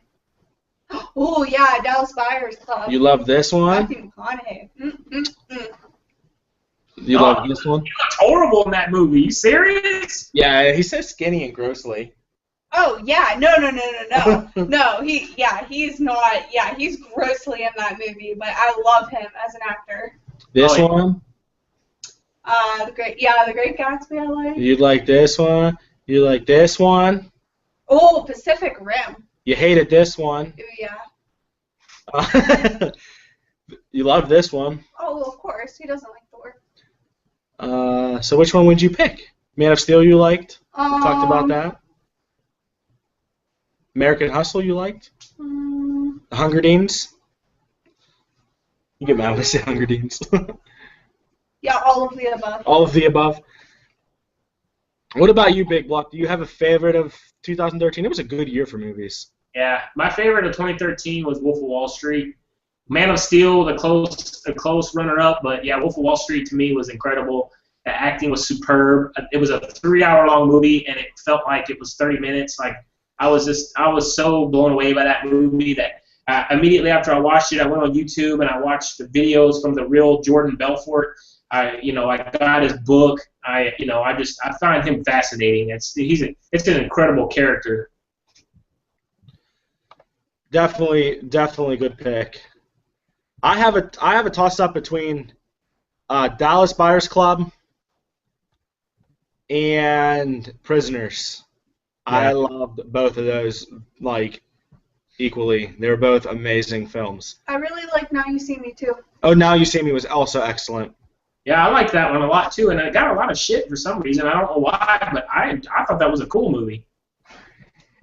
Oh yeah, Dallas Buyers Club. You love this one. Matthew McConaughey. You love this one. You looked horrible in that movie. You serious? Yeah, he's so skinny and grossly. Oh yeah, no. No, he's not. Yeah, he's grossly in that movie, but I love him as an actor. This one. The Great Gatsby. I like. You like this one. You like this one. Oh, Pacific Rim. You hated this one. Ooh, yeah. You love this one. Oh, of course. Who doesn't like Thor? So which one would you pick? Man of Steel you liked? We talked about that. American Hustle you liked? The Hunger Games? You get mad when I say Hunger Games. Yeah, all of the above. All of the above. What about you, Big Block? Do you have a favorite of 2013? It was a good year for movies. Yeah, my favorite of 2013 was Wolf of Wall Street. Man of Steel, the close runner-up, but yeah, Wolf of Wall Street to me was incredible. The acting was superb. It was a 3-hour-long movie, and it felt like it was 30 minutes. Like I was so blown away by that movie that immediately after I watched it, I went on YouTube and I watched the videos from the real Jordan Belfort. I got his book. I find him fascinating. It's an incredible character. Definitely good pick. I have a toss up between Dallas Buyers Club and Prisoners. Yeah. I loved both of those like equally. They were both amazing films. I really like Now You See Me too. Oh, Now You See Me was also excellent. Yeah, I like that one a lot too, and it got a lot of shit for some reason. I don't know why, but I thought that was a cool movie.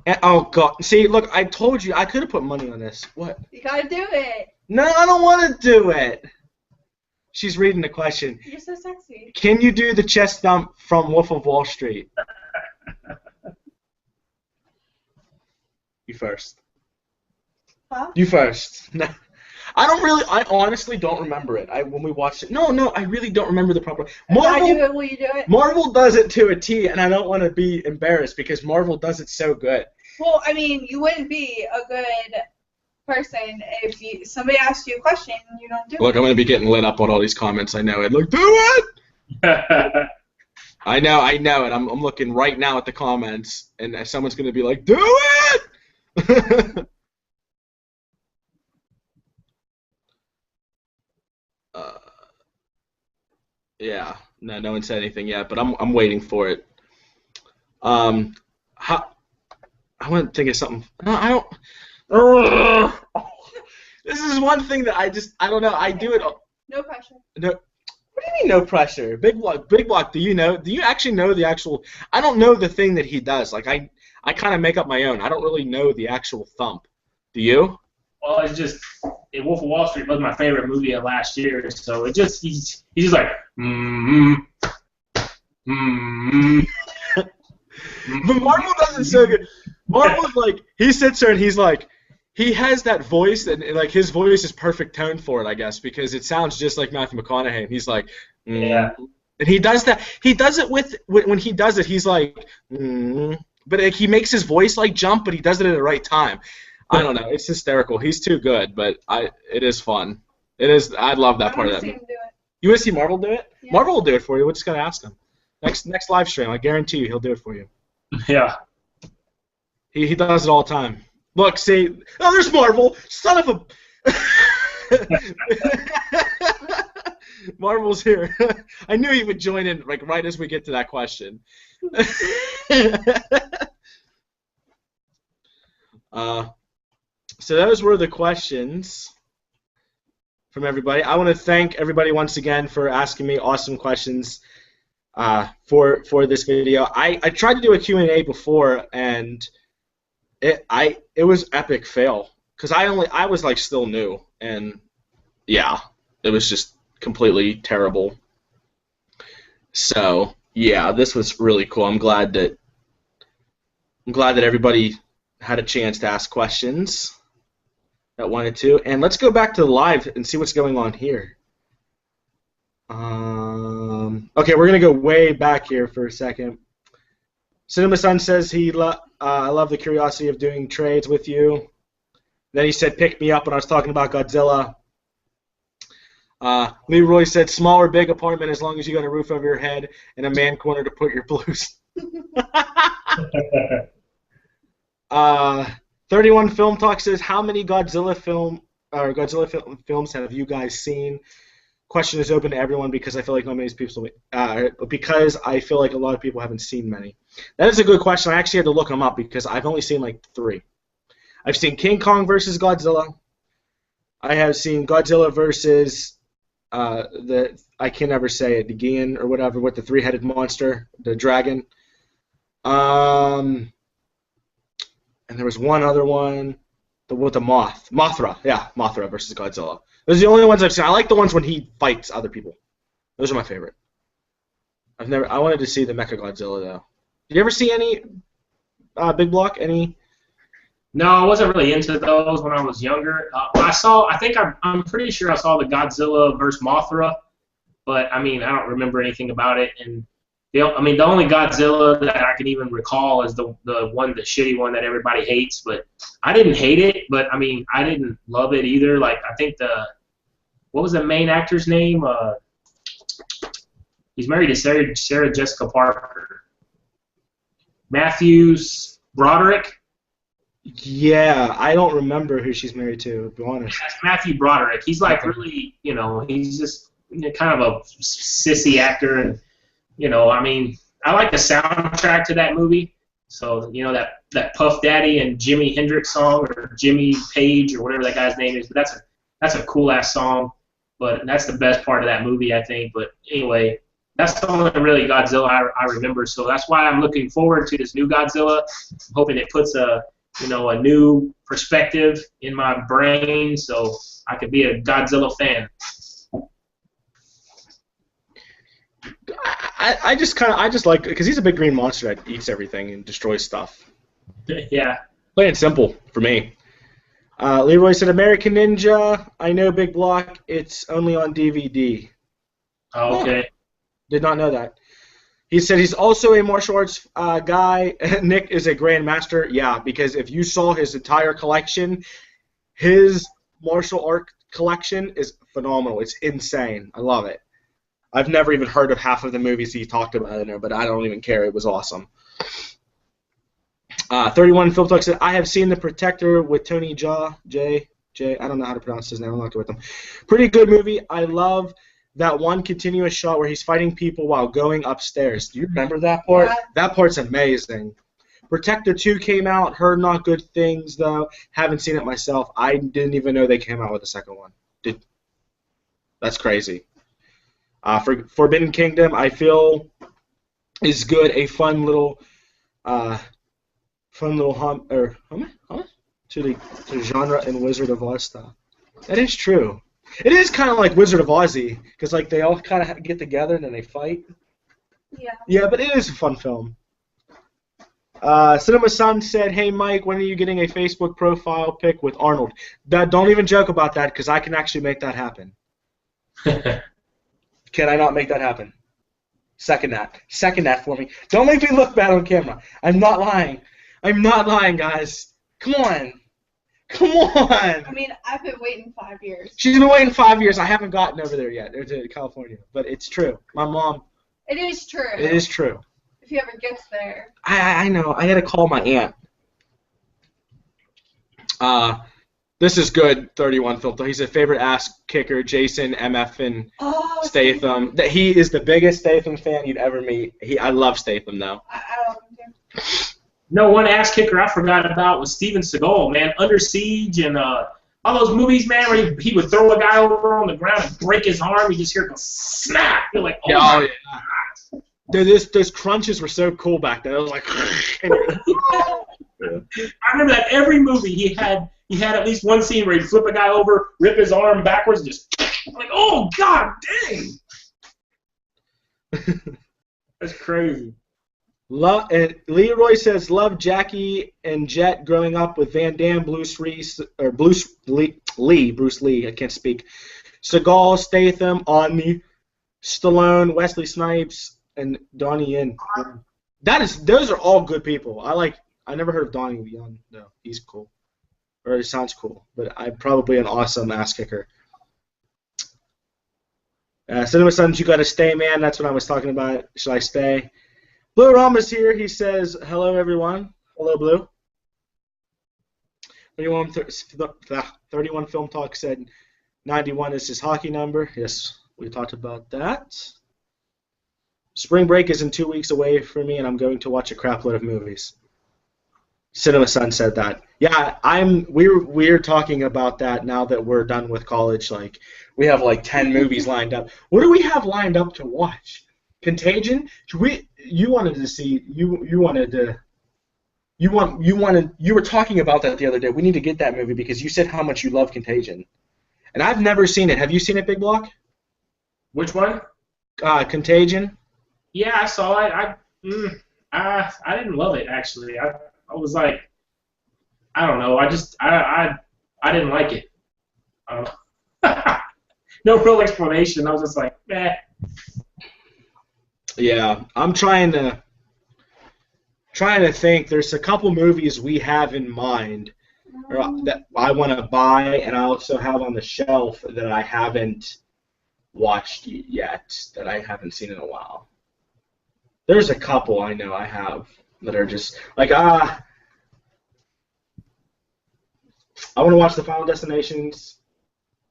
And, oh God! See, look, I told you I could have put money on this. What? You gotta do it. No, I don't want to do it. She's reading the question. You're so sexy. Can you do the chest dump from Wolf of Wall Street? You first. Huh? You first. No. I honestly don't remember it. When we watched it. No, I really don't remember the proper. Marvel, if I do it, will you do it? Marvel does it to a T, and I don't want to be embarrassed because Marvel does it so good. Well, I mean, you wouldn't be a good person if somebody asked you a question and you don't do it. Look, I'm going to be getting lit up on all these comments. I know it. Look, do it! I know it. I'm looking right now at the comments, and someone's going to be like, do it! Yeah, no one said anything yet, but I'm waiting for it. I want to think of something. No, I don't. This is one thing that I don't know. I do it. No pressure. No. What do you mean no pressure? Big Block. Do you know? Do you actually know the actual? I don't know the thing that he does. Like I kind of make up my own. I don't really know the actual thump. Do you? Well, it's just Wolf of Wall Street was my favorite movie of last year, so it just he's just like But Marvel does it so good. Marvel's like he sits there and he's like he has that voice and like his voice is perfect tone for it, I guess, because it sounds just like Matthew McConaughey. And he's like, Yeah. and he does that. He does it with when he does it. He's like, but like, he makes his voice like jump, but he does it at the right time. I don't know. It's hysterical. He's too good, but it is fun. It is. I love that part of that movie. You want to see Marvel do it? Yeah. Marvel will do it for you. We just gotta ask him. Next live stream, I guarantee you, he'll do it for you. Yeah. He does it all the time. Look, see, oh, there's Marvel, son of a. Marvel's here. I knew he would join in like right as we get to that question. So those were the questions from everybody. I want to thank everybody once again for asking me awesome questions for this video. I tried to do a Q&A before, and it was epic fail because I was like still new, and yeah, it was just completely terrible. So yeah, this was really cool. I'm glad that everybody had a chance to ask questions that wanted to. And let's go back to the live and see what's going on here. Okay, we're gonna go way back here for a second. Cinema Sun says I love the curiosity of doing trades with you. Then he said pick me up when I was talking about Godzilla. Leroy said small or big apartment as long as you got a roof over your head and a man corner to put your blues. 31 Film Talk says how many Godzilla films have you guys seen? Question is open to everyone because I feel like not many people because I feel like a lot of people haven't seen many. That is a good question. I actually had to look them up because I've only seen like 3. I've seen King Kong versus Godzilla. I have seen Godzilla versus I can never say it, the Gigan or whatever with the 3-headed monster, the dragon. And there was one other one with the Mothra. Yeah, Mothra versus Godzilla. Those are the only ones I've seen. I like the ones when he fights other people. Those are my favorite. I wanted to see the Mecha Godzilla though. Did you ever see any Big Block? Any? No, I wasn't really into those when I was younger. I'm pretty sure I saw the Godzilla versus Mothra, but I mean I don't remember anything about it. And the only Godzilla that I can even recall is the shitty one that everybody hates. But I didn't hate it, but I mean I didn't love it either. Like I think what was the main actor's name? He's married to Sarah Jessica Parker. Matthews Broderick. Yeah, I don't remember who she's married to be honest. That's Matthew Broderick. He's like really, he's just kind of a sissy actor and. I mean, I like the soundtrack to that movie. So, that Puff Daddy and Jimi Hendrix song or Jimmy Page or whatever that guy's name is. But that's a cool ass song. But that's the best part of that movie, I think. But anyway, that's the only really Godzilla I remember. So that's why I'm looking forward to this new Godzilla. I'm hoping it puts a new perspective in my brain so I could be a Godzilla fan. I just like because he's a big green monster that eats everything and destroys stuff. Yeah. Plain and simple for me. Leroy said American Ninja. I know Big Block. It's only on DVD. Oh, okay. Oh, did not know that. He said he's also a martial arts guy. Nick is a grandmaster. Yeah, because if you saw his entire collection, his martial art collection is phenomenal. It's insane. I love it. I've never even heard of half of the movies he talked about in there, but I don't even care. It was awesome. 31 Film Talk said, I have seen The Protector with Tony Jaa. J. I don't know how to pronounce his name. I'm not good with him. Pretty good movie. I love that one continuous shot where he's fighting people while going upstairs. Do you remember that part? Yeah. That part's amazing. Protector 2 came out. Heard not good things, though. Haven't seen it myself. I didn't even know they came out with a second one. That's crazy. For Forbidden Kingdom, I feel is good. A fun little hum to the genre in Wizard of Oz style. That is true. It is kind of like Wizard of Ozzy, because like they all kind of get together and then they fight. Yeah. Yeah, but it is a fun film. Cinema Sun said, "Hey Mike, when are you getting a Facebook profile pic with Arnold?" Don't even joke about that, because I can actually make that happen. Can I not make that happen? Second that for me. Don't make me look bad on camera. I'm not lying. I'm not lying, guys. Come on. I mean, I've been waiting 5 years. She's been waiting 5 years. I haven't gotten over there yet, or to California. But it's true. My mom. It is true. It is true. If he ever gets there. I know. I had to call my aunt. This is good. 31 film. He said favorite ass kicker, Jason MF and Statham. That he is the biggest Statham fan you'd ever meet. I love Statham though. I love him too. No, one ass kicker I forgot about was Steven Seagal, man. Under Siege and all those movies, man, where he would throw a guy over on the ground and break his arm. You just hear it go snap. You're like, oh my God. Dude, those crunches were so cool back then. It was like. I remember that every movie he had at least one scene where he'd flip a guy over, rip his arm backwards, and just like, oh God dang. That's crazy. Leroy says, love Jackie and Jet growing up with Van Damme, Bruce Lee, I can't speak, Seagal, Statham, Omni, Stallone, Wesley Snipes, and Donnie Yen. Those are all good people. I never heard of Donnie Yen, though. He's cool. Or he sounds cool, but I'm probably an awesome ass kicker. Cinema Sons, you gotta stay, man. That's what I was talking about. Should I stay? Blue Rama's here. He says, hello, everyone. Hello, Blue. 31 Film Talk said 91 is his hockey number. Yes, we talked about that. Spring break is in 2 weeks away for me, and I'm going to watch a crap load of movies. Cinema Sun said that. Yeah, we're talking about that now that we're done with college. Like, we have like 10 movies lined up. What do we have lined up to watch? Contagion? You were talking about that the other day. We need to get that movie because you said how much you love Contagion. And I've never seen it. Have you seen it, Big Block? Which one? Contagion. Yeah, I saw it. I didn't love it actually. I was like, I don't know. I didn't like it. No real explanation. I was just like, meh. Yeah, I'm trying to think. There's a couple movies we have in mind that I want to buy, and I also have on the shelf that I haven't watched yet, that I haven't seen in a while. There's a couple I know I have that are just like, I want to watch the Final Destinations.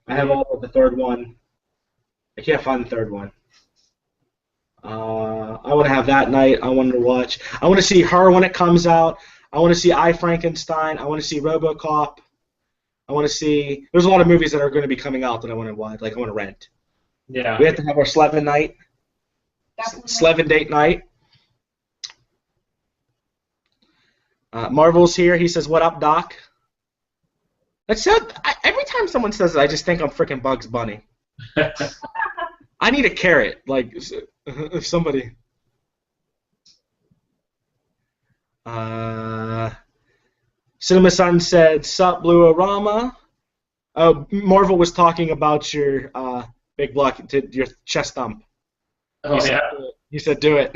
I have all of the third one. I can't find the third one. I want to have that night. I want to see Her when it comes out. I want to see I, Frankenstein. I want to see RoboCop. I want to see. There's a lot of movies that are going to be coming out that I want to watch. Like I want to rent. Yeah. We have to have our Slevin night. Slevin date night. Marvel's here. He says, "What up, Doc?" That's so. Every time someone says it, I just think I'm freaking Bugs Bunny. I need a carrot. Like, if somebody. Cinema Sun said, "Sup, Blue-O-Rama." Oh, Marvel was talking about your Big Block, your chest thump. Oh, yeah. You said, "Do it."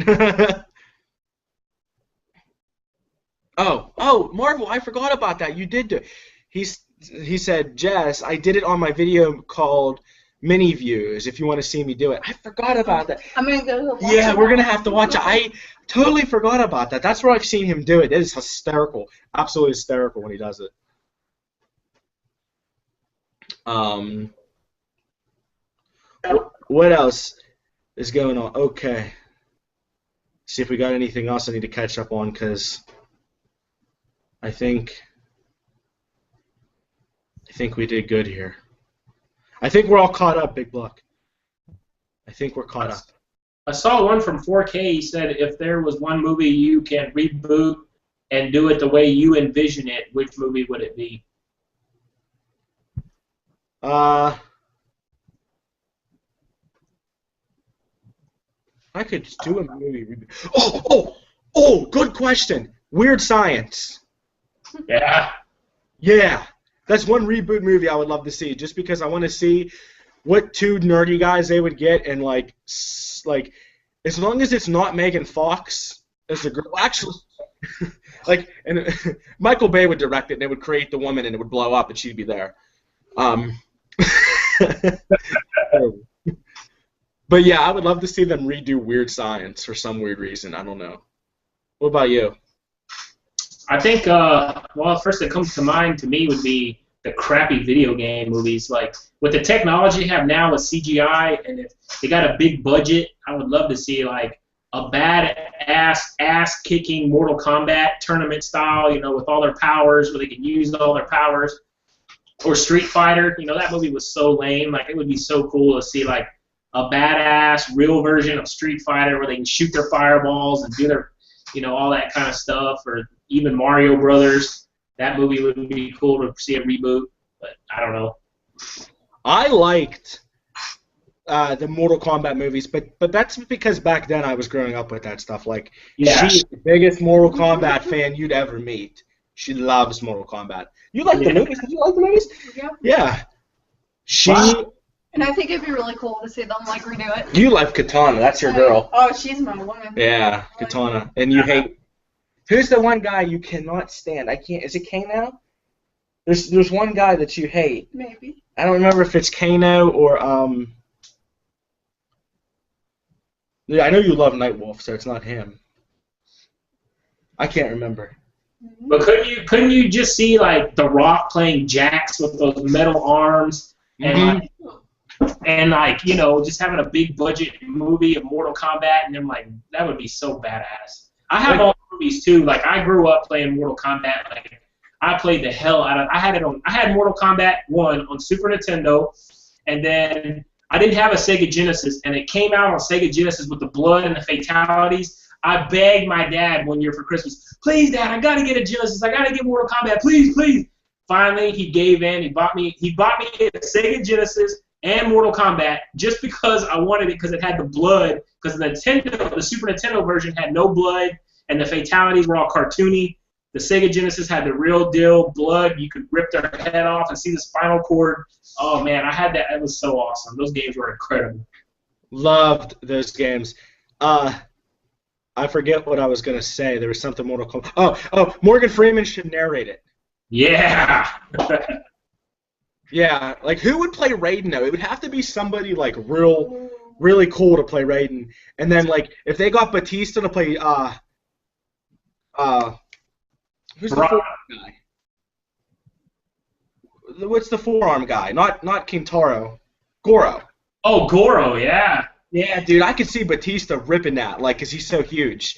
Oh, Marvel, I forgot about that. You did do it. He said, "Jess, I did it on my video called Mini Views, if you want to see me do it." I forgot about that. I'm going to go watch Yeah, it. we're going to have to watch it. I totally forgot about that. That's where I've seen him do it. It is hysterical. Absolutely hysterical when he does it. What else is going on? Okay. See if we got anything else I need to catch up on, because I think we did good here. I think we're all caught up, Big Block. I think we're caught up. I saw one from 4K. He said if there was one movie you can reboot and do it the way you envision it, which movie would it be? I could just do a movie reboot. Oh! Good question. Weird Science. Yeah. Yeah, that's one reboot movie I would love to see, just because I want to see what two nerdy guys they would get, and like as long as it's not Megan Fox as the girl, actually, like, and Michael Bay would direct it, and it would create the woman, and it would blow up, and she'd be there. But yeah, I would love to see them redo Weird Science for some weird reason. I don't know. What about you? I think, well, first that comes to mind to me would be the crappy video game movies. Like, with the technology you have now with CGI, and if they got a big budget, I would love to see, like, a badass, ass-kicking Mortal Kombat tournament style, you know, with all their powers, where they can use all their powers. Or Street Fighter, you know, that movie was so lame. Like, it would be so cool to see, like, a badass, real version of Street Fighter where they can shoot their fireballs and do their, you know, all that kind of stuff. Or even Mario Brothers. That movie would be cool to see a reboot, but I don't know. I liked the Mortal Kombat movies, but that's because back then I was growing up with that stuff. Like, Yeah. she's the biggest Mortal Kombat fan you'd ever meet. She loves Mortal Kombat. You like the movies? Did you like the movies? Yeah. Yeah. She. Wow. And I think it'd be really cool to see them like redo it. You love Katana. That's your girl. Oh, she's my woman. Yeah, Katana. And you hate. Who's the one guy you cannot stand? I can't. Is it Kano? There's one guy that you hate. Maybe. I don't remember if it's Kano or Yeah, I know you love Nightwolf, so it's not him. I can't remember. But couldn't you just see like The Rock playing Jax with those metal arms and like you know just having a big budget movie of Mortal Kombat, and then like that would be so badass. I have all the movies too. Like I grew up playing Mortal Kombat. Like I played the hell out of. I had Mortal Kombat 1 on Super Nintendo, and then I didn't have a Sega Genesis, and it came out on Sega Genesis with the blood and the fatalities. I begged my dad one year for Christmas, please, Dad, I gotta get a Genesis. I gotta get Mortal Kombat, please, please. Finally, he gave in. He bought me a Sega Genesis and Mortal Kombat just because I wanted it because it had the blood. Because the Super Nintendo version had no blood and the fatalities were all cartoony. The Sega Genesis had the real deal blood. You could rip their head off and see the spinal cord. Oh man, I had that. It was so awesome. Those games were incredible. Loved those games. I forget what I was gonna say. There was something Mortal Kombat. Oh, Morgan Freeman should narrate it. Yeah. Yeah, like who would play Raiden though? It would have to be somebody like really cool to play Raiden. And then like if they got Batista to play who's the forearm guy? What's the forearm guy? Not Kintaro. Goro. Oh, Goro, yeah. Yeah, dude, I could see Batista ripping that, like, 'cause he's so huge.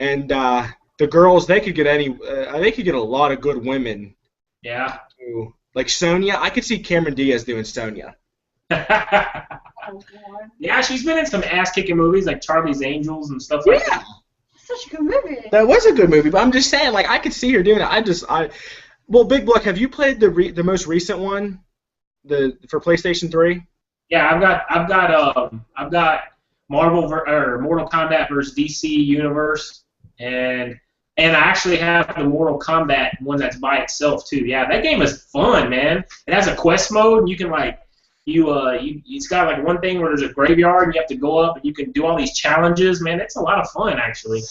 And the girls, they could get a lot of good women. Yeah. Too. Like Sonya, I could see Cameron Diaz doing Sonya. Yeah, she's been in some ass-kicking movies like Charlie's Angels and stuff like that. Such a good movie. That was a good movie, but I'm just saying, like, I could see her doing it. Well, Big Block, have you played the most recent one, for PlayStation 3? Yeah, I've got Mortal Kombat versus DC Universe, and I actually have the Mortal Kombat one that's by itself too. Yeah, that game is fun, man. It has a quest mode, and you can like it's got like one thing where there's a graveyard and you have to go up and you can do all these challenges. Man, it's a lot of fun actually.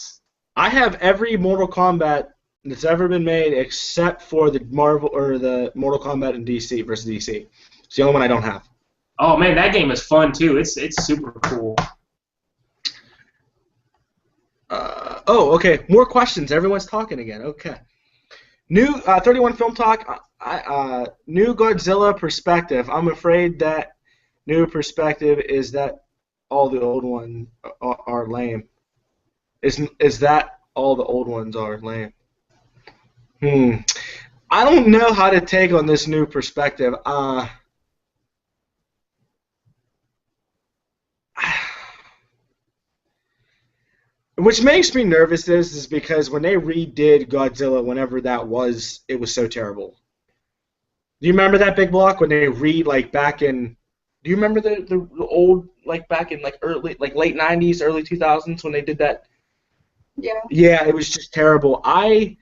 I have every Mortal Kombat that's ever been made except for the Mortal Kombat in DC versus DC. It's the only one I don't have. Oh man, that game is fun too. It's super cool. Okay. More questions. Everyone's talking again. Okay. New 31 Film Talk. New Godzilla perspective. I'm afraid that new perspective is that all the old ones are lame. Is that all the old ones are lame? I don't know how to take on this new perspective. Which makes me nervous is because when they redid Godzilla, whenever that was, it was so terrible. Do you remember that Big Block when they back in? Do you remember the old back in early late '90s, early 2000s when they did that? Yeah. Yeah, it was just terrible. I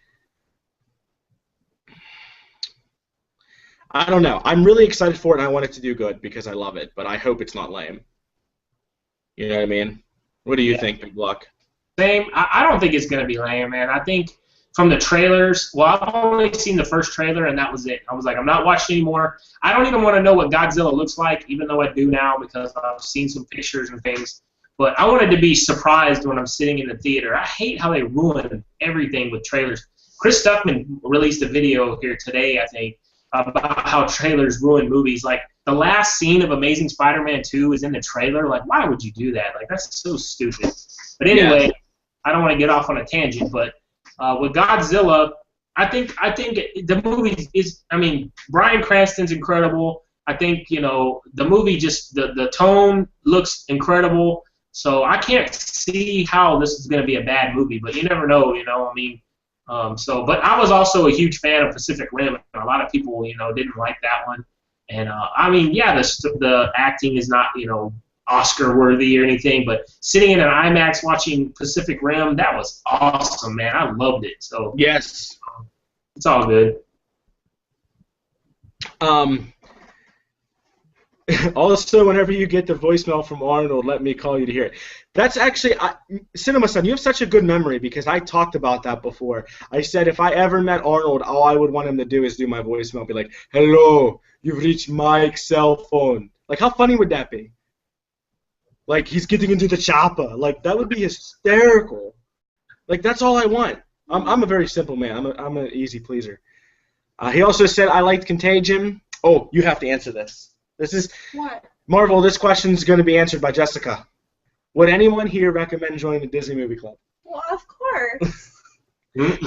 don't know. I'm really excited for it, and I want it to do good because I love it. But I hope it's not lame. You know what I mean? What do you think, Big Block? Same. I don't think it's going to be lame, man. I think from the trailers, well, I've only seen the first trailer, and that was it. I was like, I'm not watching anymore. I don't even want to know what Godzilla looks like, even though I do now because I've seen some pictures and things. But I wanted to be surprised when I'm sitting in the theater. I hate how they ruin everything with trailers. Chris Stuckman released a video here today, I think, about how trailers ruin movies. Like, the last scene of Amazing Spider-Man 2 is in the trailer. Like, why would you do that? Like, that's so stupid. But anyway, I don't want to get off on a tangent, but with Godzilla, I think the movie is, I mean, Bryan Cranston's incredible. I think, the movie just, the tone looks incredible. So I can't see how this is going to be a bad movie, but you never know, I mean. But I was also a huge fan of Pacific Rim, and a lot of people, didn't like that one. And, I mean, yeah, the acting is not, Oscar worthy or anything, but sitting in an IMAX watching Pacific Rim, that was awesome, man. I loved it. So yes, it's all good. Also, whenever you get the voicemail from Arnold, let me call you to hear it. That's actually, Cinema-san, you have such a good memory because I talked about that before. I said if I ever met Arnold, all I would want him to do is do my voicemail, be like, hello, you've reached my cell phone. Like, how funny would that be? Like, he's getting into the chopper. Like, that would be hysterical. Like, that's all I want. I'm a very simple man. I'm an easy pleaser. He also said, I liked Contagion. Oh, you have to answer this. This is... What? Marvel, this question is going to be answered by Jessica. Would anyone here recommend joining the Disney Movie Club? Well, of course.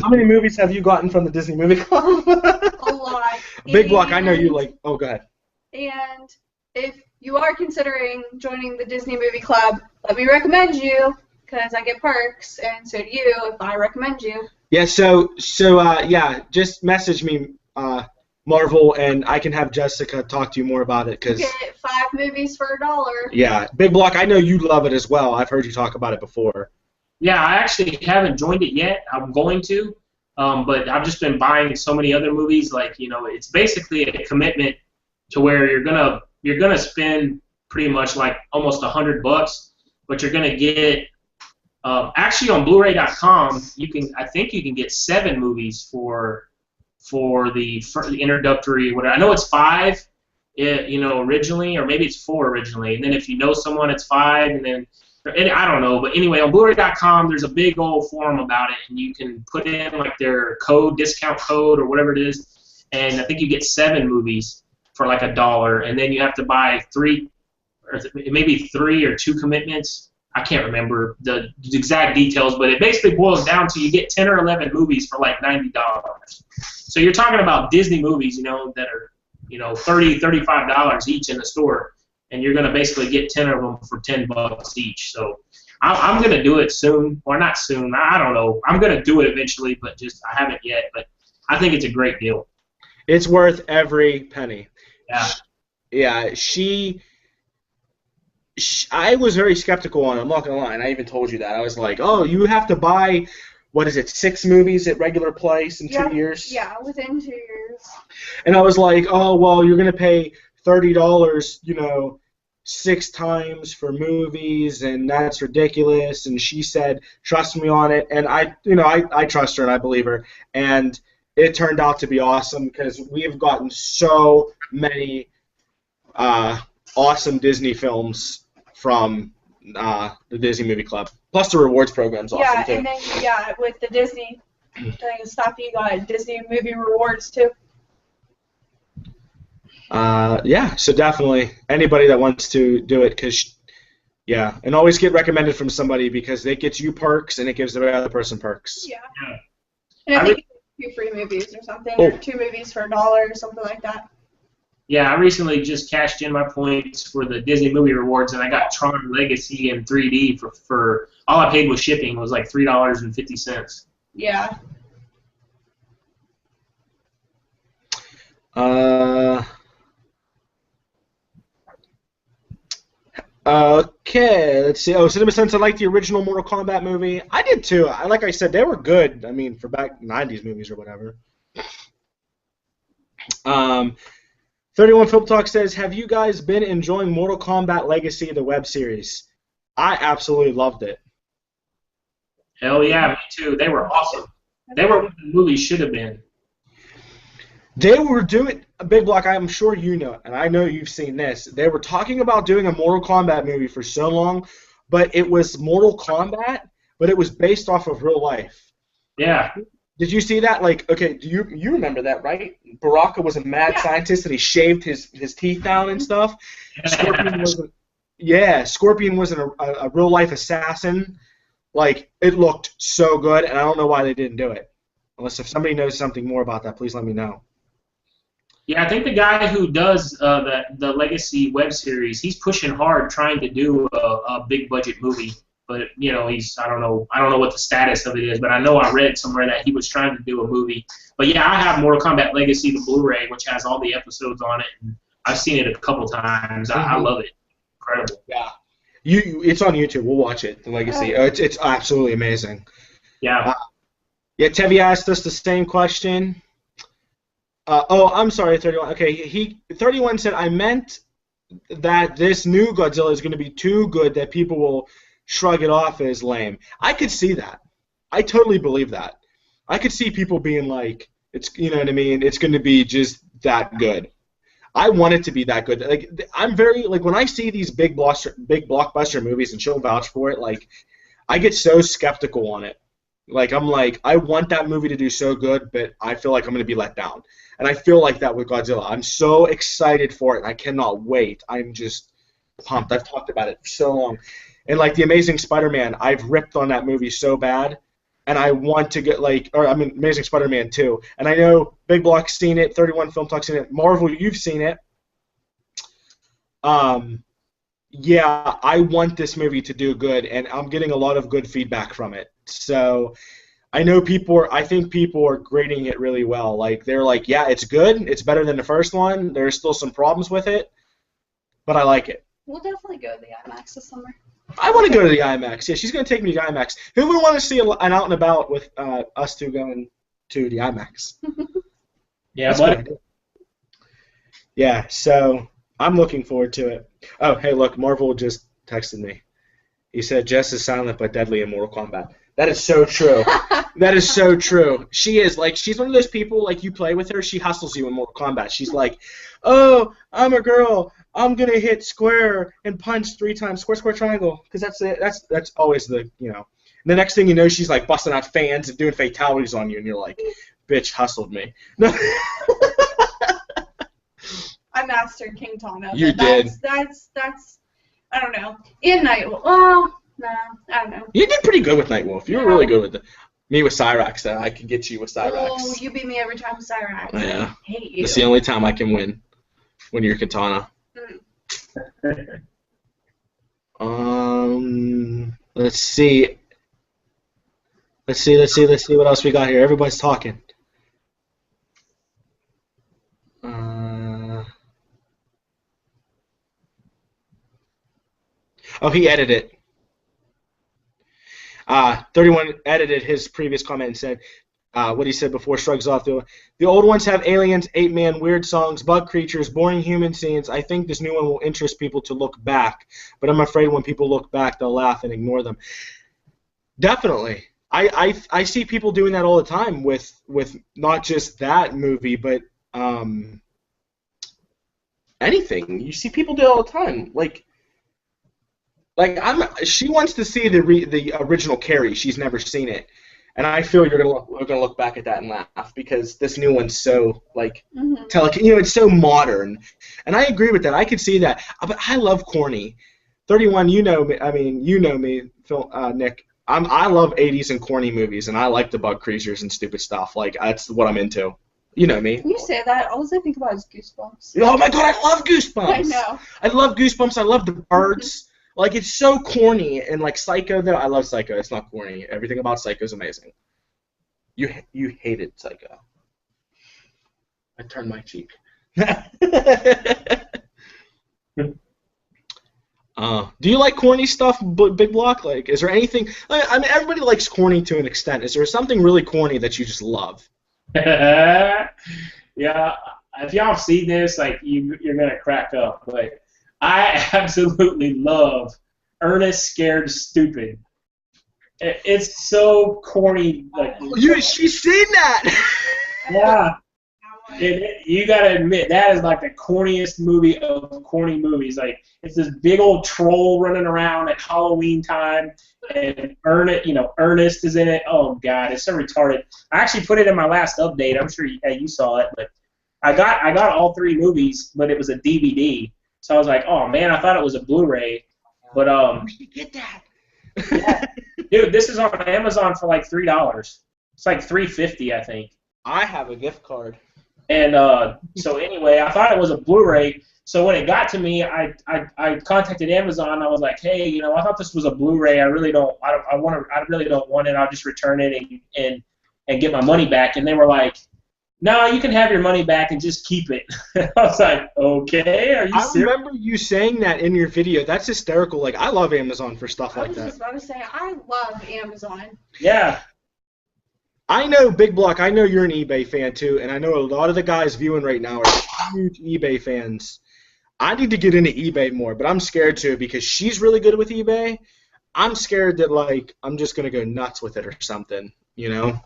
How many movies have you gotten from the Disney Movie Club? A lot. Big Block, I know you like... Oh, go ahead. And if you are considering joining the Disney Movie Club, let me recommend you, because I get perks, and so do you if I recommend you. Yeah, so just message me, Marvel, and I can have Jessica talk to you more about it. Cause, you get 5 movies for $1. Yeah, Big Block, I know you love it as well. I've heard you talk about it before. Yeah, I actually haven't joined it yet. I'm going to, but I've just been buying so many other movies. Like, it's basically a commitment to where you're gonna spend pretty much like almost $100, but you're gonna get actually on Blu-ray.com I think you can get 7 movies for the introductory whatever. I know it's 5, originally, or maybe it's 4 originally, and then if you know someone, it's 5, and then I don't know. But anyway, on Blu-ray.com, there's a big old forum about it, and you can put in like their discount code or whatever it is, and I think you get 7 movies for like $1, and then you have to buy 3, or maybe 3 or 2 commitments. I can't remember the exact details, but it basically boils down to you get 10 or 11 movies for like $90. So you're talking about Disney movies, that are, $30, $35 each in the store, and you're going to basically get 10 of them for $10 each. So I'm going to do it soon, or not soon. I don't know. I'm going to do it eventually, but I haven't yet. But I think it's a great deal. It's worth every penny. Yeah. Yeah, I was very skeptical on it. I'm not going to lie, and I even told you that. I was like, oh, you have to buy, 6 movies at regular price in 2 years? Yeah, within 2 years. And I was like, oh, well, you're going to pay $30, 6 times for movies, and that's ridiculous. And she said, trust me on it. And I trust her and I believe her. And it turned out to be awesome because we have gotten so many awesome Disney films from the Disney Movie Club. Plus the rewards program's awesome too. And then with the Disney stuff, you got Disney movie rewards too. So definitely anybody that wants to do it, and always get recommended from somebody because it gets you perks and it gives the other person perks. Yeah. And I think 2 free movies or something, or 2 movies for $1 or something like that. Yeah, I recently just cashed in my points for the Disney Movie Rewards, and I got Tron Legacy in 3D for all I paid was shipping was like $3.50. Yeah. Okay, let's see. Oh, Cinema Sense, I like the original Mortal Kombat movie. I did too. Like I said, they were good. I mean, for back 90s movies or whatever. 31 Film Talk says, have you guys been enjoying Mortal Kombat Legacy, the web series? I absolutely loved it. Hell yeah, me too. They were awesome. They were what the movie should have been. They were doing Big Block. I'm sure you know it, and I know you've seen this. They were talking about doing a Mortal Kombat movie for so long, but it was Mortal Kombat, but it was based off of real life. Yeah. Did you see that? Like, okay, do you remember that, right? Baraka was a mad scientist, and he shaved his teeth down and stuff. Scorpion was a real life assassin. Like, it looked so good, and I don't know why they didn't do it. Unless if somebody knows something more about that, please let me know. Yeah, I think the guy who does the Legacy web series, he's pushing hard trying to do a big budget movie. But you know, I don't know what the status of it is. But I know I read somewhere that he was trying to do a movie. But yeah, I have Mortal Kombat Legacy, the Blu-ray, which has all the episodes on it. And I've seen it a couple times. I love it. Incredible. Yeah. It's on YouTube. We'll watch it. The Legacy. It's absolutely amazing. Yeah. Tevi asked us the same question. I'm sorry, 31. Okay, 31 said, I meant that this new Godzilla is going to be too good that people will shrug it off as lame. I could see that. I totally believe that. I could see people being like, you know what I mean? It's going to be just that good. I want it to be that good. Like, I'm very, like, when I see these big blockbuster movies and she'll vouch for it, like, I get so skeptical on it. Like, I'm like, I want that movie to do so good, but I feel like I'm going to be let down. And I feel like that with Godzilla. I'm so excited for it, and I cannot wait. I'm just pumped. I've talked about it for so long. And, like, The Amazing Spider-Man, I've ripped on that movie so bad, and I want to get, like, Amazing Spider-Man 2. And I know Big Block's seen it, 31 Film Talk's seen it, Marvel, you've seen it. Yeah, I want this movie to do good, and I'm getting a lot of good feedback from it. So I know I think people are grading it really well. Like, they're like, yeah, it's good. It's better than the first one. There's still some problems with it, but I like it. We'll definitely go to the IMAX this summer. I want to go to the IMAX. Yeah, she's going to take me to the IMAX. Who would want to see an out and about with us two going to the IMAX? Yeah, buddy. Yeah, so I'm looking forward to it. Oh, hey, look, Marvel just texted me. He said, Jess is silent but deadly in Mortal Kombat. That is so true. That is so true. She is. Like, she's one of those people, like, you play with her, she hustles you in Mortal Kombat. She's like, oh, I'm a girl. I'm going to hit square and punch 3 times. Square, square, triangle. Because that's it. That's always the, you know. And the next thing you know, she's, like, busting out fans and doing fatalities on you. And you're like, bitch hustled me. I mastered King Tana. You did. That's I don't know. In Nightwolf. Well, no, I don't know. You did pretty good with Nightwolf. You were really good with me with Cyrax. Though. I could get you with Cyrax. Oh, you beat me every time with Cyrax. Yeah. I hate you. It's the only time I can win when you're Katana. Let's see. Let's see what else we got here. Everybody's talking. Oh, he edited it. 31 edited his previous comment and said what he said before shrugs off. The old ones have aliens, 8-man, weird songs, bug creatures, boring human scenes. I think this new one will interest people to look back, but I'm afraid when people look back, they'll laugh and ignore them. Definitely. I see people doing that all the time with not just that movie, but anything. You see people do it all the time. She wants to see the original Carrie. She's never seen it, and I feel we're gonna look back at that and laugh because this new one's so it's so modern, and I agree with that. I could see that, but I love corny. 31, you know me. I mean, you know me, Phil, Nick. I love 80s and corny movies, and I like the bug creatures and stupid stuff. Like that's what I'm into. You know me. You say that, all I think about is Goosebumps. Oh my god, I love Goosebumps. I know. I love Goosebumps. I love the birds. Like, it's so corny. And, like, Psycho, though, I love Psycho. It's not corny. Everything about Psycho is amazing. You hated Psycho. I turned my cheek. Do you like corny stuff, Big Block? Like, is there anything? I mean, everybody likes corny to an extent. Is there something really corny that you just love? Yeah, if y'all have seen this, like, you're gonna crack up. But I absolutely love Ernest Scared Stupid. It's so corny. Like, she's seen that. Yeah. You gotta admit, that is like the corniest movie of corny movies. Like, it's this big old troll running around at Halloween time, and Ernest is in it. Oh god, it's so retarded. I actually put it in my last update. I'm sure you saw it, but I got all 3 movies, but it was a DVD. So I was like, oh man, I thought it was a Blu-ray, but Where'd you get that? yeah. Dude, this is on Amazon for like $3. It's like $3.50, I think. I have a gift card. And so anyway, I thought it was a Blu-ray. So when it got to me, I contacted Amazon. I was like, hey, I thought this was a Blu-ray. I really don't want it. I'll just return it and get my money back. And they were like, no, you can have your money back and just keep it. I was like, okay, are you serious? I remember you saying that in your video. That's hysterical. Like, I love Amazon for stuff like that. I was just about to say, I love Amazon. Yeah. I know, Big Block, I know you're an eBay fan too, and I know a lot of the guys viewing right now are huge eBay fans. I need to get into eBay more, but I'm scared to because she's really good with eBay. I'm scared that, like, I'm just going to go nuts with it or something, Yeah.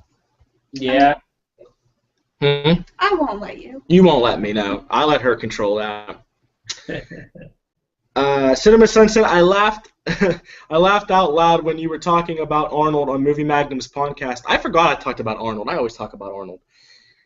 I won't let you. You won't let me, no. I let her control that. Cinema Sunset, I laughed out loud when you were talking about Arnold on Movie Magnum's podcast. I forgot I talked about Arnold. I always talk about Arnold.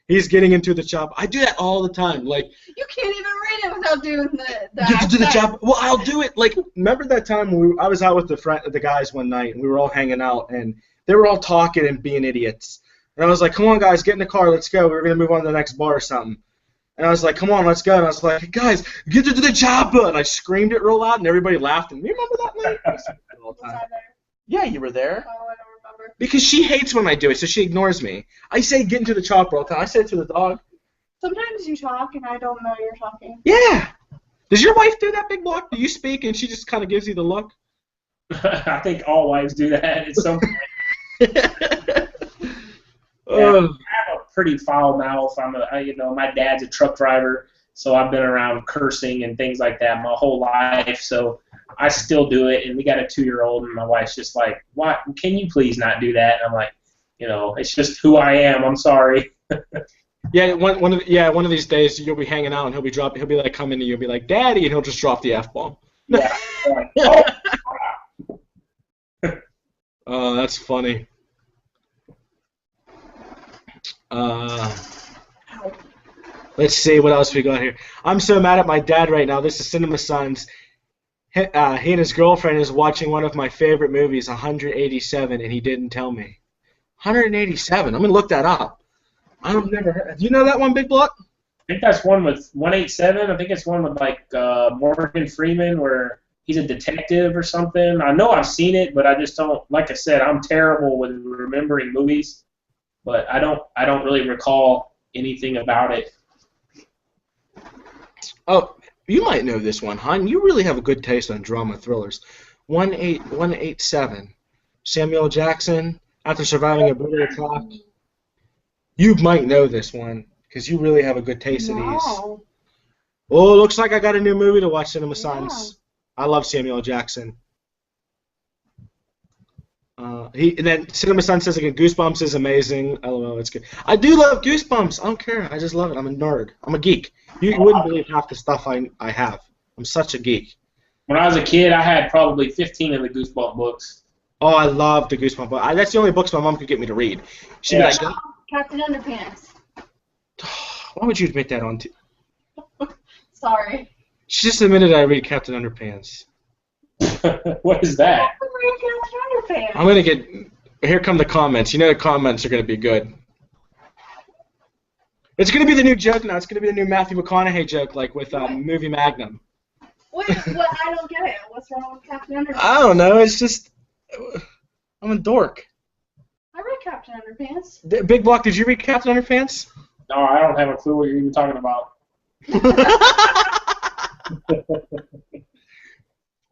He's getting into the chop. I do that all the time. Like, you can't even read it without doing the get to the chop. Well, I'll do it. Like, remember that time when I was out with the guys one night, and we were all hanging out, and they were all talking and being idiots. And I was like, come on, guys, get in the car. Let's go. We were going to move on to the next bar or something. And I was like, come on, let's go. And I was like, guys, get to the chopper. And I screamed it real loud, and everybody laughed. And you remember that night? Was I there? Yeah, you were there. Oh, I don't remember. Because she hates when I do it, so she ignores me. I say get into the chopper all the time. I say it to the dog. Sometimes you talk, and I don't know you're talking. Yeah. Does your wife do that, Big Block? Do you speak, and she just kind of gives you the look? I think all wives do that at some point. Yeah, I have a pretty foul mouth. My dad's a truck driver, so I've been around cursing and things like that my whole life. So I still do it, and we got a 2-year-old, and my wife's just like, "What? Can you please not do that?" And I'm like, it's just who I am. I'm sorry. Yeah, one of these days you'll be hanging out, and he'll be like coming to you, and be like, "Daddy," and he'll just drop the F-bomb. Yeah. Oh, that's funny. Let's see what else we got here. I'm so mad at my dad right now. This is Cinema Sons. He and his girlfriend is watching one of my favorite movies, 187, and he didn't tell me. 187. I'm gonna look that up. I've never heard. Do you know that one, Big Block? I think that's one with 187. I think it's one with like Morgan Freeman where he's a detective or something. I know I've seen it, but I just don't. Like I said, I'm terrible with remembering movies. But I don't really recall anything about it. Oh, you might know this one, hon. You really have a good taste on drama thrillers. 187. Samuel Jackson, after surviving a brutal attack. You might know this one, because you really have a good taste in these. Oh, looks like I got a new movie to watch, Cinema Sons. I love Samuel Jackson. And then Cinema Sun says again, Goosebumps is amazing. LOL, it's good. I do love Goosebumps. I don't care. I just love it. I'm a nerd. I'm a geek. You wouldn't believe half the stuff I have. I'm such a geek. When I was a kid, I had probably 15 of the Goosebumps books. Oh, I love the Goosebumps books. That's the only books my mom could get me to read. She'd be like, Captain Underpants. Why would you admit that on Sorry. She just admitted I read Captain Underpants. What is that? I'm going to get... Here come the comments. You know the comments are going to be good. It's gonna be the new joke now. It's gonna be the new Matthew McConaughey joke, like with movie Magnum. What? I don't get it. What's wrong with Captain Underpants? I don't know. It's just I'm a dork. I read Captain Underpants. Big Block, did you read Captain Underpants? No, I don't have a clue what you're even talking about.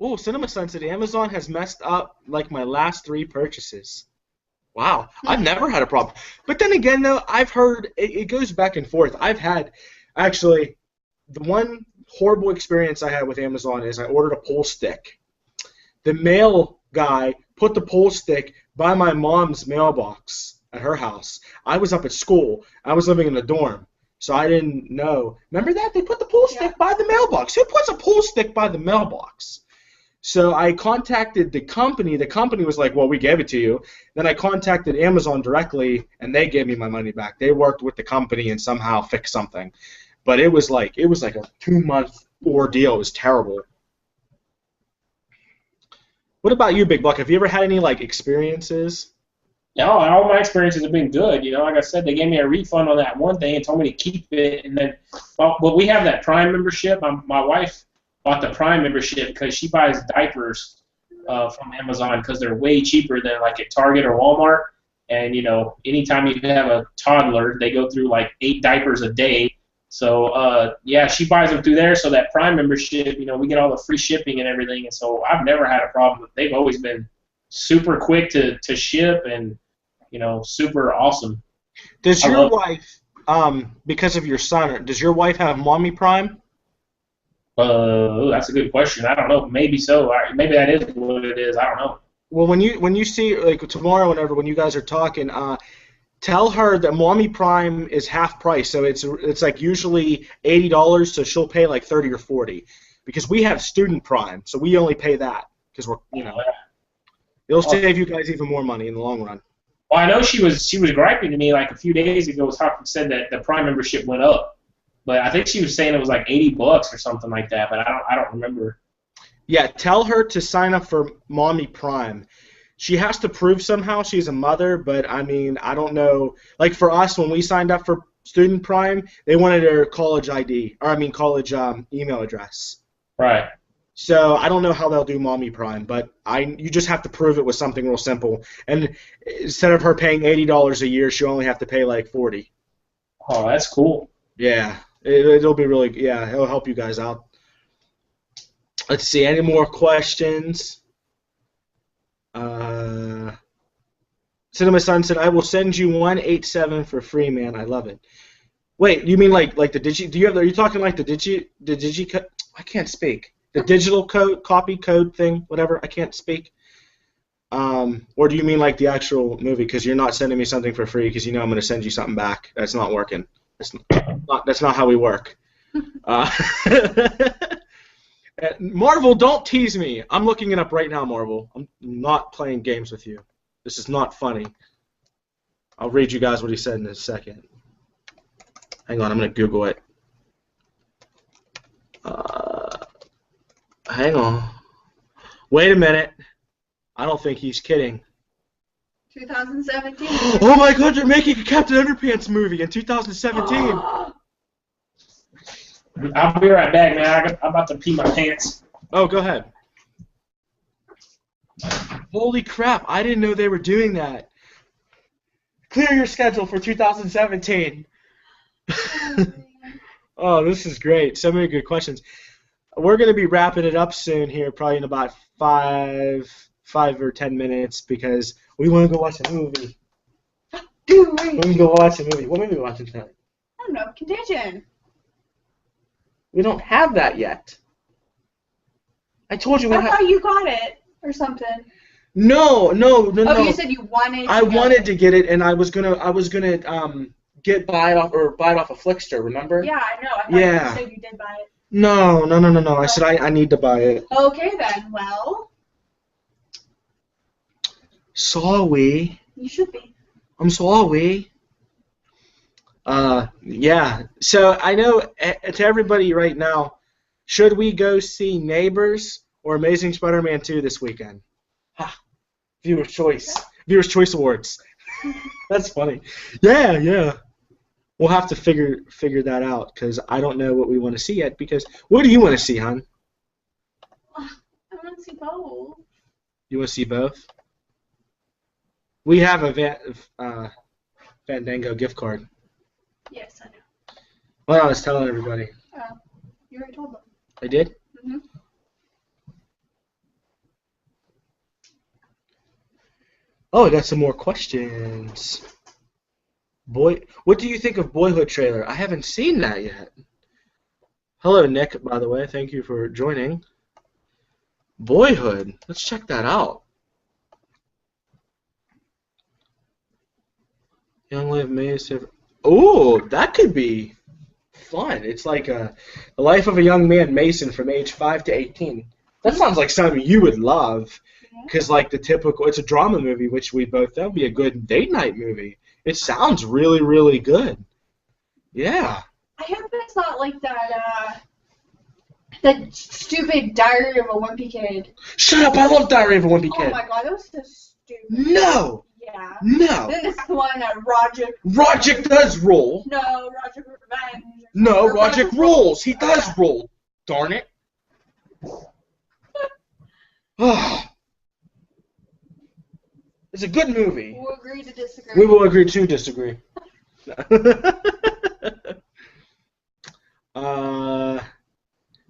Oh, Cinema Sun said Amazon has messed up like my last 3 purchases. Wow, I've never had a problem. But then again, though, I've heard it goes back and forth. I've had, actually, the one horrible experience I had with Amazon is I ordered a pool stick. The mail guy put the pool stick by my mom's mailbox at her house. I was up at school. I was living in a dorm, so I didn't know. Remember that? They put the pool stick by the mailbox. Who puts a pool stick by the mailbox? So I contacted the company. The company was like, well, we gave it to you. Then I contacted Amazon directly, and they gave me my money back. They worked with the company and somehow fixed something. But it was like a 2-month ordeal. It was terrible. What about you, Big Buck? Have you ever had any experiences? No, all my experiences have been good. Like I said, they gave me a refund on that one thing and told me to keep it. And then, well, we have that Prime membership. My wife bought the Prime membership because she buys diapers from Amazon because they're way cheaper than at Target or Walmart. And anytime you have a toddler, they go through 8 diapers a day. So she buys them through there. So that Prime membership, we get all the free shipping and everything. And so I've never had a problem. They've always been super quick to ship and super awesome. Does your wife, because of your son, does your wife have Mommy Prime? That's a good question. I don't know. Maybe so. Maybe that is what it is. I don't know. Well, when you see tomorrow, when you guys are talking, tell her that Mommy Prime is half price. So it's usually $80, so she'll pay $30 or $40. Because we have Student Prime, so we only pay that because we're it'll save you guys even more money in the long run. Well, I know she was griping to me a few days ago. Said that the Prime membership went up. But I think she was saying it was $80 or something like that, but I don't remember. Yeah, tell her to sign up for Mommy Prime. She has to prove somehow she's a mother, but I don't know. For us, when we signed up for Student Prime, they wanted her college ID, college email address. Right. So I don't know how they'll do Mommy Prime, but you just have to prove it with something real simple. And instead of her paying $80 a year, she'll only have to pay $40. Oh, that's cool. Yeah. It'll be really, it'll help you guys out. Let's see, any more questions? Cinema Sun said, I will send you 187 for free, man. I love it. Wait, you mean the digi? Are you talking the digi? I can't speak. The digital copy code thing, whatever. I can't speak. Or do you mean the actual movie? Because you're not sending me something for free because I'm going to send you something back. That's not working. That's not how we work. Marvel, don't tease me. I'm looking it up right now, Marvel. I'm not playing games with you. This is not funny. I'll read you guys what he said in a second. Hang on, I'm going to Google it. Hang on. Wait a minute. I don't think he's kidding. 2017. Oh my God, they're making a Captain Underpants movie in 2017. I'll be right back, man. I'm about to pee my pants. Oh, go ahead. Holy crap, I didn't know they were doing that. Clear your schedule for 2017. Oh, this is great. So many good questions. We're going to be wrapping it up soon here, probably in about 5 or 10 minutes, because we want to go watch a movie. We can go watch a movie. What movie are we watching tonight? I don't know. Contagion. We don't have that yet. I told you we I thought you got it or something. No. Oh, you said you wanted. I wanted to get it, and I was gonna buy it off a Flickster. Remember? Yeah, I know. I thought you said you did buy it. No. I said I need to buy it. Okay then. Well. Sorry. You should be. I'm sorry. Yeah. So I know to everybody right now, should we go see Neighbors or Amazing Spider-Man 2 this weekend? Ha. Viewer's Choice. Viewer's Choice Awards. That's funny. Yeah. We'll have to figure that out because I don't know what we want to see yet. Because what do you want to see, hon? I want to see both. You want to see both? We have a Fandango gift card. Yes, I know. Well, I was telling everybody. Oh, you already told them. I did? Mm-hmm. Oh, I got some more questions. What do you think of Boyhood trailer? I haven't seen that yet. Hello, Nick, by the way. Thank you for joining. Boyhood. Let's check that out. Young Live Maze. Oh, that could be fun. It's like the life of a young man, Mason, from age 5 to 18. That sounds like something you would love. Because, like, it's a drama movie, which we both know would be a good date night movie. It sounds really, really good. Yeah. I hope it's not like that stupid Diary of a Wimpy Kid. Shut up! I love Diary of a Wimpy Kid. Oh my god, that was so stupid. No! Yeah. No! Then this one that Roger. Roger does roll. No, Roger Revenge. No, Roger rolls. He does roll. Darn it. It's a good movie. We'll agree to disagree. We will agree to disagree.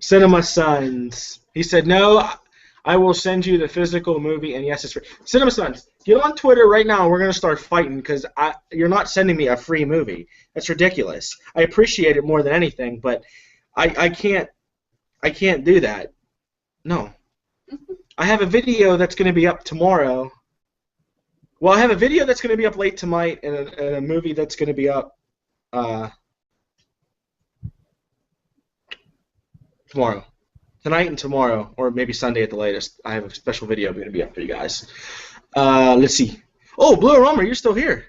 Cinema Sons. He said, no, I will send you the physical movie, and yes, it's free. Cinema Sons, get on Twitter right now, and we're going to start fighting, because you're not sending me a free movie. That's ridiculous. I appreciate it more than anything, but I can't do that. No. I have a video that's going to be up tomorrow. Well, I have a video that's going to be up late tonight, and a movie that's going to be up tomorrow. Tonight and tomorrow, or maybe Sunday at the latest. I have a special video going to be up for you guys. Let's see. Oh, Blue Rummer, you're still here.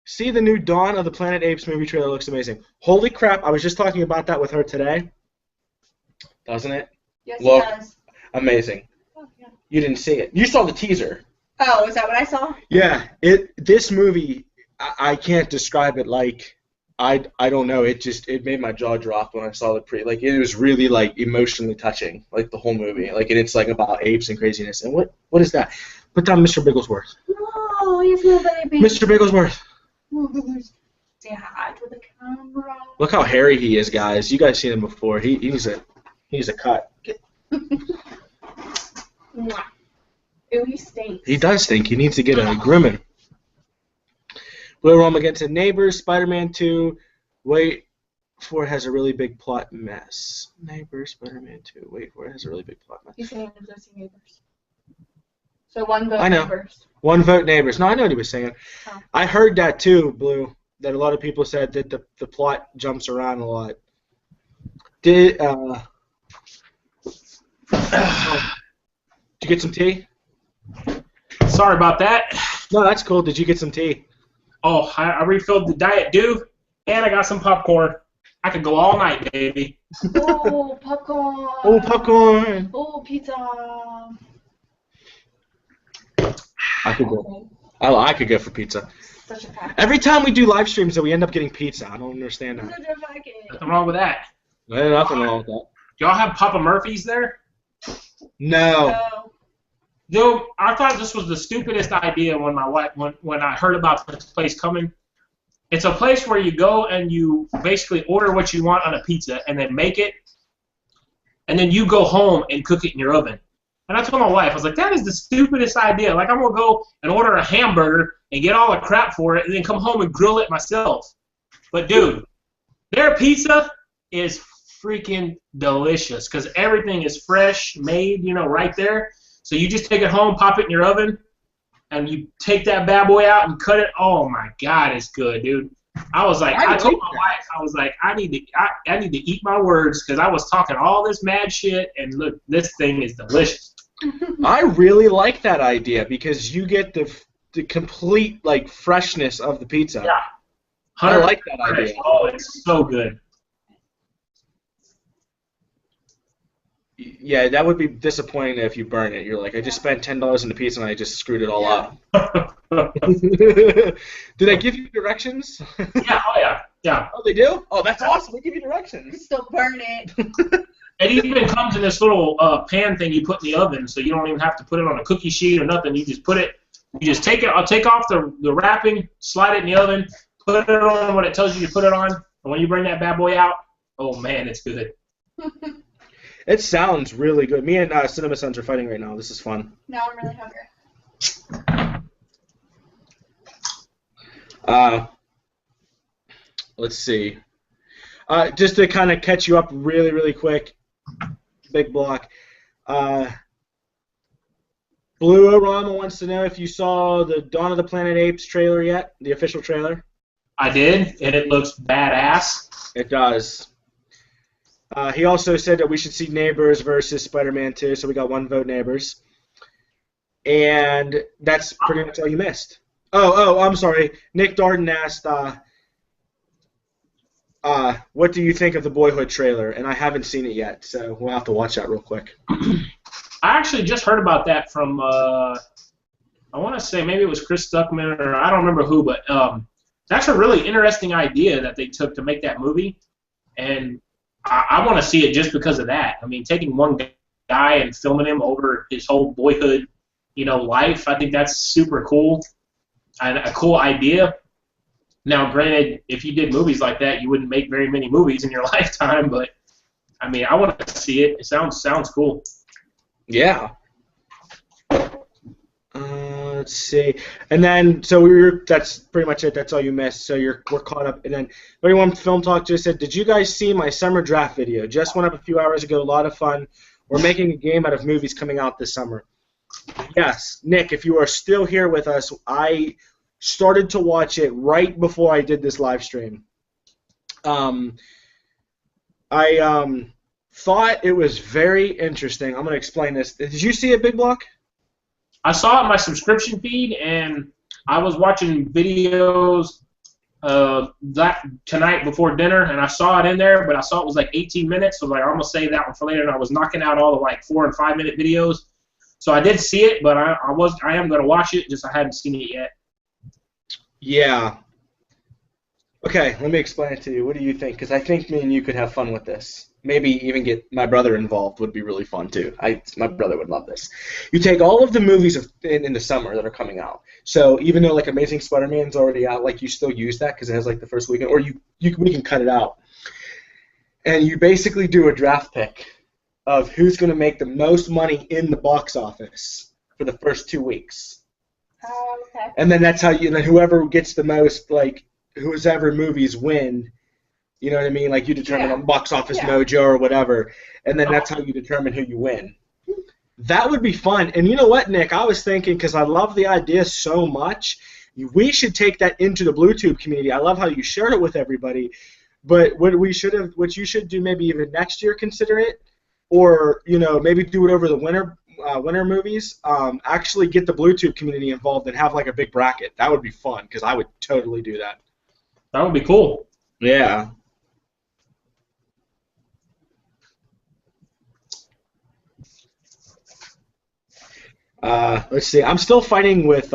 See the new Dawn of the Planet Apes movie trailer looks amazing. Holy crap, I was just talking about that with her today. Doesn't it? Yes, Look, it does. amazing. Oh, yeah. You didn't see it. You saw the teaser. Oh, is that what I saw? Yeah, this movie, I can't describe it like, I don't know, it made my jaw drop when I saw it was really like emotionally touching, like the whole movie, like, and it's like about apes and craziness. And what is that? Put down Mr. Bigglesworth. No, he's no baby. Mr. Bigglesworth. Dad with a camera. Look how hairy he is, guys. You guys seen him before. He's a cut. Mwah. Ooh, he stinks. He does stink. He needs to get a grooming. Blue Rome against the Neighbors, Spider-Man 2, wait for it has a really big plot mess. Neighbors, Spider-Man 2, wait for it has a really big plot mess. He's saying there's no Neighbors. So one vote I know. Neighbors. One vote Neighbors. No, I know what he was saying. Oh. I heard that too, Blue, that a lot of people said that the plot jumps around a lot. Did you get some tea? Sorry about that. No, that's cool. Did you get some tea? Oh, I refilled the Diet Dew, and I got some popcorn. I could go all night, baby. Oh, popcorn. Oh, popcorn. Oh, pizza. I could go. I could go for pizza. Such a pack. Every time we do live streams, we end up getting pizza. I don't understand that. Such a packet. Nothing wrong with that. There's nothing wrong with that. Y'all have Papa Murphy's there? No. No. Dude, I thought this was the stupidest idea when my wife when I heard about this place coming. It's a place where you go and you basically order what you want on a pizza and then make it, and then you go home and cook it in your oven. And I told my wife, I was like, that is the stupidest idea. Like, I'm going to go and order a hamburger and get all the crap for it and then come home and grill it myself. But, dude, their pizza is freaking delicious because everything is fresh, made, right there. So you just take it home, pop it in your oven, and you take that bad boy out and cut it. Oh, my God, it's good, dude. I was like, I told my wife, I was like, I need to eat my words because I was talking all this mad shit, and look, this thing is delicious. I really like that idea because you get the complete freshness of the pizza. Yeah. I like that idea. Oh, it's so good. Yeah, that would be disappointing if you burn it. You're like, I just spent $10 on the pizza and I just screwed it all up. Do they give you directions? Yeah, oh yeah, yeah. Oh, they do? Oh, that's awesome. They give you directions. Still burn it. It even comes in this little pan thing you put in the oven, so you don't even have to put it on a cookie sheet or nothing. You just put it. You just take it. I'll take off the wrapping, slide it in the oven, put it on what it tells you to put it on, and when you bring that bad boy out, oh man, it's good. It sounds really good. Me and Cinema Sons are fighting right now. This is fun. Now I'm really hungry. Let's see. Just to kind of catch you up really, really quick, Big Block. Blue Orama wants to know if you saw the Dawn of the Planet Apes trailer yet, the official trailer. I did, and it looks badass. It does. He also said that we should see Neighbors versus Spider-Man 2, so we got one vote Neighbors. And that's pretty much all you missed. Oh, I'm sorry. Nick Darden asked, what do you think of the Boyhood trailer? And I haven't seen it yet, so we'll have to watch that real quick. I actually just heard about that from, I want to say maybe it was Chris Stuckman, or I don't remember who, but that's a really interesting idea that they took to make that movie. And I want to see it just because of that. I mean, taking one guy and filming him over his whole boyhood, life, I think that's super cool and a cool idea. Now, granted, if you did movies like that, you wouldn't make very many movies in your lifetime, but, I mean, I want to see it. It sounds cool. Yeah. Let's see. And then, so that's pretty much it. That's all you missed. So we're caught up. And then 31 Film Talk just said, did you guys see my summer draft video? Just went up a few hours ago. A lot of fun. We're making a game out of movies coming out this summer. Yes, Nick, if you are still here with us, I started to watch it right before I did this live stream. I thought it was very interesting. I'm going to explain this. Did you see it, Big Block? I saw it in my subscription feed, and I was watching videos that tonight before dinner, and I saw it in there, but I saw it was like 18 minutes, so I'm going to save that one for later, and I was knocking out all the 4 and 5 minute videos. So I did see it, but I am going to watch it, just I hadn't seen it yet. Yeah. Okay, let me explain it to you. What do you think? Because I think me and you could have fun with this. Maybe even get my brother involved would be really fun too. My brother would love this. You take all of the movies in the summer that are coming out. So even though Amazing Spider-Man's already out, you still use that because it has the first weekend, or we can cut it out. And you basically do a draft pick of who's going to make the most money in the box office for the first 2 weeks. Okay. And then that's how whoever gets the most whoever movies win. You know what I mean? You determine on Box Office Mojo or whatever, and then that's how you determine who you win. That would be fun. And you know what, Nick? I was thinking, because I love the idea so much, we should take that into the BlueTube community. I love how you shared it with everybody, but what you should do maybe even next year, consider it, or maybe do it over the winter movies. Actually get the BlueTube community involved and have a big bracket. That would be fun, because I would totally do that. That would be cool. Yeah. Let's see. I'm still fighting with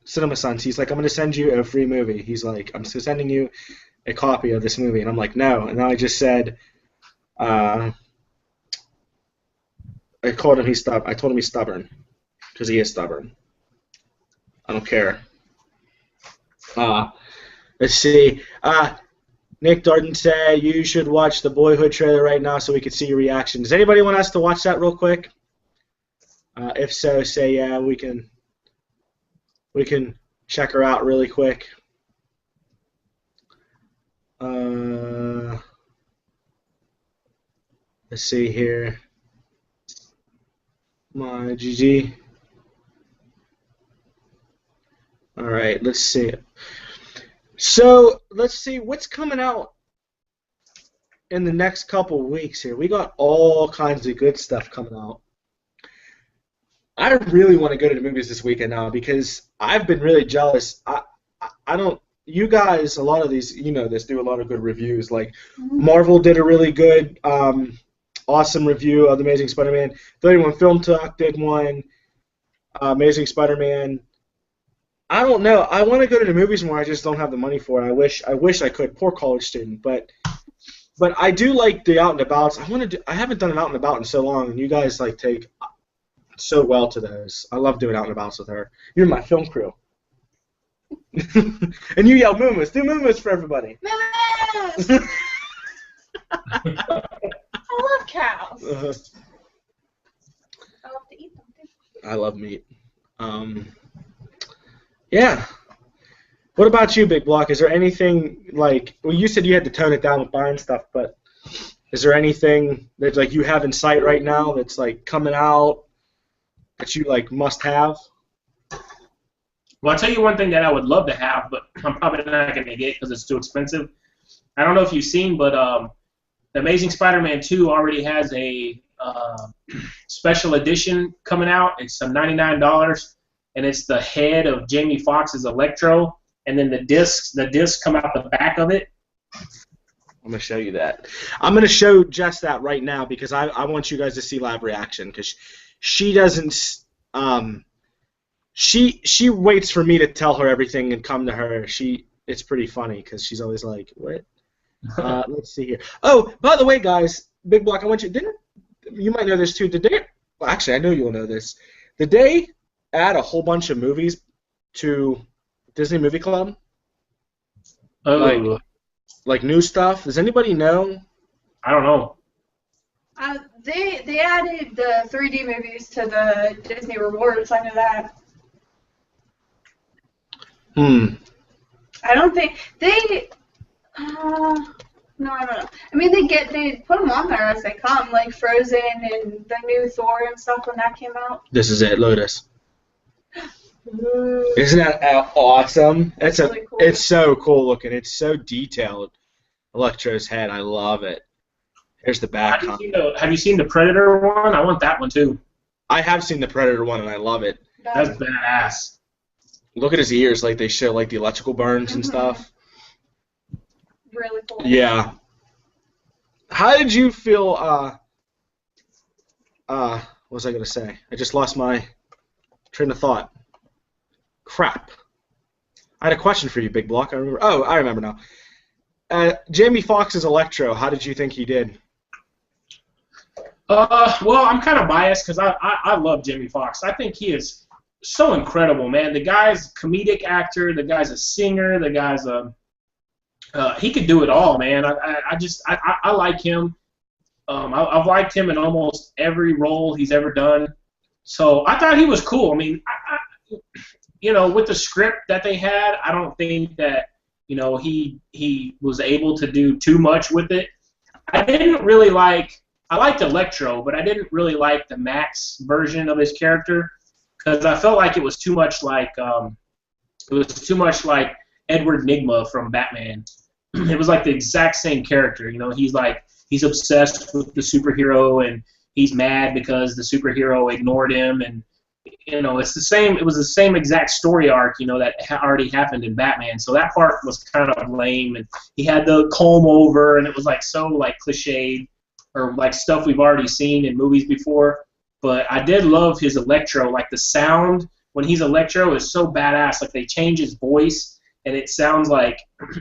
Cinema Sons. He's like, I'm going to send you a free movie. He's like, I'm sending you a copy of this movie. And I'm like, no. And I just said, I told him he's stubborn, because he is stubborn. I don't care. Let's see. Nick Darden said you should watch the Boyhood trailer right now so we can see your reaction. Does anybody want us to watch that real quick? If so, say yeah. We can check her out really quick. Let's see here. My GG. All right, let's see. So let's see what's coming out in the next couple weeks here. We got all kinds of good stuff coming out. I really want to go to the movies this weekend now because I've been really jealous. I don't. You guys, a lot of these, this, do a lot of good reviews. Marvel did a really good, awesome review of The Amazing Spider-Man. 31 Film Talk did one. Amazing Spider-Man. I don't know. I want to go to the movies more. I just don't have the money for it. I wish I could. Poor college student. But I do like the out and abouts. I haven't done an out and about in so long, and you guys like take so well to those. I love doing out and abouts with her. You're my film crew. And you yell "Moomus." Do "Moomus" for everybody. Moomus! I love cows. I love to eat them too. I love meat. Yeah. What about you, Big Block? Is there anything like? Well, you said you had to tone it down with buying stuff, but is there anything that like you have in sight right now that's like coming out that you like must have? Well, I'll tell you one thing that I would love to have, but I'm probably not going to get because it's too expensive. I don't know if you've seen, but The Amazing Spider-Man 2 already has a special edition coming out. It's some $99, and it's the head of Jamie Foxx's Electro, and then the discs come out the back of it. I'm going to show you that. I'm going to show Jess that right now because I want you guys to see live reaction because she doesn't she waits for me to tell her everything and come to her. It's pretty funny because she's always like, what? Let's see here. Oh, by the way, guys, Big Block, I want you might know this too. Well, actually, I know you'll know this. Did they add a whole bunch of movies to Disney Movie Club? Oh. Like new stuff? Does anybody know? I don't know. They added the 3D movies to the Disney Rewards. I know that. I don't think they. No, I don't know. I mean, they put them on there as they come, like Frozen and the new Thor and stuff when that came out. This is it, Lotus. Ooh. Isn't that awesome? Really cool. It's so cool looking. It's so detailed. Electro's head, I love it. Here's the back. Have you seen the Predator one? I want that one too. I have seen the Predator one and I love it. That's badass. Look at his ears, like they show like the electrical burns and stuff. Really cool. Yeah. How did you feel? What was I gonna say? I just lost my train of thought. Crap. I had a question for you, Big Block. I remember. Oh, I remember now. Jamie Foxx's Electro. How did you think he did? Well, I'm kind of biased because I love Jamie Foxx. I think he is so incredible, man. The guy's a comedic actor. The guy's a singer. The guy's he could do it all, man. I like him. I've liked him in almost every role he's ever done. So I thought he was cool. I mean, with the script that they had, I don't think that he was able to do too much with it. I liked Electro, but I didn't really like the Max version of his character because I felt like it was too much like Edward Nygma from Batman. It was like the exact same character. He's obsessed with the superhero and he's mad because the superhero ignored him, and it's the same. It was the same exact story arc, that already happened in Batman. So that part was kind of lame, and he had the comb over, and it was like so like cliched or like stuff we've already seen in movies before. But I did love his Electro. Like the sound when he's Electro is so badass. Like they change his voice, and it sounds like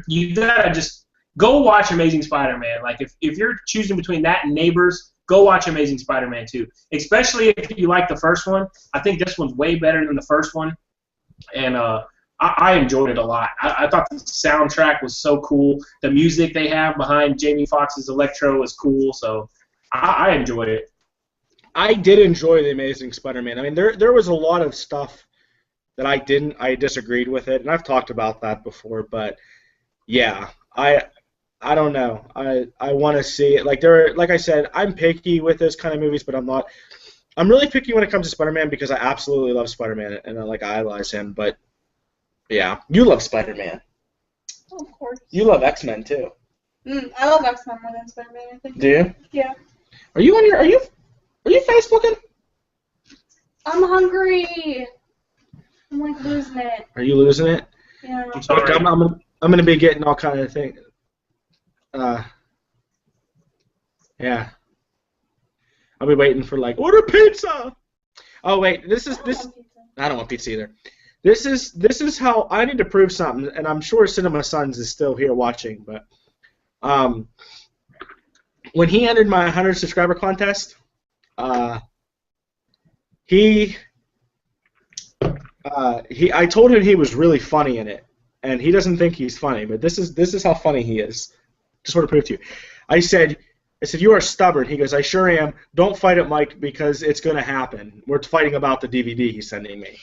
you gotta just go watch Amazing Spider-Man. Like if you're choosing between that and Neighbors, go watch Amazing Spider-Man 2. Especially if you like the first one. I think this one's way better than the first one, and I enjoyed it a lot. I thought the soundtrack was so cool. The music they have behind Jamie Foxx's Electro is cool. So I enjoyed it. I did enjoy the Amazing Spider-Man. I mean, there was a lot of stuff that I disagreed with it, and I've talked about that before. But yeah, I don't know. I want to see it. Like I said, I'm picky with this kind of movies, but I'm not. I'm really picky when it comes to Spider-Man because I absolutely love Spider-Man and I idolize him. But yeah, you love Spider-Man. Oh, of course. You love X-Men too. I love X-Men more than Spider-Man, I think. Do you? Yeah. Are you Facebooking? I'm hungry. I'm like losing it. Are you losing it? Yeah. I'm sorry. Look, I'm gonna be getting all kind of things. Yeah. I'll be waiting for order pizza. Oh wait, this. I don't want pizza either. This is how I need to prove something, and I'm sure Cinema Sons is still here watching. But when he entered my 100 subscriber contest, I told him he was really funny in it, and he doesn't think he's funny. But this is how funny he is. Just want to prove to you. I said, you are stubborn. He goes, I sure am. Don't fight it, Mike, because it's going to happen. We're fighting about the DVD he's sending me.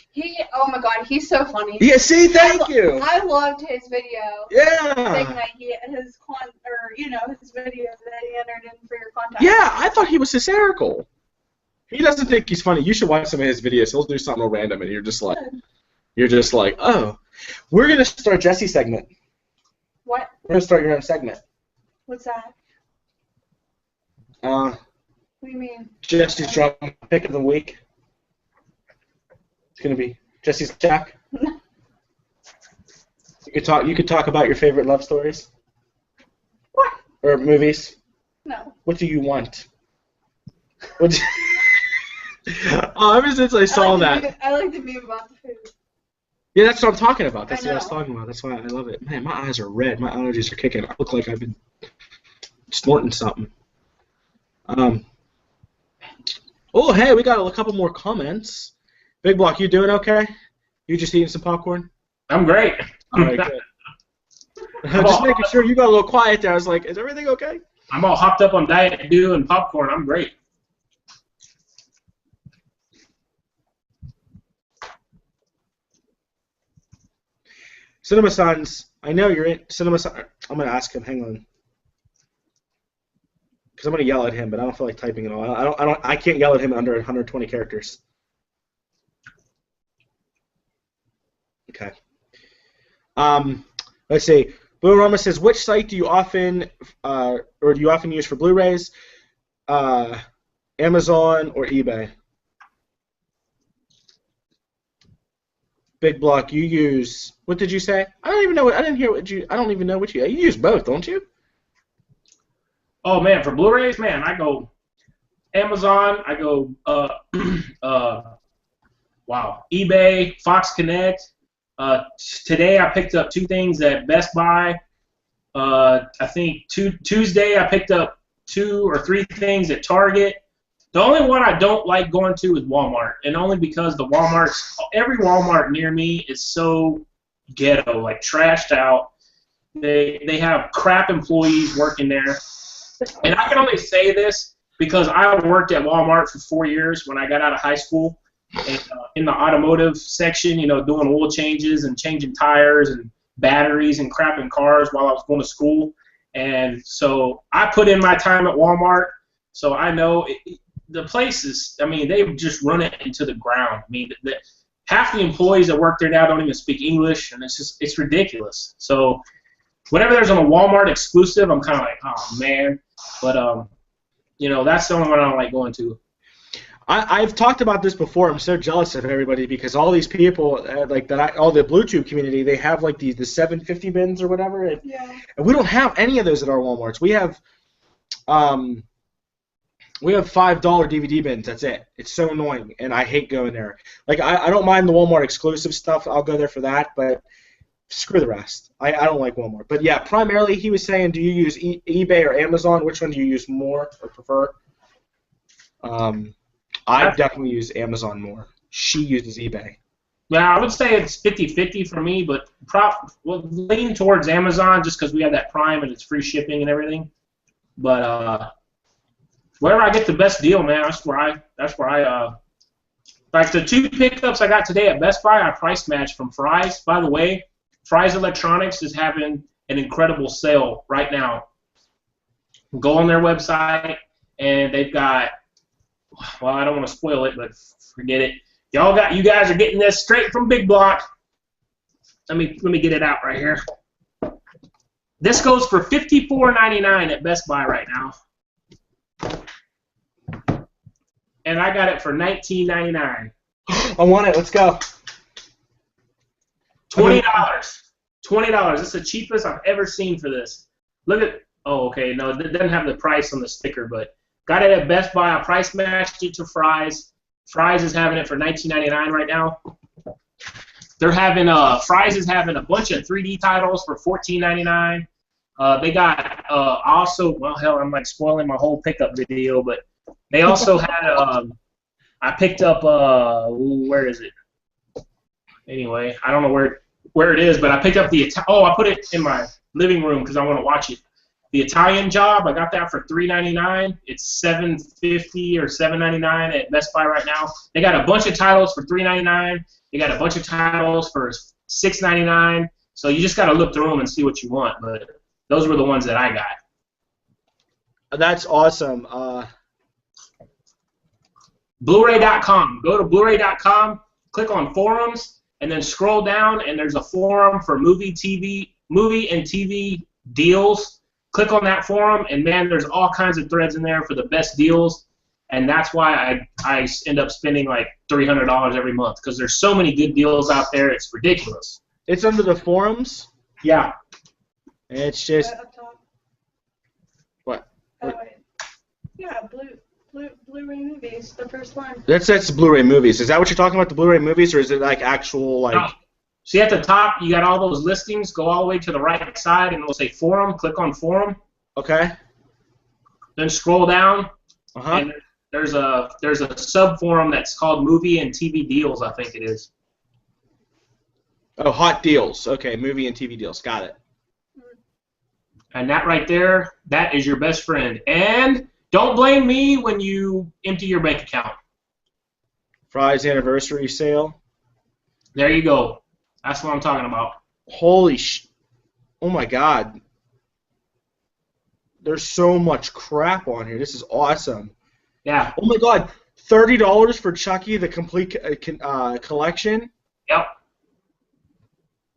Oh my God, he's so funny. Yeah, see, thank you. I loved his video. Yeah. Saying that his video that he entered in for your contest. Yeah, I thought he was hysterical. He doesn't think he's funny. You should watch some of his videos. He'll do something random, and you're just like, oh. We're going to start Jesse's segment. What? We're going to start your own segment. What's that? What do you mean? Jesse's drum pick of the week. It's gonna be Jesse's Jack. You could talk about your favorite love stories. What? Or movies. No. What do you want? Ever since I saw that. I like the meme about the food. Yeah, that's what I'm talking about. That's what I was talking about. That's why I love it. Man, my eyes are red. My allergies are kicking. I look like I've been snorting something. Oh, hey, we got a couple more comments. BigBlock, you doing okay? You just eating some popcorn? I'm great. All right, good. Just making sure you got a little quiet there. I was like, is everything okay? I'm all hopped up on Diet Dew and popcorn. I'm great. Cinema Sons, I know you're in Cinema Sons. I'm going to ask him. Hang on. Because I'm going to yell at him, but I don't feel like typing it all. I can't yell at him under 120 characters. Okay. Let's see. Blue Rama says, which site do you often use for Blu-rays? Amazon or eBay? BigBlock, you use, what did you say? I don't even know I don't even know you use both, don't you? Oh man, for Blu-rays, man, I go Amazon, I go eBay, Fox Connect. Today I picked up 2 things at Best Buy. I think Tuesday I picked up 2 or 3 things at Target. The only one I don't like going to is Walmart, and only because every Walmart near me is so ghetto, like trashed out. They have crap employees working there. And I can only say this because I worked at Walmart for 4 years when I got out of high school, and, in the automotive section, doing oil changes and changing tires and batteries and crap in cars while I was going to school. And so I put in my time at Walmart, so I know the places, they just run it into the ground. Half the employees that work there now don't even speak English, and it's ridiculous. So whenever there's a Walmart exclusive, I'm kind of like, oh man. But that's the only one I don't like going to. I've talked about this before. I'm so jealous of everybody because all these people, all the BlueTube community, they have like the 750 bins or whatever. And we don't have any of those at our Walmarts. We have $5 DVD bins. That's it. It's so annoying, and I hate going there. Like I don't mind the Walmart exclusive stuff. I'll go there for that, but screw the rest. I don't like Walmart. But yeah, primarily he was saying, do you use eBay or Amazon? Which one do you use more or prefer? I definitely use Amazon more. She uses eBay. Yeah, I would say it's 50-50 for me, but lean towards Amazon just because we have that Prime and it's free shipping and everything. But wherever I get the best deal, man, that's where I like the 2 pickups I got today at Best Buy, I price matched from Fry's. By the way, Fry's Electronics is having an incredible sale right now. Go on their website, and they've got, well, I don't want to spoil it, but forget it. You guys are getting this straight from BigBlock. Let me get it out right here. This goes for $54.99 at Best Buy right now. And I got it for $19.99. I want it. Let's go. $20. $20. It's the cheapest I've ever seen for this. Look at. Oh, okay. No, it doesn't have the price on the sticker, but got it at Best Buy. I price matched it to Fry's. Fry's is having it for $19.99 right now. They're having Fry's is having a bunch of 3D titles for $14.99. They got also, well, hell, I'm like spoiling my whole pickup video, but they also had I picked up where is it? Anyway, I don't know where it is, but I picked up I put it in my living room because I want to watch it. The Italian Job, I got that for $3.99. It's $7.50 or $7.99 at Best Buy right now. They got a bunch of titles for $3.99. They got a bunch of titles for $6.99. So you just got to look through them and see what you want. But those were the ones that I got. That's awesome. Blu-ray.com. Go to Blu-ray.com, click on forums, and then scroll down, and there's a forum for movie and TV deals. Click on that forum, and man, there's all kinds of threads in there for the best deals, and that's why I end up spending like $300 every month because there's so many good deals out there. It's ridiculous. It's under the forums. Yeah. And it's just Up top. what? Yeah, Blu-ray movies, the first one. That's Blu-ray movies. Is that what you're talking about? The Blu-ray movies, or is it like actual like? No. See at the top, you got all those listings. Go all the way to the right side, and it'll say forum. Click on forum. Okay. Then scroll down, Uh-huh. and there's a sub forum that's called Movie and TV Deals. I think it is. Oh, hot deals. Okay, movie and TV deals. Got it. And that right there, that is your best friend. And don't blame me when you empty your bank account. Fry's anniversary sale. There you go. That's what I'm talking about. Holy oh my God. There's so much crap on here. This is awesome. Yeah. Oh my God. $30 for Chucky, the complete collection. Yep.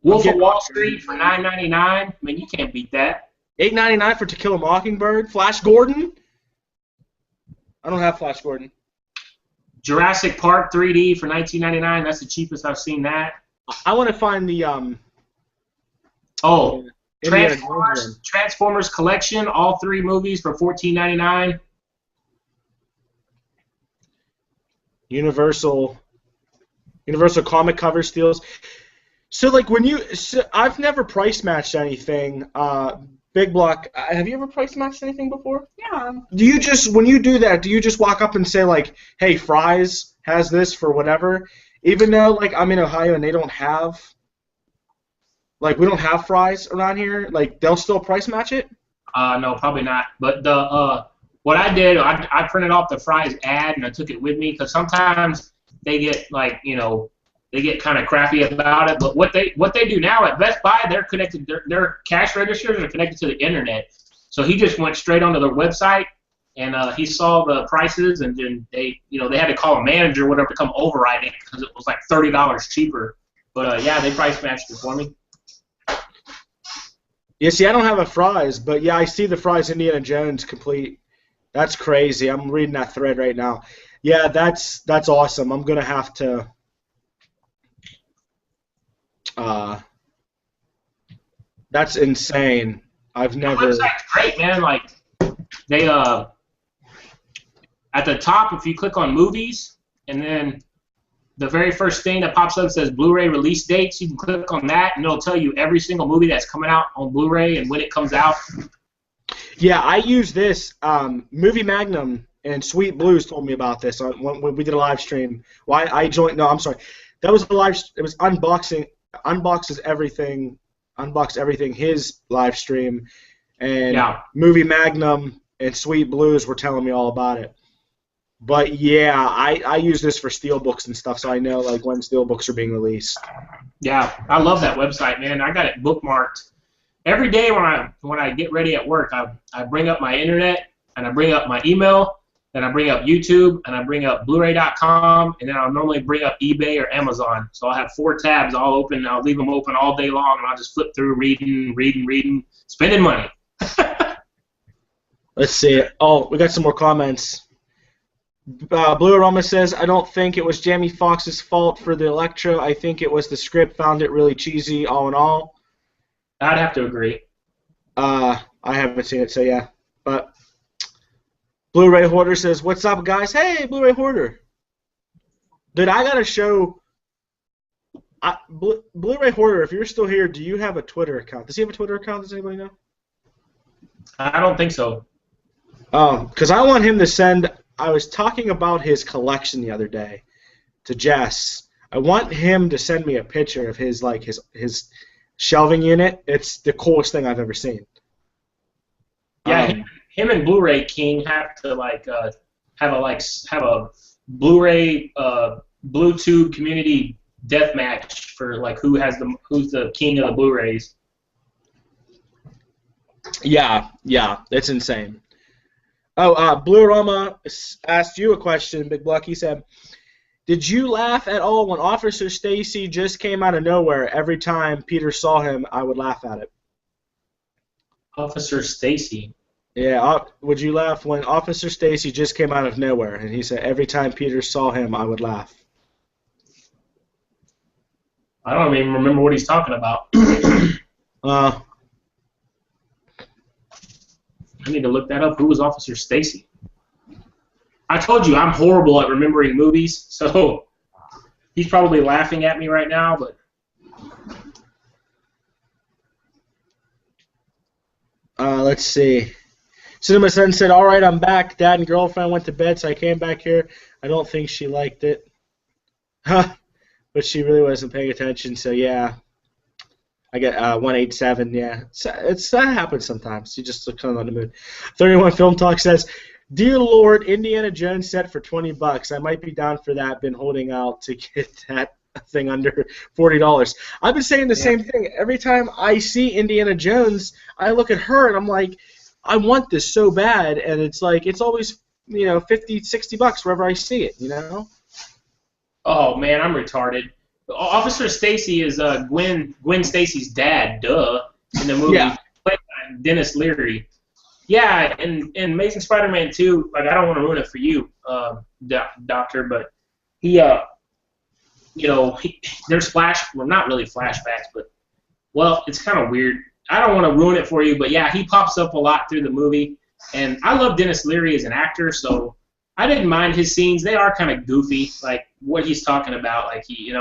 Wolf of Wall Street for $9.99. I mean, you can't beat that. $8.99 for To Kill a Mockingbird. Flash Gordon. I don't have Flash Gordon. Jurassic Park 3D for $19.99. That's the cheapest I've seen that. I want to find the Indiana Jones one. Transformers Collection, all 3 movies for $14.99. Universal comic cover steals. So like I've never price matched anything. BigBlock, have you ever price matched anything before? Yeah. When you do that, do you just walk up and say like, hey, Fry's has this for whatever? Even though like I'm in Ohio and they don't have, like we don't have Fry's around here, like they'll still price match it? No, probably not. But what I did, I printed off the Fry's ad and I took it with me because sometimes they get like, they get kind of crappy about it. But what they do now at Best Buy, they're connected. Their cash registers are connected to the internet. So he just went straight onto their website and he saw the prices, and then they had to call a manager or whatever to come override it because it was like $30 cheaper. But yeah, they price matched it for me. Yeah, see, I don't have a Fry's, but yeah, I see the Fry's Indiana Jones complete. That's crazy. I'm reading that thread right now. Yeah, that's awesome. I'm gonna have to. That's insane. I've never. The website's great, man. Like they at the top, if you click on movies, and then the very first thing that pops up says Blu-ray release dates. You can click on that, and it'll tell you every single movie that's coming out on Blu-ray and when it comes out. Yeah, I use this. Movie Magnum and Sweet Blues told me about this when we did a live stream. Well, I joined. No, I'm sorry. That was a live. It was Unboxes Everything. Unbox Everything. His live stream, and yeah. Movie Magnum and Sweet Blues were telling me all about it. But yeah, I use this for steelbooks and stuff, so I know like when steelbooks are being released. Yeah, I love that website, man. I got it bookmarked. Every day when I get ready at work, I bring up my internet, and I bring up my email, then I bring up YouTube, and I bring up Blu-ray.com, and then I'll normally bring up eBay or Amazon. So I'll have 4 tabs all open, and I'll leave them open all day long, and I'll just flip through reading, spending money. Let's see. Oh, we got some more comments. Blue Aroma says, I don't think it was Jamie Foxx's fault for the Electro. I think it was the script found it really cheesy all in all. I'd have to agree. I haven't seen it, so yeah. But Blu-ray Hoarder says, what's up, guys? Hey, Blu-ray Hoarder. Dude, I got to show Blu-ray Hoarder, if you're still here, do you have a Twitter account? Does he have a Twitter account? Does anybody know? I don't think so. Because I want him to send. I was talking about his collection the other day to Jess. I want him to send me a picture of his shelving unit. It's the coolest thing I've ever seen. Yeah, him and Blu-ray King have to have a Blu-ray Bluetooth community death match for who's the king of the Blu-rays. Yeah, it's insane. Oh, Blue Roma asked you a question, Big Block. He said, "Did you laugh at all when Officer Stacy just came out of nowhere? Every time Peter saw him, I would laugh at it." Officer Stacy. Yeah, would you laugh when Officer Stacy just came out of nowhere? And he said, every time Peter saw him, I would laugh. I don't even remember what he's talking about. I need to look that up. Who was Officer Stacy? I told you I'm horrible at remembering movies, so he's probably laughing at me right now, but... Let's see. Cinema Sun said, "All right, I'm back. Dad and girlfriend went to bed, so I came back here. I don't think she liked it." Huh. But she really wasn't paying attention, so yeah. I get 187, yeah. That happens sometimes. You just kind of on the mood. 31 Film Talk says, "Dear Lord, Indiana Jones set for $20. I might be down for that. Been holding out to get that thing under $40. I've been saying the same thing. Every time I see Indiana Jones, I look at her and I'm like, I want this so bad, and it's like it's always, $50, $60 wherever I see it, Oh man, I'm retarded. Officer Stacy is Gwen Stacy's dad, duh, in the movie. Yeah. Played by Dennis Leary. Yeah, in Amazing Spider-Man 2, I don't want to ruin it for you, Doctor, but he, there's not really flashbacks, but, well, it's kind of weird. I don't want to ruin it for you, but yeah, he pops up a lot through the movie, and I love Dennis Leary as an actor, so I didn't mind his scenes. They are kind of goofy, like what he's talking about, like he's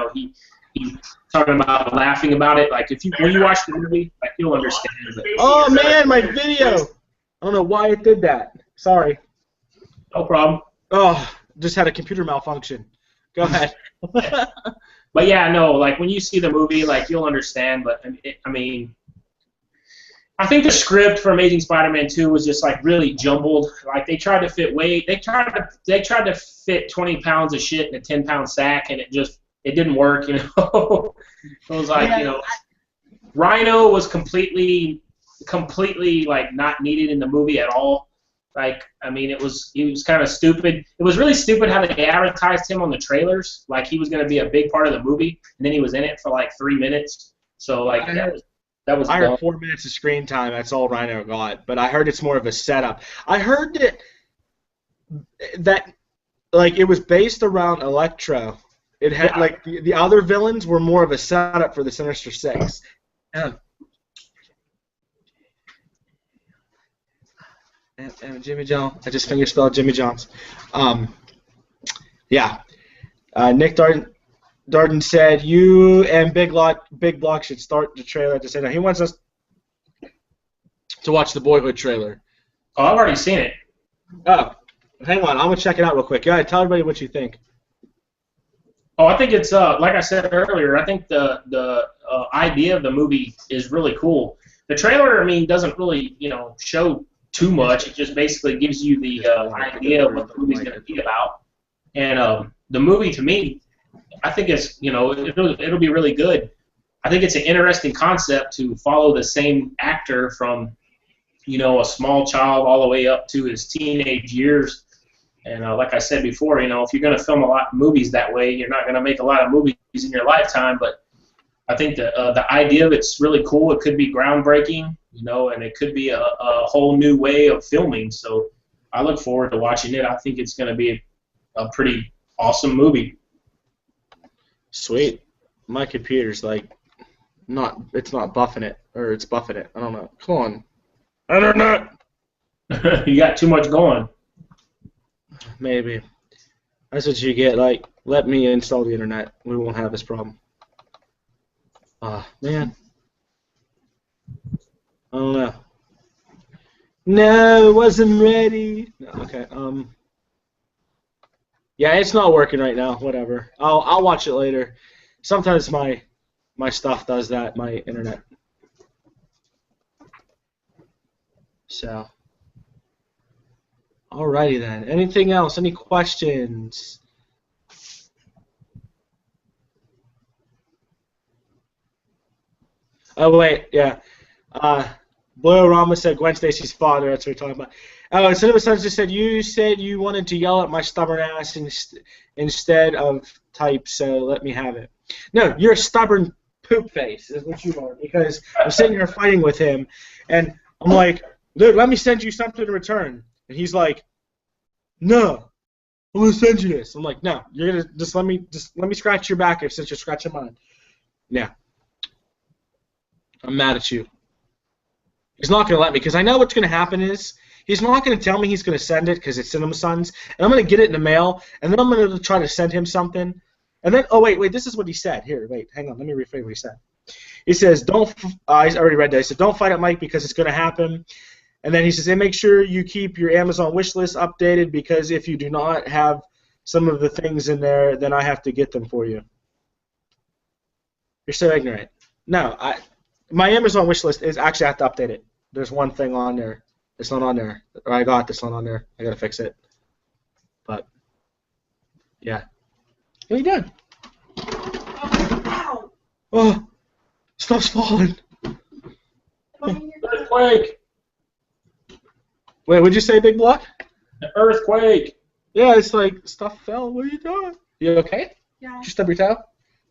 talking about laughing about it. Like when you watch the movie, like you'll understand. Oh man, my video! I don't know why it did that. Sorry. No problem. Oh, just had a computer malfunction. Go ahead. But yeah, no, like when you see the movie, like you'll understand. But I mean, I think the script for Amazing Spider-Man 2 was just like really jumbled. Like they tried to fit They tried to fit 20 pounds of shit in a 10-pound sack, and it didn't work. It was like Rhino was completely like not needed in the movie at all. Like I mean, he was kind of stupid. It was really stupid how they advertised him on the trailers, like he was going to be a big part of the movie, and then he was in it for like 3 minutes. So like that was. I heard 4 minutes of screen time. That's all Rhino got. But I heard it's more of a setup. I heard that like it was based around Electro. It had like the other villains were more of a setup for the Sinister Six. And Jimmy Jones. I just fingerspelled Jimmy Jones. Nick Darden said, "You and Big Block should start the trailer at the same time." He wants us to watch the Boyhood trailer. Oh, I've already seen it. Oh, hang on. I'm going to check it out real quick. Go ahead. Tell everybody what you think. Oh, I think it's, like I said earlier, I think the idea of the movie is really cool. The trailer, I mean, doesn't really, show too much. It just basically gives you the idea of what the movie's going to be about. And the movie, to me, I think it's, it'll be really good. I think it's an interesting concept to follow the same actor from, a small child all the way up to his teenage years. And like I said before, if you're going to film a lot of movies that way, you're not going to make a lot of movies in your lifetime. But I think the idea of it's really cool. It could be groundbreaking, and it could be a whole new way of filming. So I look forward to watching it. I think it's going to be a pretty awesome movie. Sweet. My computer's like it's not buffing it, or it's buffing it. I don't know. Come on. Internet. You got too much going. Maybe. That's what you get. Like, let me install the internet. We won't have this problem. Man. I don't know. No, wasn't ready. No, okay. Yeah, it's not working right now. Whatever. I'll watch it later. Sometimes my stuff does that. My internet. So. Alrighty then. Anything else? Any questions? Oh wait, yeah. Blue Rama said Gwen Stacy's father. That's what we're talking about. Oh, Cinema Sons just said you wanted to yell at my stubborn ass instead of type. So let me have it. No, you're a stubborn poop face. Is what you are, because I'm sitting here fighting with him, and I'm like, dude, let me send you something in return, and he's like, no, I'm gonna send you this. I'm like, no, you're gonna just let me scratch your back since you're scratching mine. Yeah, I'm mad at you. He's not gonna let me, because I know what's gonna happen is he's not gonna tell me he's gonna send it because it's Cinema Sons, and I'm gonna get it in the mail, and then I'm gonna try to send him something, and then wait, this is what he said. Here, wait, hang on, let me rephrase what he said. He says, don't. I already read that. He said, don't fight it, Mike, because it's gonna happen. And then he says, hey, make sure you keep your Amazon wish list updated, because if you do not have some of the things in there, then I have to get them for you. You're so ignorant. No, my Amazon wish list is actually, I have to update it. There's one thing on there that's not on there. Or I got this one on there. I got to fix it. But, yeah. What are you doing? Ow! Oh, stuff's falling. Earthquake! Wait, what'd you say, Big Block? An earthquake! Yeah, it's like stuff fell. What are you doing? You okay? Yeah. Did you stub your toe?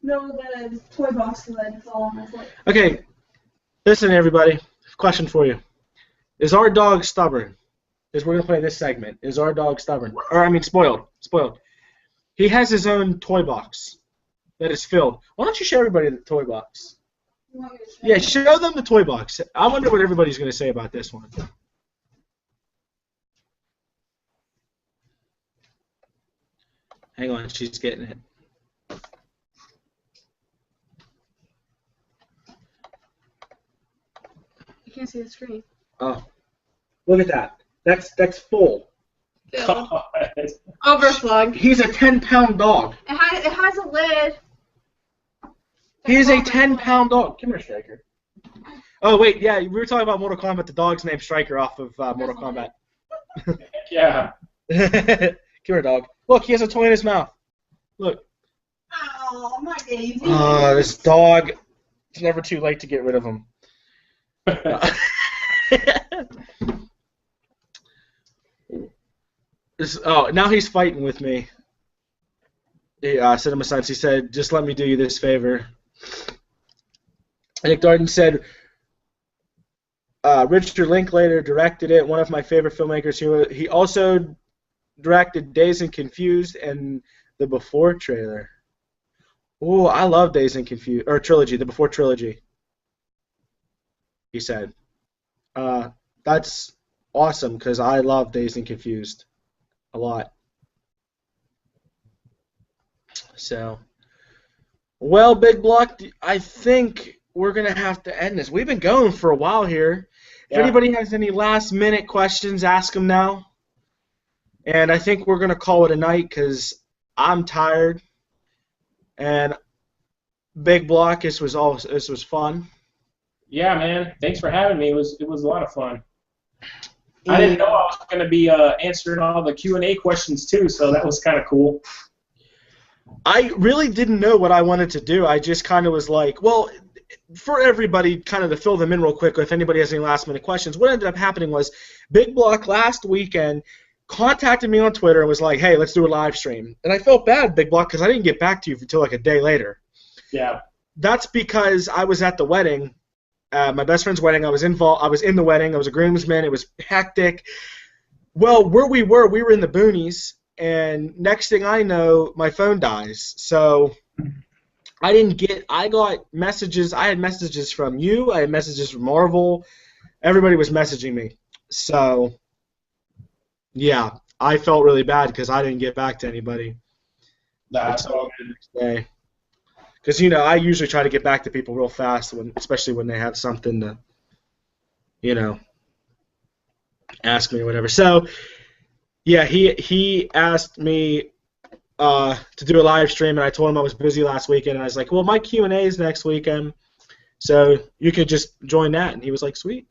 No, the toy box lid fell on my foot. Okay, listen, everybody. Question for you: is our dog stubborn? Because we're gonna play this segment. Is our dog stubborn? Or I mean, spoiled. Spoiled. He has his own toy box that is filled. Why don't you show everybody the toy box? You want me to show Yeah, you? show them the toy box. I wonder what everybody's gonna say about this one. Hang on, she's getting it. You can't see the screen. Oh, look at that. That's full. God. Overflowing. He's a 10-pound dog. It has a lid. He is a 10-pound dog. Come here, Striker. Oh, wait, yeah, we were talking about Mortal Kombat. The dog's named Striker off of Mortal Kombat. Yeah. Come here, dog. Look, he has a toy in his mouth. Look. Oh, my baby. Oh, this dog. It's never too late to get rid of him. Now he's fighting with me. Cinema Science, he said, just let me do you this favor. Nick Darden said, Richard Linklater directed it, one of my favorite filmmakers. He also directed Dazed and Confused and the Before trailer. Oh, I love Dazed and Confused, or trilogy, the Before trilogy. He said, that's awesome because I love Dazed and Confused a lot. So, well, Big Block, I think we're going to have to end this. We've been going for a while here. If anybody has any last-minute questions, ask them now. And I think we're going to call it a night because I'm tired. And Big Block, this was fun. Yeah, man. Thanks for having me. It was a lot of fun. I didn't know I was going to be answering all the Q&A questions too, so that was kind of cool. I really didn't know what I wanted to do. I just kind of was like, well, for everybody, kind of to fill them in real quick, if anybody has any last-minute questions, what ended up happening was Big Block last weekend contacted me on Twitter and was like, hey, let's do a live stream. And I felt bad, Big Block, because I didn't get back to you until like a day later. Yeah. That's because I was at the wedding, my best friend's wedding. I was in the wedding. I was a groomsman. It was hectic. Well, where we were in the boonies, and next thing I know, my phone dies. So I got messages. I had messages from you. I had messages from Marvel. Everybody was messaging me. So, yeah, I felt really bad because I didn't get back to anybody. That's all good. Next day. because you know I usually try to get back to people real fast especially when they have something to, you know, ask me or whatever. So yeah, he asked me to do a live stream, and I told him I was busy last weekend, and I was like, well, my Q&A is next weekend, so you could just join that, and he was like, sweet.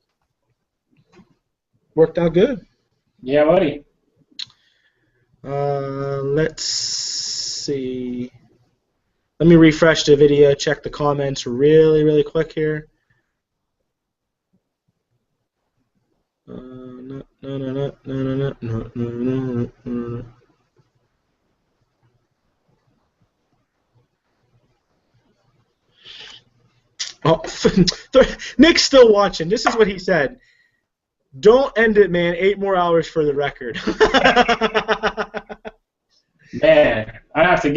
Worked out good. Yeah, buddy. Let's see. Let me refresh the video, check the comments really, really quick here. No. Oh, Nick's still watching. This is what he said. Don't end it, man. 8 more hours for the record. Man, I'd have to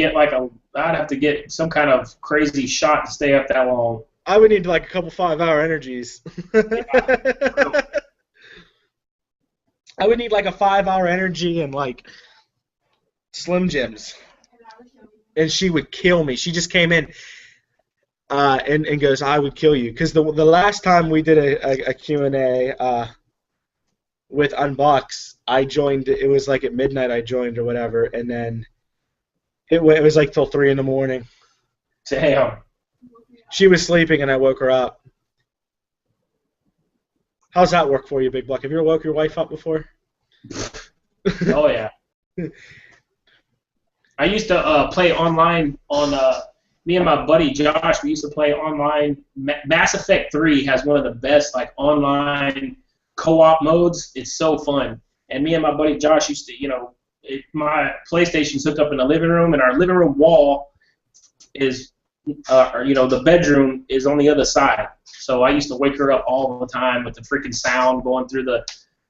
get some kind of crazy shot to stay up that long. I would need like a couple 5-hour energies. I would need like a 5-hour energy and like Slim Jims. And she would kill me. She just came in and goes, I would kill you. Because the last time we did a Q&A with Unbox, I joined, it was like at midnight I joined or whatever, and then it was like till 3 in the morning. Damn. She was sleeping and I woke her up. How's that work for you, Big Block? Have you ever woke your wife up before? Oh, yeah. I used to play online on, me and my buddy Josh, we used to play online. Mass Effect 3 has one of the best like online co-op modes. It's so fun. And me and my buddy Josh used to, you know, my PlayStation's hooked up in the living room, and our living room wall is, you know, the bedroom is on the other side. So I used to wake her up all the time with the freaking sound going through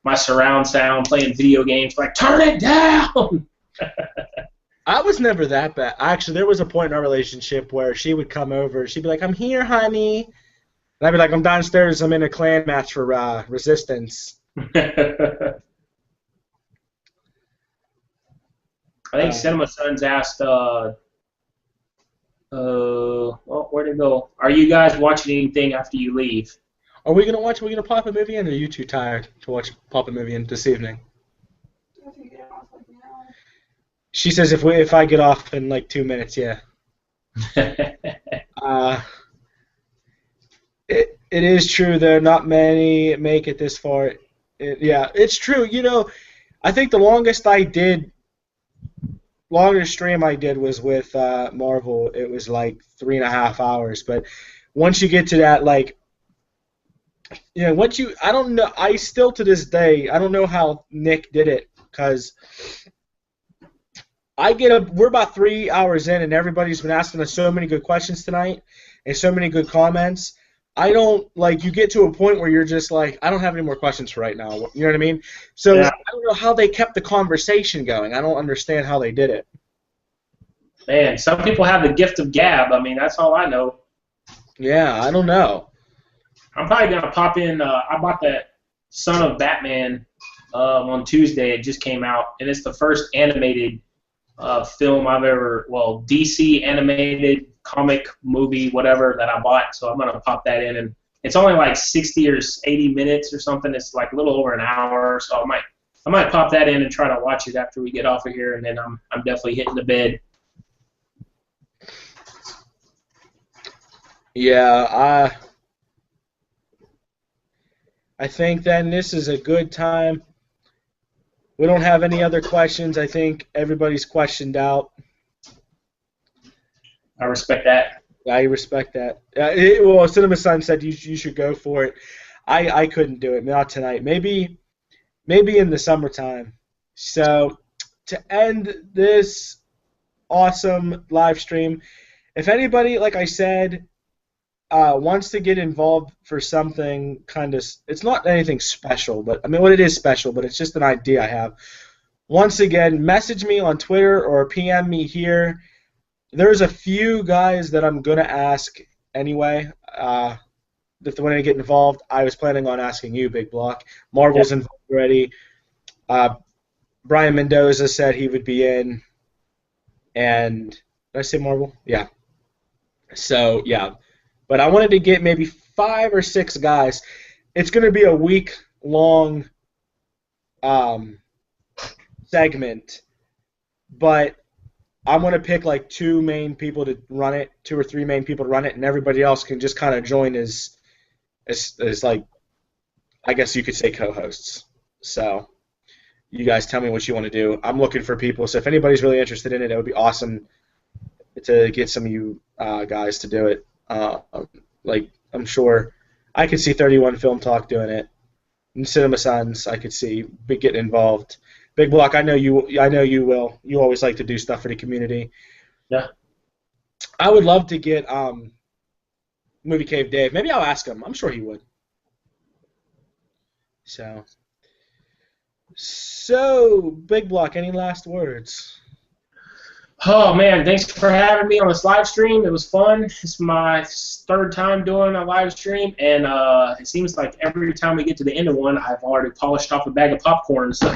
my surround sound, playing video games, like, turn it down! I was never that bad. Actually, there was a point in our relationship where she would come over. She'd be like, I'm here, honey. And I'd be like, I'm downstairs. I'm in a clan match for Resistance. I think Cinema Sons asked, well, where'd it go? Are you guys watching anything after you leave? Are we gonna pop a movie in, or are you too tired to pop a movie in this evening? She says if I get off in like 2 minutes, yeah. It is true though. Not many make it this far. Yeah, it's true. You know, I think the longest stream I did was with Marvel. It was like 3.5 hours. But once you get to that, like, you know, I don't know. I still to this day, I don't know how Nick did it, because we're about 3 hours in, and everybody's been asking us so many good questions tonight and so many good comments. I don't, like, you get to a point where you're just like, I don't have any more questions for right now. You know what I mean? So yeah. I don't know how they kept the conversation going. I don't understand how they did it. Man, some people have the gift of gab. I mean, that's all I know. Yeah, I don't know. I'm probably going to pop in. I bought that Son of Batman on Tuesday. It just came out, and it's the first animated film I've ever, well, DC animated comic movie, whatever, that I bought. So I'm going to pop that in, and it's only like 60 or 80 minutes or something. It's like a little over an hour, so I might pop that in and try to watch it after we get off of here, and then I'm definitely hitting the bed. Yeah, I think then this is a good time. We don't have any other questions. I think everybody's questioned out. I respect that. I respect that. Well, Cinema Sun said you should go for it. I couldn't do it. Not tonight. Maybe in the summertime. So to end this awesome live stream, if anybody, like I said, wants to get involved for something kind of, it's not anything special, but I mean, what it is special, but it's just an idea I have. Once again, message me on Twitter or PM me here. There's a few guys that I'm gonna ask anyway. If they want to get involved, I was planning on asking you, Big Block. Marvel's involved already. Brian Mendoza said he would be in, and did I say Marvel? Yeah. So yeah, but I wanted to get maybe 5 or 6 guys. It's going to be a week-long segment, but I'm going to pick like 2 main people to run it, 2 or 3 main people to run it, and everybody else can just kind of join as like, I guess you could say, co-hosts. So you guys tell me what you want to do. I'm looking for people, so if anybody's really interested in it, it would be awesome to get some of you guys to do it. Like, I'm sure I could see 31 Film Talk doing it. And Cinema Sons, I could see getting involved. Big Block, I know you will. You always like to do stuff for the community. Yeah. I would love to get Movie Cave Dave. Maybe I'll ask him. I'm sure he would. So Big Block, any last words? Oh man, thanks for having me on this live stream. It was fun. It's my 3rd time doing a live stream, and it seems like every time we get to the end of one, I've already polished off a bag of popcorn. So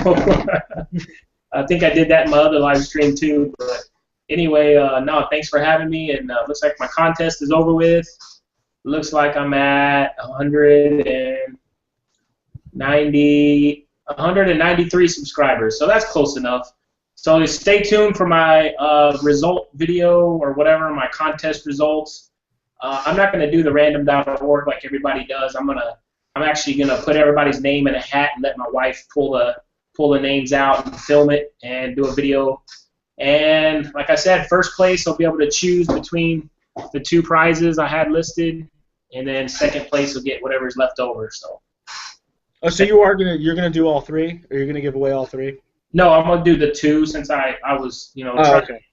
I think I did that in my other live stream too. But anyway, no, thanks for having me. And looks like my contest is over with. Looks like I'm at 193 subscribers, so that's close enough. So stay tuned for my result video or whatever, my contest results. I'm not going to do the random.org like everybody does. I'm actually going to put everybody's name in a hat and let my wife pull the names out and film it and do a video. And like I said, first place I'll be able to choose between the 2 prizes I had listed, and then second place will get whatever's left over. So. Oh, so you're gonna do all 3, or you're gonna give away all 3? No, I'm gonna do the 2 since I was okay.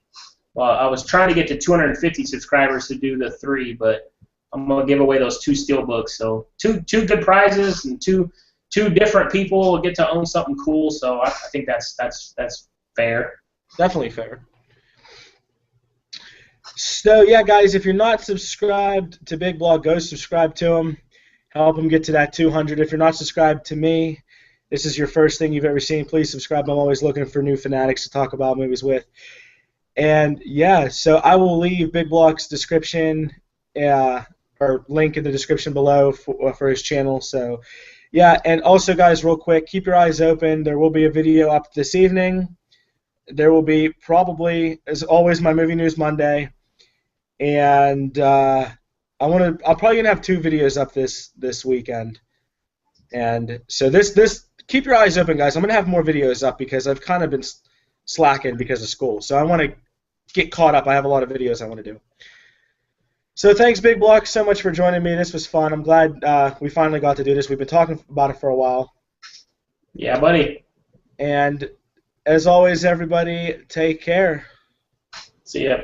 Well, I was trying to get to 250 subscribers to do the 3, but I'm gonna give away those 2 steelbooks. So two good prizes, and two different people will get to own something cool. So I think that's fair. Definitely fair. So yeah, guys, if you're not subscribed to Big Blog, go subscribe to him. Help him get to that 200. If you're not subscribed to me, this is your first thing you've ever seen, please subscribe. I'm always looking for new fanatics to talk about movies with. And yeah, so I will leave Big Block's description or link in the description below for his channel. So yeah, and also guys, real quick, keep your eyes open. There will be a video up this evening. There will be probably, as always, my Movie News Monday. And I'm probably gonna have 2 videos up this weekend, and so this keep your eyes open, guys. I'm gonna have more videos up because I've kind of been slacking because of school, so I want to get caught up. I have a lot of videos I want to do. So thanks, Big Block, so much for joining me. This was fun. I'm glad we finally got to do this. We've been talking about it for a while. Yeah, buddy. And as always, everybody, take care. See ya.